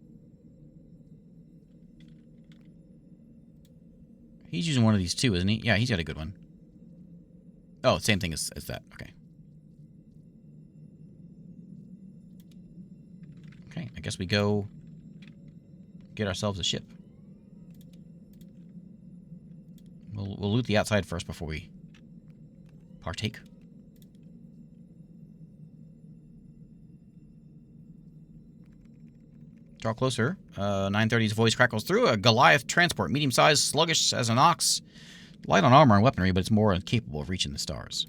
He's using one of these too, isn't he? Yeah, he's got a good one. Oh, same thing as that. Okay. Okay, I guess we go get ourselves a ship. We'll loot the outside first before we partake. Draw closer. 930's voice crackles through. A Goliath transport. Medium-sized, sluggish as an ox. Light on armor and weaponry, but it's more incapable of reaching the stars.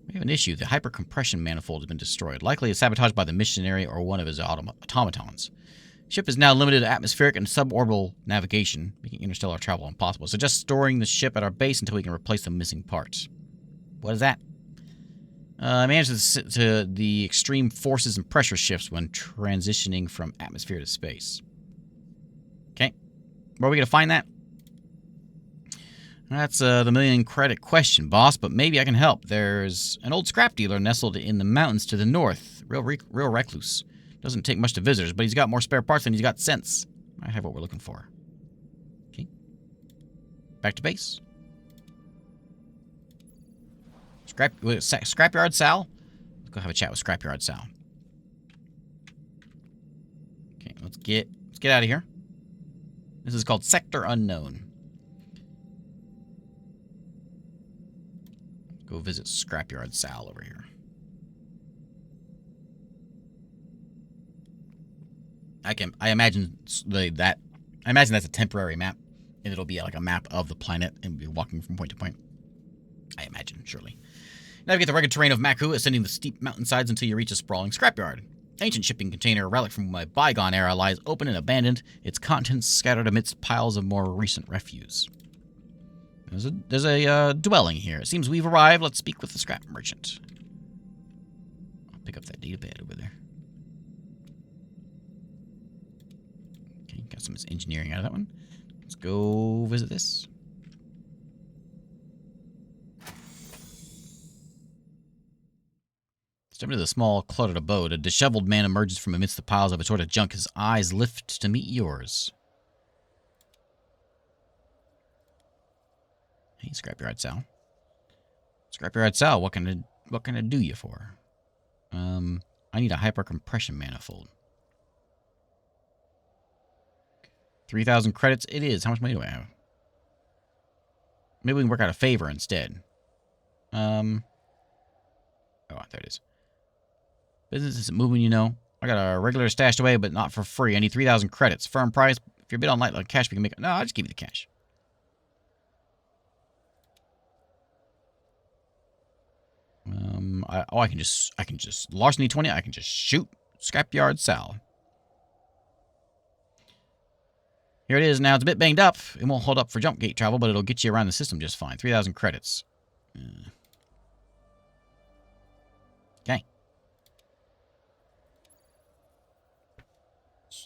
We have an issue. The hypercompression manifold has been destroyed. Likely sabotaged by the missionary or one of his automatons. Ship is now limited to atmospheric and suborbital navigation, making interstellar travel impossible. So just storing the ship at our base until we can replace the missing parts. What is that? Manages to the extreme forces and pressure shifts when transitioning from atmosphere to space. Okay. Where are we going to find that? That's the million credit question, boss, but maybe I can help. There's an old scrap dealer nestled in the mountains to the north. Real recluse. Doesn't take much to visitors, but he's got more spare parts than he's got sense. I have what we're looking for. Okay. Back to base. Scrapyard Sal? Let's go have a chat with Scrapyard Sal. Okay, let's get out of here. This is called Sector Unknown. Go visit Scrapyard Sal over here. I imagine that's a temporary map, and it'll be like a map of the planet, and we'll be walking from point to point. I imagine, surely. Navigate the rugged terrain of Maku, ascending the steep mountainsides until you reach a sprawling scrapyard. Ancient shipping container, a relic from a bygone era, lies open and abandoned, its contents scattered amidst piles of more recent refuse. There's a dwelling here. It seems we've arrived. Let's speak with the scrap merchant. I'll pick up that data pad over there. Okay, got some engineering out of that one. Let's go visit this. Step into the small, cluttered abode. A disheveled man emerges from amidst the piles of assorted junk. His eyes lift to meet yours. Hey, Scrapyard Sal. Scrapyard Sal, what can I do you for? I need a hyper-compression manifold. 3,000 credits it is. How much money do I have? Maybe we can work out a favor instead. Oh, there it is. Business isn't moving, you know. I got a regular stashed away, but not for free. I need 3,000 credits. Firm price. If you're a bit on light like cash, we can make it. No, I'll just give you the cash. I can just larceny 20. I can just shoot Scrapyard Sal. Here it is now. It's a bit banged up. It won't hold up for jump gate travel, but it'll get you around the system just fine. 3,000 credits. Okay.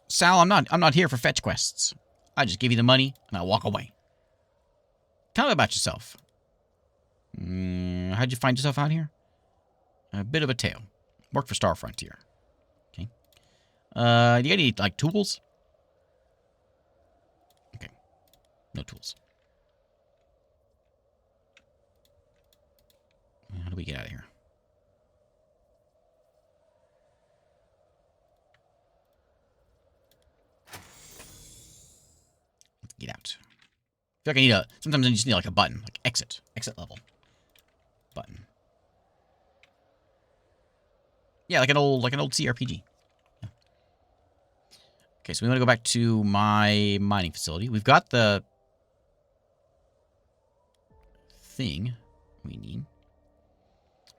Sal, I'm not here for fetch quests. I just give you the money and I walk away. Tell me about yourself. How'd you find yourself out here? A bit of a tale. Work for Star Frontier. Okay. Do you got any, like, tools? Okay. No tools. How do we get out of here? Let's get out. I feel like I need sometimes I just need, like, a button. Like, exit. Exit level. Button. Yeah, like an old CRPG. Yeah. Okay, so we want to go back to my mining facility. We've got the thing we need.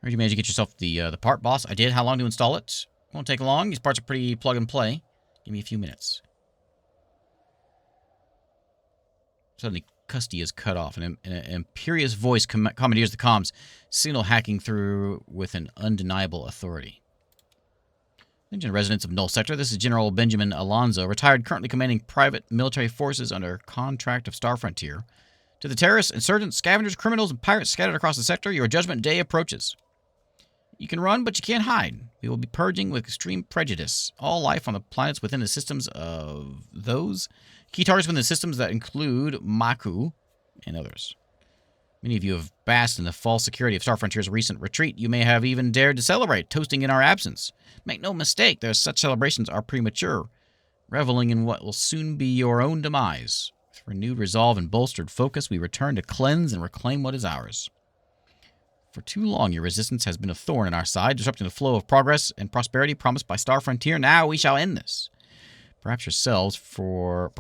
Or did you manage to get yourself the part, boss? I did. How long to install it? Won't take long. These parts are pretty plug and play. Give me a few minutes. Suddenly, custody is cut off, and an imperious voice commandeers the comms, signal hacking through with an undeniable authority. Attention residents of Null Sector, this is General Benjamin Alonzo, retired, currently commanding private military forces under contract of Star Frontier. To the terrorists, insurgents, scavengers, criminals, and pirates scattered across the sector, your judgment day approaches. You can run, but you can't hide. We will be purging with extreme prejudice all life on the planets within the systems of those. Key targets within the systems that include Maku and others. Many of you have basked in the false security of Star Frontier's recent retreat. You may have even dared to celebrate, toasting in our absence. Make no mistake, such celebrations are premature, reveling in what will soon be your own demise. With renewed resolve and bolstered focus, we return to cleanse and reclaim what is ours. For too long, your resistance has been a thorn in our side, disrupting the flow of progress and prosperity promised by Star Frontier. Now we shall end this. Prepare yourselves, for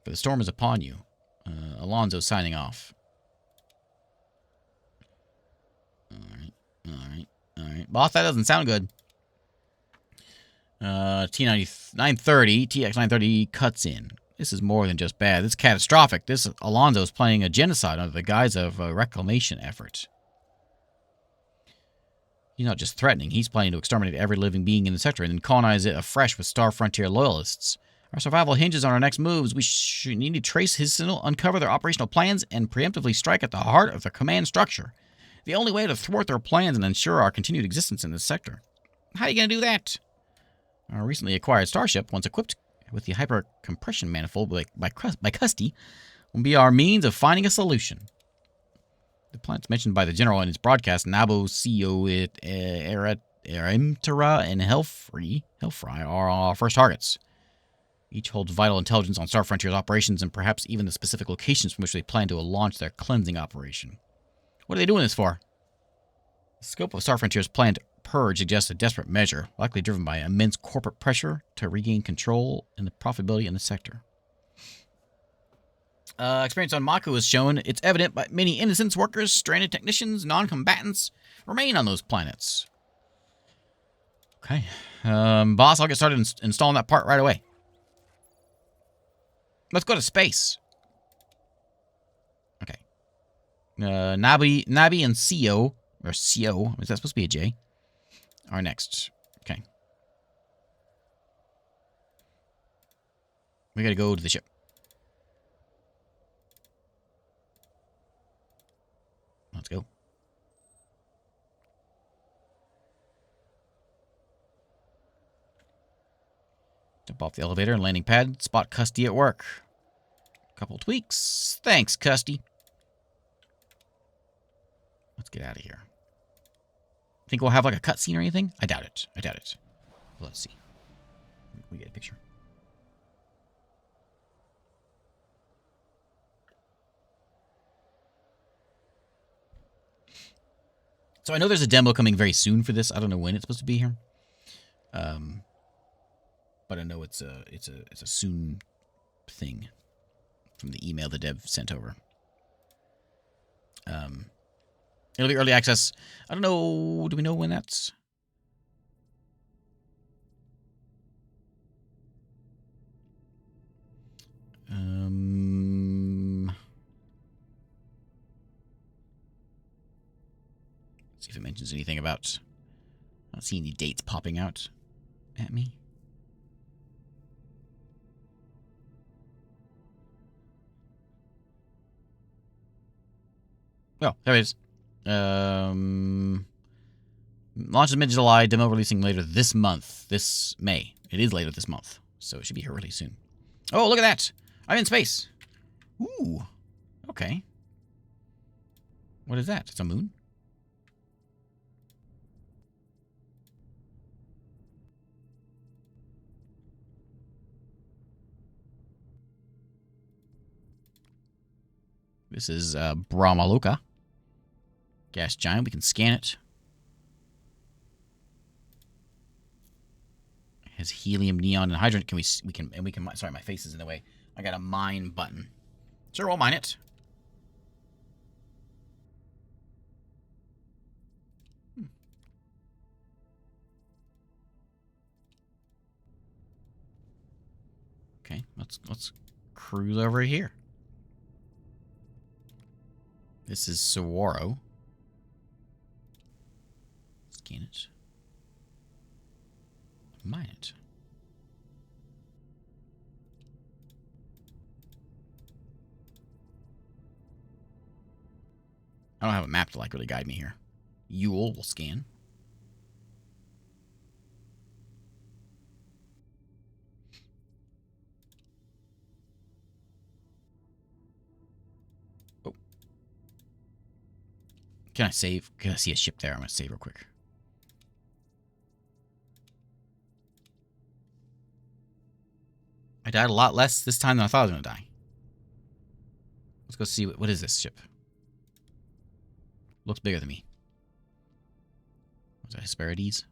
the storm is upon you. Alonzo signing off. All right. Boss, that doesn't sound good. T930, TX930 cuts in. This is more than just bad. This is catastrophic. This Alonzo's planning a genocide under the guise of a reclamation effort. He's not just threatening. He's planning to exterminate every living being in the sector and then colonize it afresh with Star Frontier loyalists. Our survival hinges on our next moves. We need to trace his signal, uncover their operational plans, and preemptively strike at the heart of their command structure. The only way to thwart their plans and ensure our continued existence in this sector. How are you going to do that? Our recently acquired starship, once equipped with the hyper-compression manifold by custody, will be our means of finding a solution. The planets mentioned by the General in his broadcast, Nabu, Sio, Erimtera, and Hellfry, are our first targets. Each holds vital intelligence on Star Frontier's operations and perhaps even the specific locations from which they plan to launch their cleansing operation. What are they doing this for? The scope of Star Frontier's planned purge suggests a desperate measure, likely driven by immense corporate pressure to regain control and the profitability in the sector. Experience on Maku has shown it's evident, but many innocent workers, stranded technicians, non-combatants remain on those planets. Okay. Boss, I'll get started installing that part right away. Let's go to space. Okay. Nabi and CO, or CO, is that supposed to be a J? Are next. Okay. We gotta go to the ship. Let's go. Jump off the elevator and landing pad. Spot Custy at work. Couple tweaks. Thanks, Custy. Let's get out of here. Think we'll have like a cutscene or anything? I doubt it. I doubt it. Let's see. We get a picture. So I know there's a demo coming very soon for this. I don't know when it's supposed to be here. But I know it's a soon thing from the email the dev sent over. It'll be early access. I don't know. Do we know when that's? See if it mentions anything about. I don't see any dates popping out at me. Oh, there it is. Launches mid-July, demo releasing later this month. This May. It is later this month, so it should be here really soon. Oh, look at that! I'm in space! Ooh. Okay. What is that? It's a moon? This is Brahmaloka. Gas giant. We can scan it. It has helium, neon, and hydrogen. We can sorry, my face is in the way. I got a mine button. Sure, we'll mine it. Okay, let's cruise over here. This is Saguaro. Scan it. Mine it. I don't have a map to like really guide me here. Yule will scan. Oh. Can I save? Can I see a ship there? I'm going to save real quick. I died a lot less this time than I thought I was going to die. Let's go see what is this ship? Looks bigger than me. Was that Hesperides?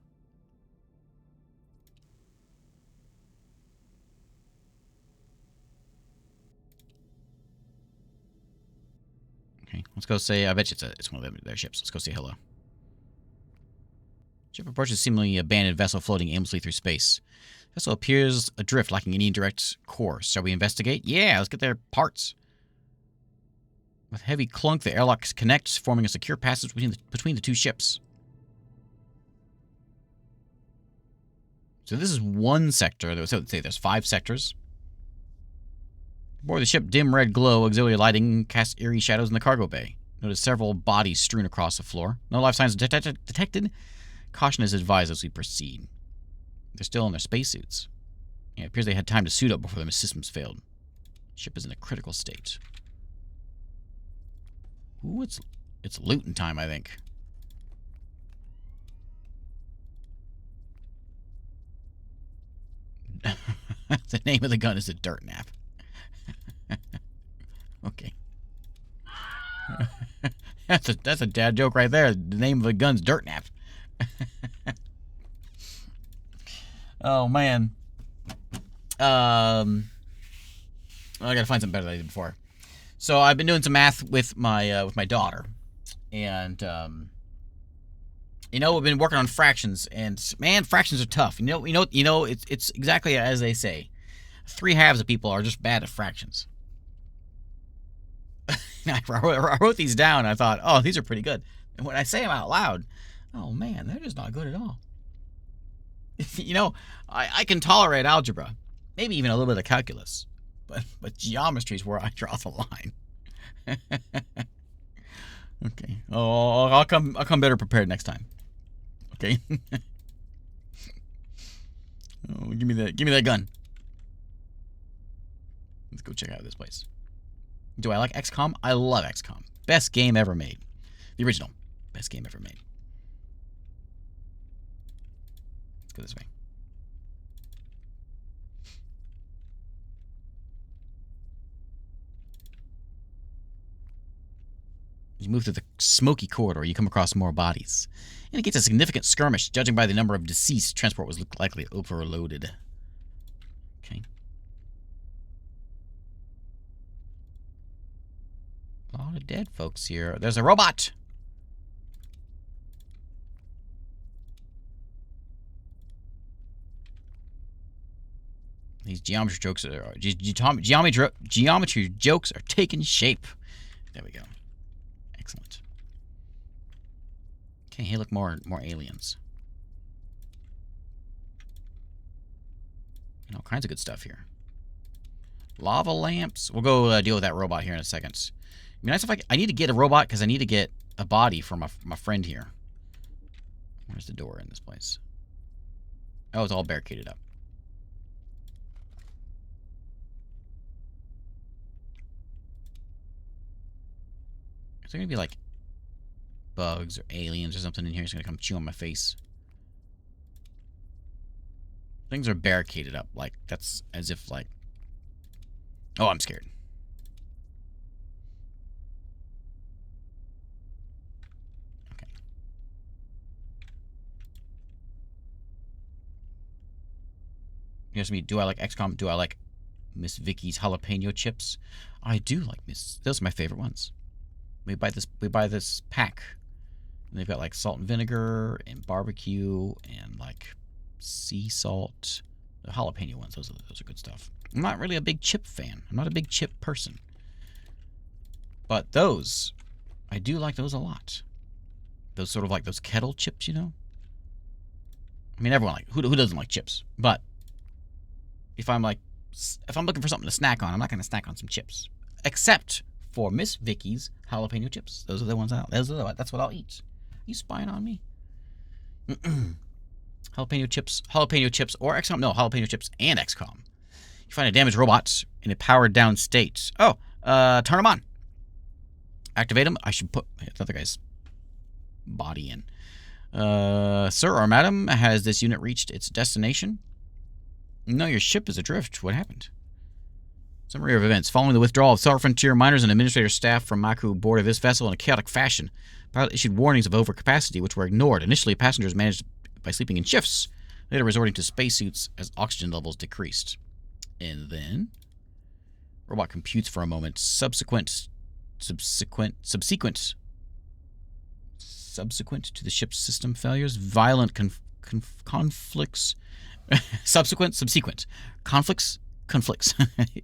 Okay, let's go say. I bet you it's one of their ships. Let's go say hello. Ship approaches seemingly abandoned vessel floating aimlessly through space. Vessel appears adrift, lacking any direct course. Shall we investigate? Yeah, let's get their parts. With heavy clunk, the airlock connects, forming a secure passage between the two ships. So this is one sector. So say there's 5 sectors. Aboard the ship, dim red glow, auxiliary lighting casts eerie shadows in the cargo bay. Notice several bodies strewn across the floor. No life signs detected. Caution is advised as we proceed. They're still in their spacesuits. It appears they had time to suit up before their systems failed. Ship is in a critical state. Ooh, it's looting time, I think. The name of the gun is a dirt nap. Okay. That's a dad joke right there. The name of the gun's dirt nap. Oh man. I gotta find something better than I did before. So I've been doing some math with my daughter, and You know, we've been working on fractions, and man, fractions are tough. It's exactly as they say. 3/2 of people are just bad at fractions. I wrote these down, and I thought, oh, these are pretty good. And when I say them out loud, oh man, they're just not good at all. I can tolerate algebra, maybe even a little bit of calculus, but geometry is where I draw the line. Okay. Oh, I'll come better prepared next time. Okay. Oh, give me that gun. Let's go check out this place. Do I like XCOM? I love XCOM. Best game ever made. The original. Best game ever made. Let's go this way. As you move through the smoky corridor, you come across more bodies. Indicates a significant skirmish. Judging by the number of deceased, transport was likely overloaded. Okay. A lot of dead folks here. There's a robot! These geometry jokes are taking shape. There we go. Excellent. Okay, hey, look, more aliens. And all kinds of good stuff here. Lava lamps. We'll go deal with that robot here in a second. It'd be nice if I need to get a robot because I need to get a body for my friend here. Where's the door in this place? Oh, it's all barricaded up. Is there gonna be like bugs or aliens or something in here? It's gonna come chew on my face. Things are barricaded up, like that's as if like. Oh, I'm scared. Okay. You ask me, do I like XCOM? Do I like Miss Vicky's jalapeno chips? I do like Miss. Those are my favorite ones. We buy this pack. And they've got like salt and vinegar and barbecue and like sea salt. The jalapeno ones, those are good stuff. I'm not really a big chip fan. I'm not a big chip person. But those, I do like those a lot. Those sort of like those kettle chips, you know? I mean, everyone who doesn't like chips? But if I'm looking for something to snack on, I'm not going to snack on some chips. Except for Miss Vicky's jalapeno chips. Those are the ones that's what I'll eat. Are you spying on me? Jalapeno chips, or XCOM. No, jalapeno chips and XCOM. You find a damaged robot in a powered down state. Oh, turn them on. Activate them. I should put the other guy's body in. Sir or madam, has this unit reached its destination? No, your ship is adrift. What happened? Summary of events. Following the withdrawal of Solar Frontier miners and administrator staff from Maku boarded this vessel in a chaotic fashion. The pilot issued warnings of overcapacity, which were ignored. Initially, passengers managed by sleeping in shifts, later resorting to spacesuits as oxygen levels decreased. And then, robot computes for a moment. Subsequent to the ship's system failures, violent conflicts. Subsequent conflicts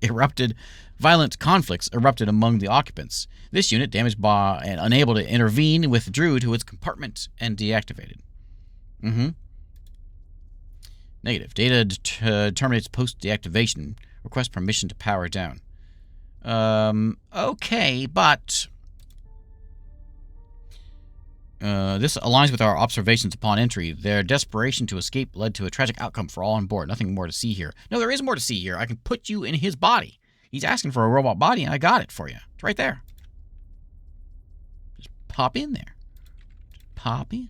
erupted. Violent conflicts erupted among the occupants. This unit, damaged by and unable to intervene, withdrew to its compartment and deactivated. Negative. Data terminates post-deactivation. Request permission to power down. Okay, but this aligns with our observations upon entry. Their desperation to escape led to a tragic outcome for all on board. Nothing more to see here. No, there is more to see here. I can put you in his body. He's asking for a robot body, and I got it for you. It's right there. Just pop in there. Just pop in.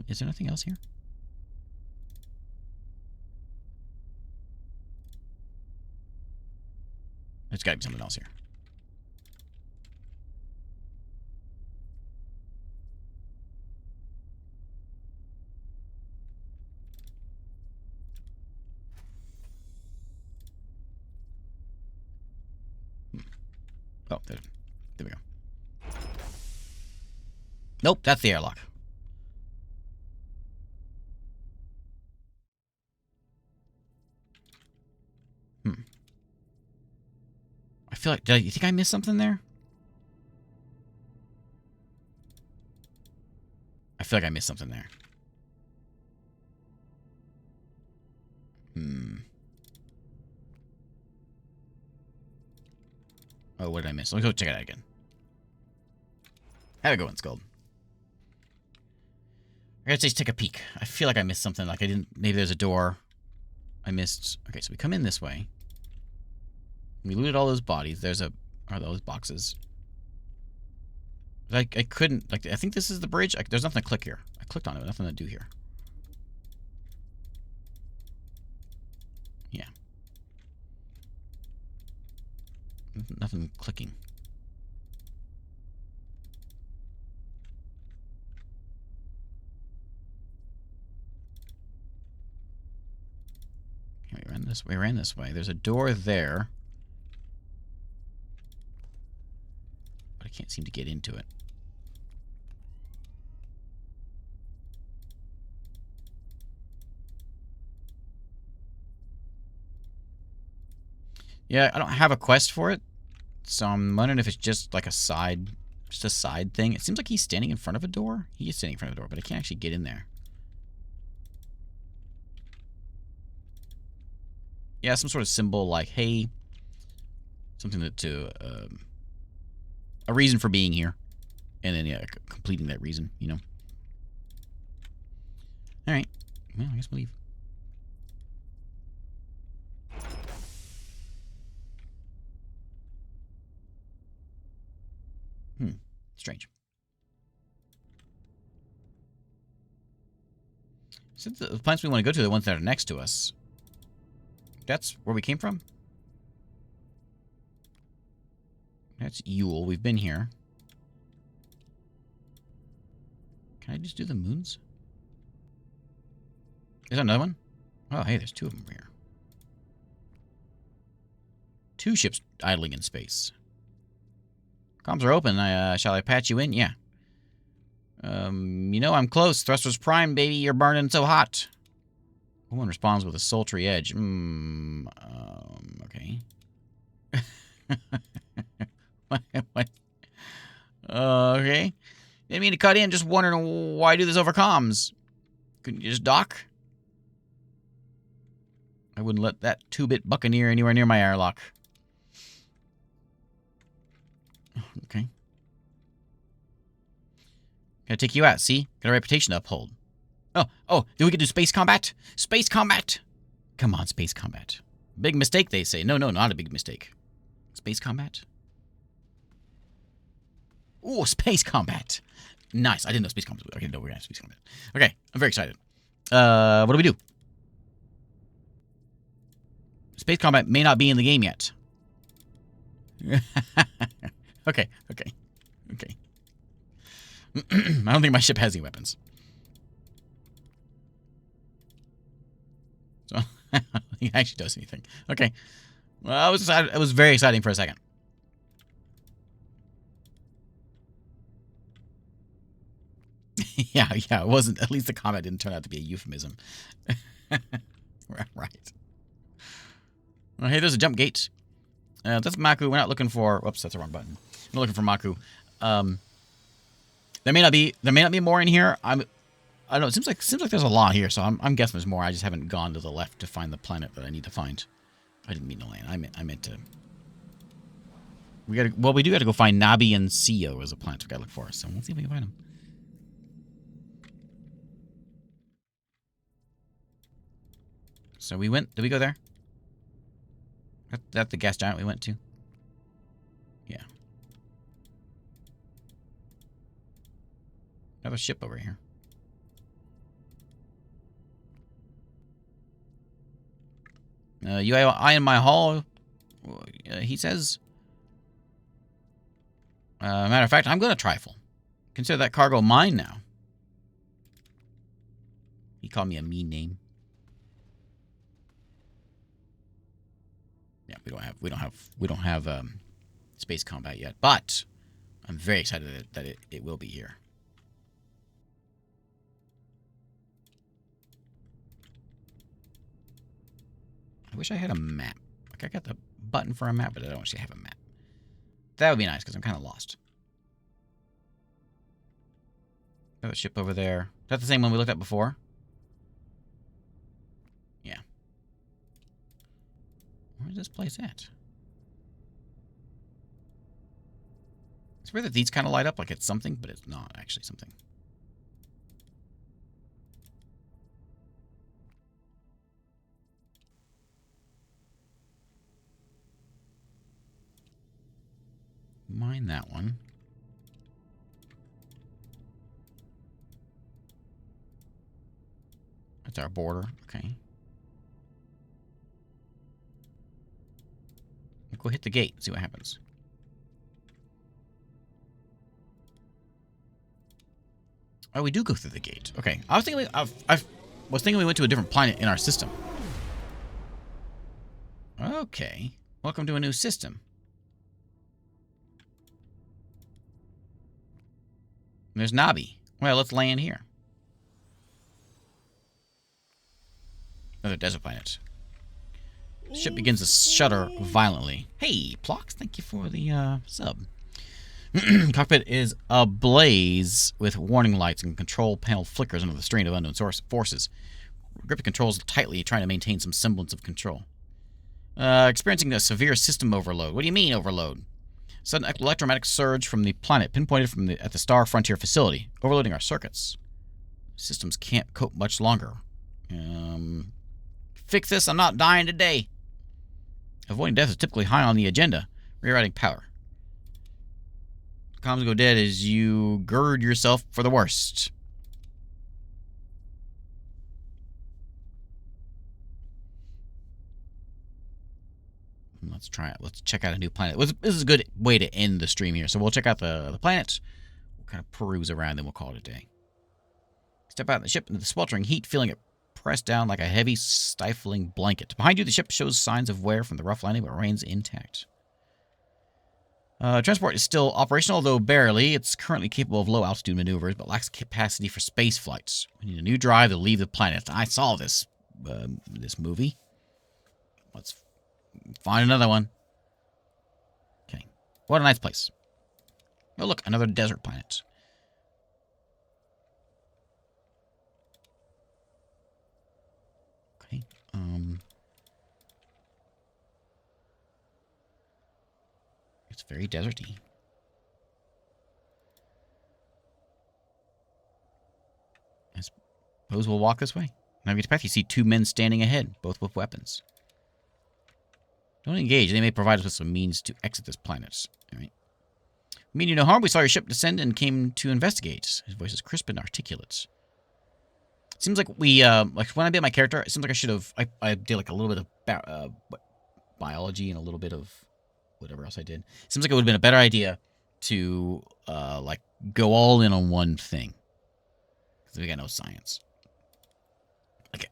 Is there nothing else here? There's got to be something else here. Oh, there we go. Nope, that's the airlock. I feel like... you think I missed something there? I feel like I missed something there. Oh, what did I miss? Let me go check it out again. How'd it go in Scold? I gotta just take a peek. I feel like I missed something. Like I didn't... Maybe there's a door I missed. Okay, so we come in this way. We looted all those bodies. There's a... Are those boxes? I couldn't... Like, I think this is the bridge. There's nothing to click here. I clicked on it, but nothing to do here. Yeah. Nothing clicking. Okay, we ran this way. There's a door there. But I can't seem to get into it. Yeah, I don't have a quest for it, so I'm wondering if it's just like a side thing. It seems like he's standing in front of a door. He is standing in front of a door, but I can't actually get in there. Yeah, some sort of symbol like, hey, something a reason for being here, and then yeah, completing that reason, you know. All right, well, I guess we'll leave. Strange. Since the planets we want to go to are the ones that are next to us. That's where we came from? That's Yule. We've been here. Can I just do the moons? Is there another one? Oh, hey, there's two of them here. Two ships idling in space. Comms are open. Shall I patch you in? Yeah. You know I'm close. Thrusters prime, baby. You're burning so hot. Woman responds with a sultry edge. Okay. what? Okay. Didn't mean to cut in. Just wondering why I do this over comms. Couldn't you just dock? I wouldn't let that 2-bit buccaneer anywhere near my airlock. Okay. Gotta take you out, see? Got a reputation to uphold. Oh, then we could do space combat? Space combat! Come on, space combat. Big mistake, they say. No, not a big mistake. Space combat? Ooh, space combat. Nice. I didn't know space combat. I didn't know we were gonna have space combat. Okay, I'm very excited. What do we do? Space combat may not be in the game yet. Okay. I don't think my ship has any weapons. So, I don't think it actually does anything. Okay. Well, I was excited. It was very exciting for a second. yeah, it wasn't. At least the combat didn't turn out to be a euphemism. Right. Well, hey, there's a jump gate. That's Maku. We're not looking for... Whoops, that's the wrong button. We're looking for Maku. There may not be more in here. I don't know. It seems like there's a lot here, so I'm guessing there's more. I just haven't gone to the left to find the planet that I need to find. I didn't mean to land. I meant to. We do got to go find Nabi and Sio as a planet we got to look for. So let's see if we can find them. So we went. Did we go there? That the gas giant we went to? Yeah. Another ship over here. You eye in my hall, he says. Matter of fact, I'm going to trifle. Consider that cargo mine now. He called me a mean name. Yeah, we don't have space combat yet, but I'm very excited that it will be here. I wish I had a map. Like, I got the button for a map, but I don't actually have a map. That would be nice, because I'm kind of lost. Another ship over there. Is that the same one we looked at before? Yeah. Where's this place at? It's weird that these kind of light up like it's something, but it's not actually something. Mine that one. That's our border. Okay. Go hit the gate. See what happens. Oh, we do go through the gate. Okay. I was thinking we went to a different planet in our system. Okay. Welcome to a new system. There's Nabi. Well, let's land here. Another desert planet. The ship begins to shudder violently. Hey, Plox, thank you for the sub. Cockpit is ablaze with warning lights and control panel flickers under the strain of unknown forces. Grip the controls tightly, trying to maintain some semblance of control. Experiencing a severe system overload. What do you mean, overload? Sudden electromagnetic surge from the planet, pinpointed at the Star Frontier facility, overloading our circuits. Systems can't cope much longer. Fix this, I'm not dying today. Avoiding death is typically high on the agenda. Rewriting power. Comms go dead as you gird yourself for the worst. Let's try it. Let's check out a new planet. This is a good way to end the stream here. So we'll check out the planet. We'll kind of peruse around, then we'll call it a day. Step out of the ship into the sweltering heat, feeling it pressed down like a heavy, stifling blanket. Behind you, the ship shows signs of wear from the rough landing, but remains intact. Transport is still operational, though barely. It's currently capable of low-altitude maneuvers, but lacks capacity for space flights. We need a new drive to leave the planet. I saw this movie. Let's find another one. Okay. What a nice place. Oh, look, another desert planet. Okay. It's very deserty. I suppose we'll walk this way. Now get to path, you see two men standing ahead, both with weapons. Don't engage. They may provide us with some means to exit this planet. All right. We mean you no harm. We saw your ship descend and came to investigate. His voice is crisp and articulate. It seems like we, like when I made my character, it seems like I should have, I did like a little bit of biology and a little bit of whatever else I did. It seems like it would have been a better idea to, like, go all in on one thing. Because we got no science. Like,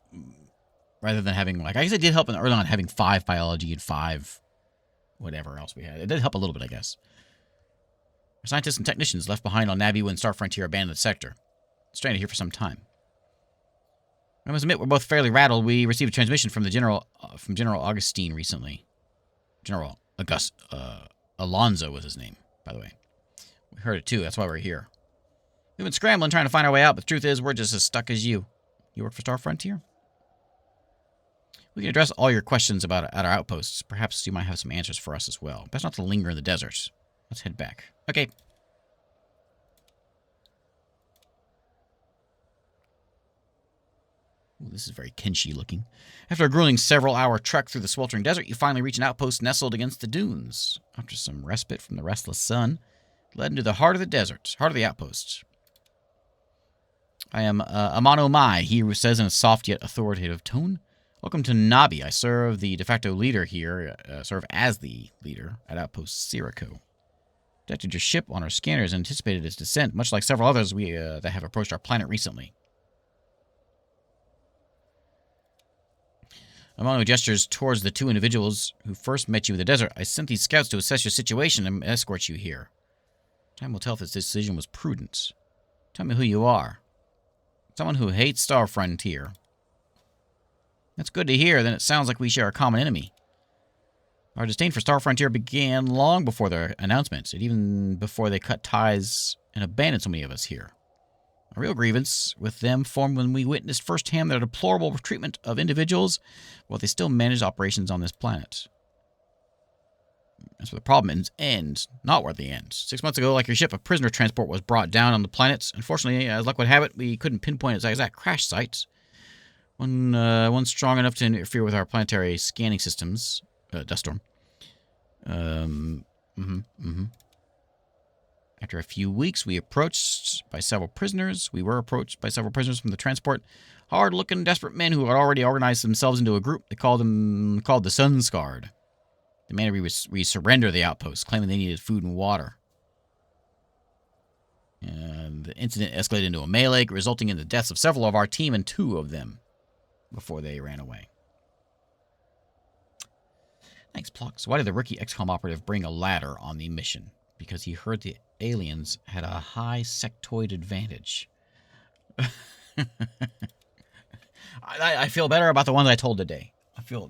rather than having, like, I guess it did help early on having 5 biology and 5 whatever else we had. It did help a little bit, I guess. Our scientists and technicians left behind on Nabi when Star Frontier abandoned the sector. Stranded here for some time. I must admit, we're both fairly rattled. We received a transmission from the General Augustine recently. General Alonzo was his name, by the way. We heard it too, that's why we're here. We've been scrambling, trying to find our way out, but the truth is, we're just as stuck as you. You work for Star Frontier? We can address all your questions at our outposts. Perhaps you might have some answers for us as well. Best not to linger in the deserts. Let's head back. Okay. Ooh, this is very Kenshi looking. After a grueling several-hour trek through the sweltering desert, you finally reach an outpost nestled against the dunes. After some respite from the restless sun, led into the heart of the desert, heart of the outpost. I am Amano Mai, he says in a soft yet authoritative tone. Welcome to Nabi. I serve the de facto leader here, serve as the leader at Outpost Siriko. Detected your ship on our scanners and anticipated its descent, much like several others that have approached our planet recently. Amano gestures towards the 2 individuals who first met you in the desert. I sent these scouts to assess your situation and escort you here. Time will tell if this decision was prudent. Tell me who you are. Someone who hates Star Frontier. That's good to hear. Then it sounds like we share a common enemy. Our disdain for Star Frontier began long before their announcements, and even before they cut ties and abandoned so many of us here. A real grievance with them formed when we witnessed firsthand their deplorable treatment of individuals while they still managed operations on this planet. That's where the problem ends, not where they end. 6 months ago, like your ship, a prisoner transport was brought down on the planet. Unfortunately, as luck would have it, we couldn't pinpoint its exact crash site. One strong enough to interfere with our planetary scanning systems. Dust storm. After a few weeks, we were approached by several prisoners from the transport. Hard-looking, desperate men who had already organized themselves into a group. They called the Sun-Scarred. Demanded we surrender the outpost, claiming they needed food and water. The incident escalated into a melee, resulting in the deaths of several of our team and 2 of them before they ran away. Thanks, Plox. Why did the rookie XCOM operative bring a ladder on the mission? Because he heard the aliens had a high sectoid advantage. I feel better about the ones I told today. I feel...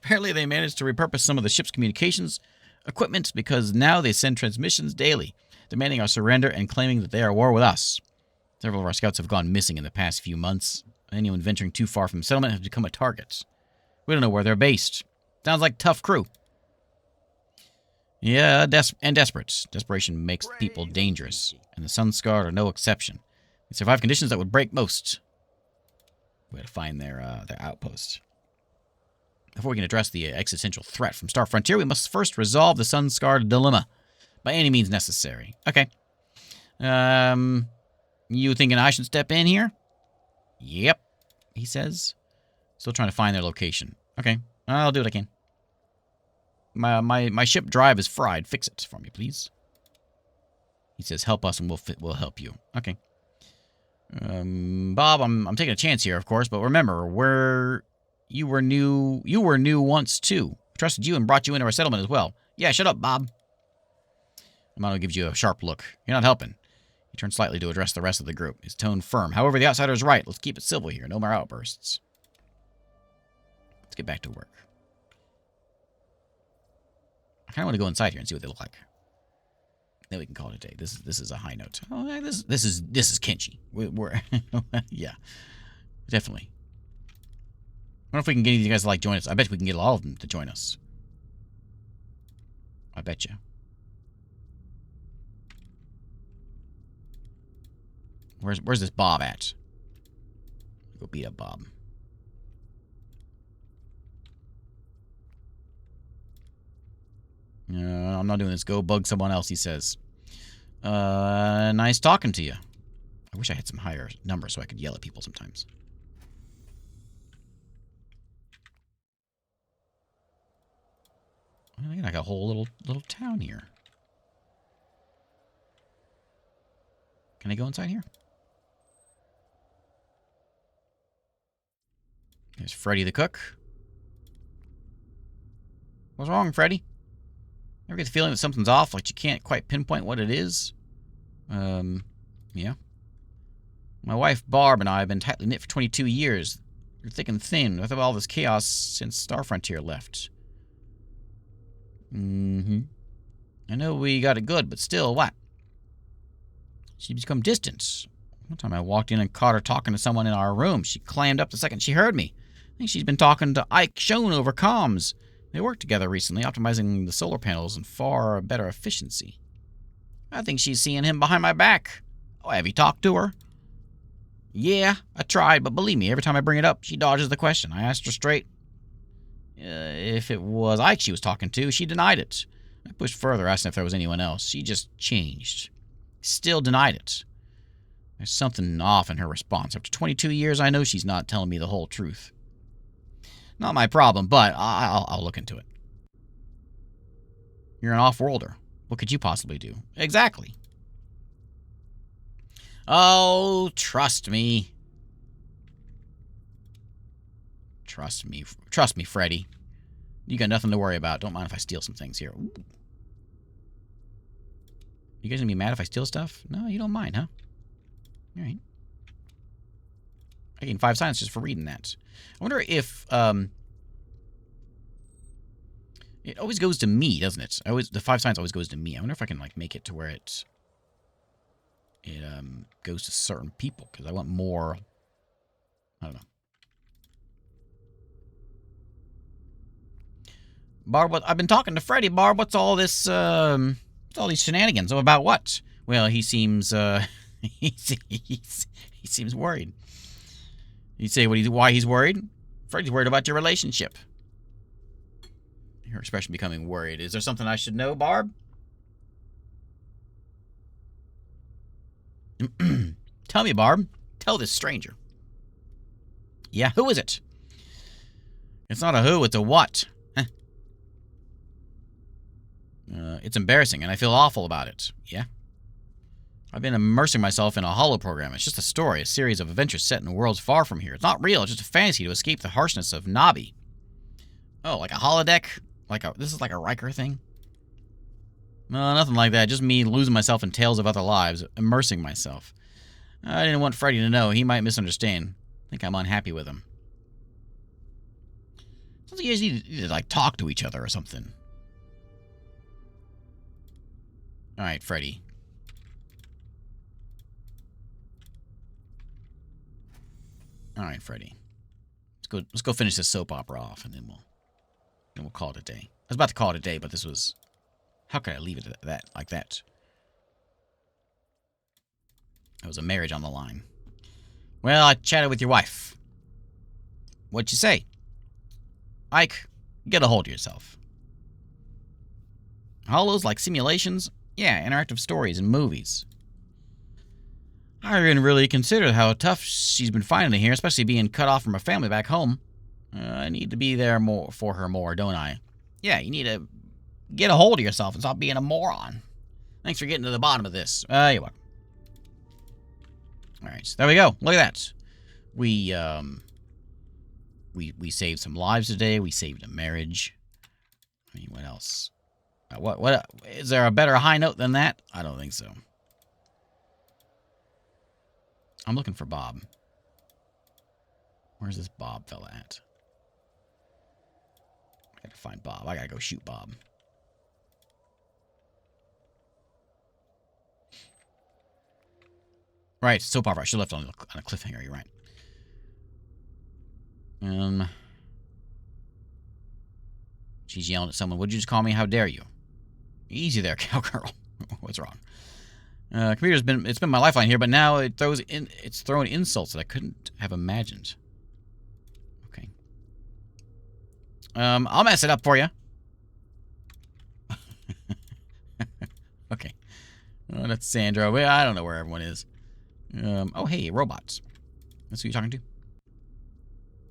Apparently they managed to repurpose some of the ship's communications equipment because now they send transmissions daily, demanding our surrender and claiming that they are at war with us. Several of our scouts have gone missing in the past few months. Anyone venturing too far from the settlement has become a target. We don't know where they're based. Sounds like a tough crew. Yeah, and desperate. Desperation makes people dangerous, and the Sun-Scarred are no exception. They survive conditions that would break most. We had to find their outpost. Before we can address the existential threat from Star Frontier, we must first resolve the Sun-Scarred dilemma by any means necessary. Okay. You thinking I should step in here? Yep, he says. Still trying to find their location. Okay, I'll do what I can. My ship drive is fried. Fix it for me, please. He says, help us and we'll help you. Okay. Bob, I'm taking a chance here, of course, but remember, you were new once too. Trusted you and brought you into our settlement as well. Yeah, shut up, Bob. Amano gives you a sharp look. You're not helping. He turns slightly to address the rest of the group, his tone firm. However, the outsider is right. Let's keep it civil here. No more outbursts. Let's get back to work. I kind of want to go inside here and see what they look like. Then we can call it a day. This is a high note. Oh, this is Kenshi. We're yeah, definitely. I wonder if we can get any of you guys to join us. I bet we can get all of them to join us. I bet you. Where's this Bob at? Go beat up Bob. I'm not doing this. Go bug someone else, he says. Nice talking to you. I wish I had some higher numbers so I could yell at people sometimes. I got like a whole little town here. Can I go inside here? There's Freddy the cook. What's wrong, Freddy? Ever get the feeling that something's off, like you can't quite pinpoint what it is? Yeah. My wife, Barb, and I have been tightly knit for 22 years. You're thick and thin, with all this chaos since Star Frontier left. I know we got it good, but still, what? She's become distant. One time I walked in and caught her talking to someone in our room. She clammed up the second she heard me. I think she's been talking to Ike Schoen over comms. They worked together recently, optimizing the solar panels and far better efficiency. I think she's seeing him behind my back. Oh, have you talked to her? Yeah, I tried, but believe me, every time I bring it up, she dodges the question. I asked her straight if it was Ike she was talking to. She denied it. I pushed further, asking if there was anyone else. She just changed. Still denied it. There's something off in her response. After 22 years, I know she's not telling me the whole truth. Not my problem, but I'll look into it. You're an off-worlder. What could you possibly do? Exactly. Oh, trust me. Trust me, Freddy. You got nothing to worry about. Don't mind if I steal some things here. Ooh. You guys gonna be mad if I steal stuff? No, you don't mind, huh? All right. I gained 5 science just for reading that. I wonder if it always goes to me, doesn't it? The 5 science always goes to me. I wonder if I can like make it to where it goes to certain people, because I want more. I don't know. Barb, I've been talking to Freddy. Barb, what's all this? What's all these shenanigans? Oh, about what? Well, he seems he seems worried. You say why he's worried? Freddy's worried about your relationship. Her expression becoming worried. Is there something I should know, Barb? Tell me, Barb. Tell this stranger. Yeah, who is it? It's not a who, it's a what. It's embarrassing, and I feel awful about it. Yeah? I've been immersing myself in a holo program. It's just a story, a series of adventures set in worlds far from here. It's not real, it's just a fantasy to escape the harshness of Nabi. Oh, like a holodeck? This is like a Riker thing? No, nothing like that. Just me losing myself in tales of other lives, immersing myself. I didn't want Freddy to know. He might misunderstand. I think I'm unhappy with him. Sounds like you guys need to like talk to each other or something. All right, Freddy. All right, Freddy. Let's go finish this soap opera off, and then we'll call it a day. I was about to call it a day, but this was. How could I leave it at that like that? There was a marriage on the line. Well, I chatted with your wife. What'd you say? Ike, get a hold of yourself. Holos like simulations? Yeah, interactive stories and movies. I didn't really consider how tough she's been finding it here, especially being cut off from her family back home. I need to be there more for her more, don't I? Yeah, you need to get a hold of yourself and stop being a moron. Thanks for getting to the bottom of this. You're welcome. Alright, so there we go. Look at that. We saved some lives today. We saved a marriage. I mean, what else? What is there a better high note than that? I don't think so. I'm looking for Bob. Where's this Bob fella at? I gotta find Bob. I gotta go shoot Bob. Right, soap opera. I should have left on a cliffhanger. You're right. She's yelling at someone. Would you just call me? How dare you? Easy there, cowgirl. What's wrong? Computer's it's been my lifeline here, but now it's throwing insults that I couldn't have imagined. Okay. I'll mess it up for you. Okay. Oh, that's Sandra. Well, I don't know where everyone is. Oh, hey, robots. That's who you're talking to?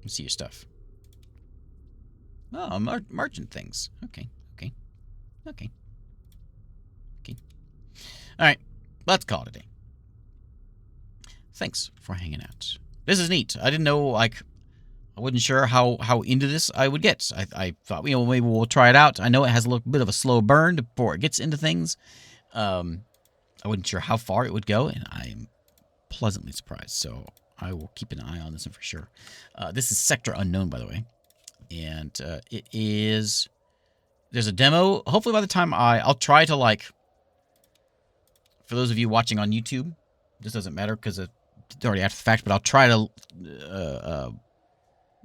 Let's see your stuff. Oh, merchant things. Okay. All right, let's call it a day. Thanks for hanging out. This is neat. I didn't know, like, I wasn't sure how into this I would get. I thought, maybe we'll try it out. I know it has a little bit of a slow burn before it gets into things. I wasn't sure how far it would go, and I'm pleasantly surprised. So I will keep an eye on this one for sure. This is Sector Unknown, by the way. And it is... There's a demo. Hopefully by the time I'll try to, like... For those of you watching on YouTube, this doesn't matter because it's already after the fact, but I'll try to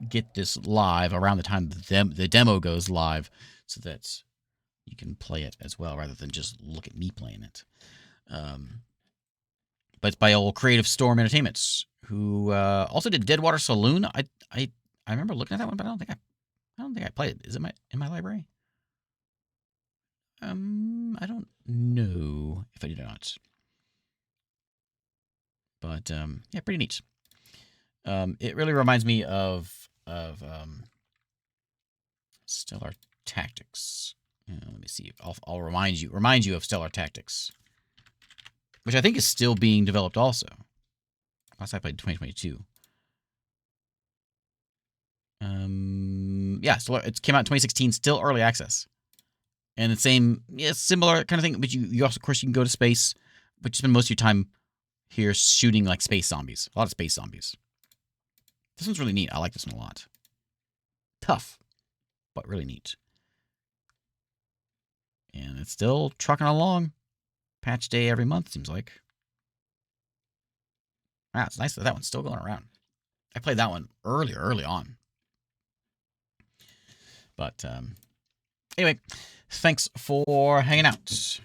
get this live around the time the demo goes live so that you can play it as well rather than just look at me playing it. But it's by old Creative Storm Entertainment, who also did Deadwater Saloon. I remember looking at that one, but I don't think I played it. Is it in my library? I don't know if I did or not. But yeah, pretty neat. It really reminds me of Stellar Tactics. Let me see. I'll remind you of Stellar Tactics, which I think is still being developed also. Last I played 2022. Yeah, so it came out in 2016, still early access. And the same, similar kind of thing, but you also, of course, you can go to space, but you spend most of your time here shooting, like, space zombies. A lot of space zombies. This one's really neat. I like this one a lot. Tough, but really neat. And it's still trucking along. Patch day every month, seems like. Wow, it's nice that that one's still going around. I played that one early on. But anyway, thanks for hanging out.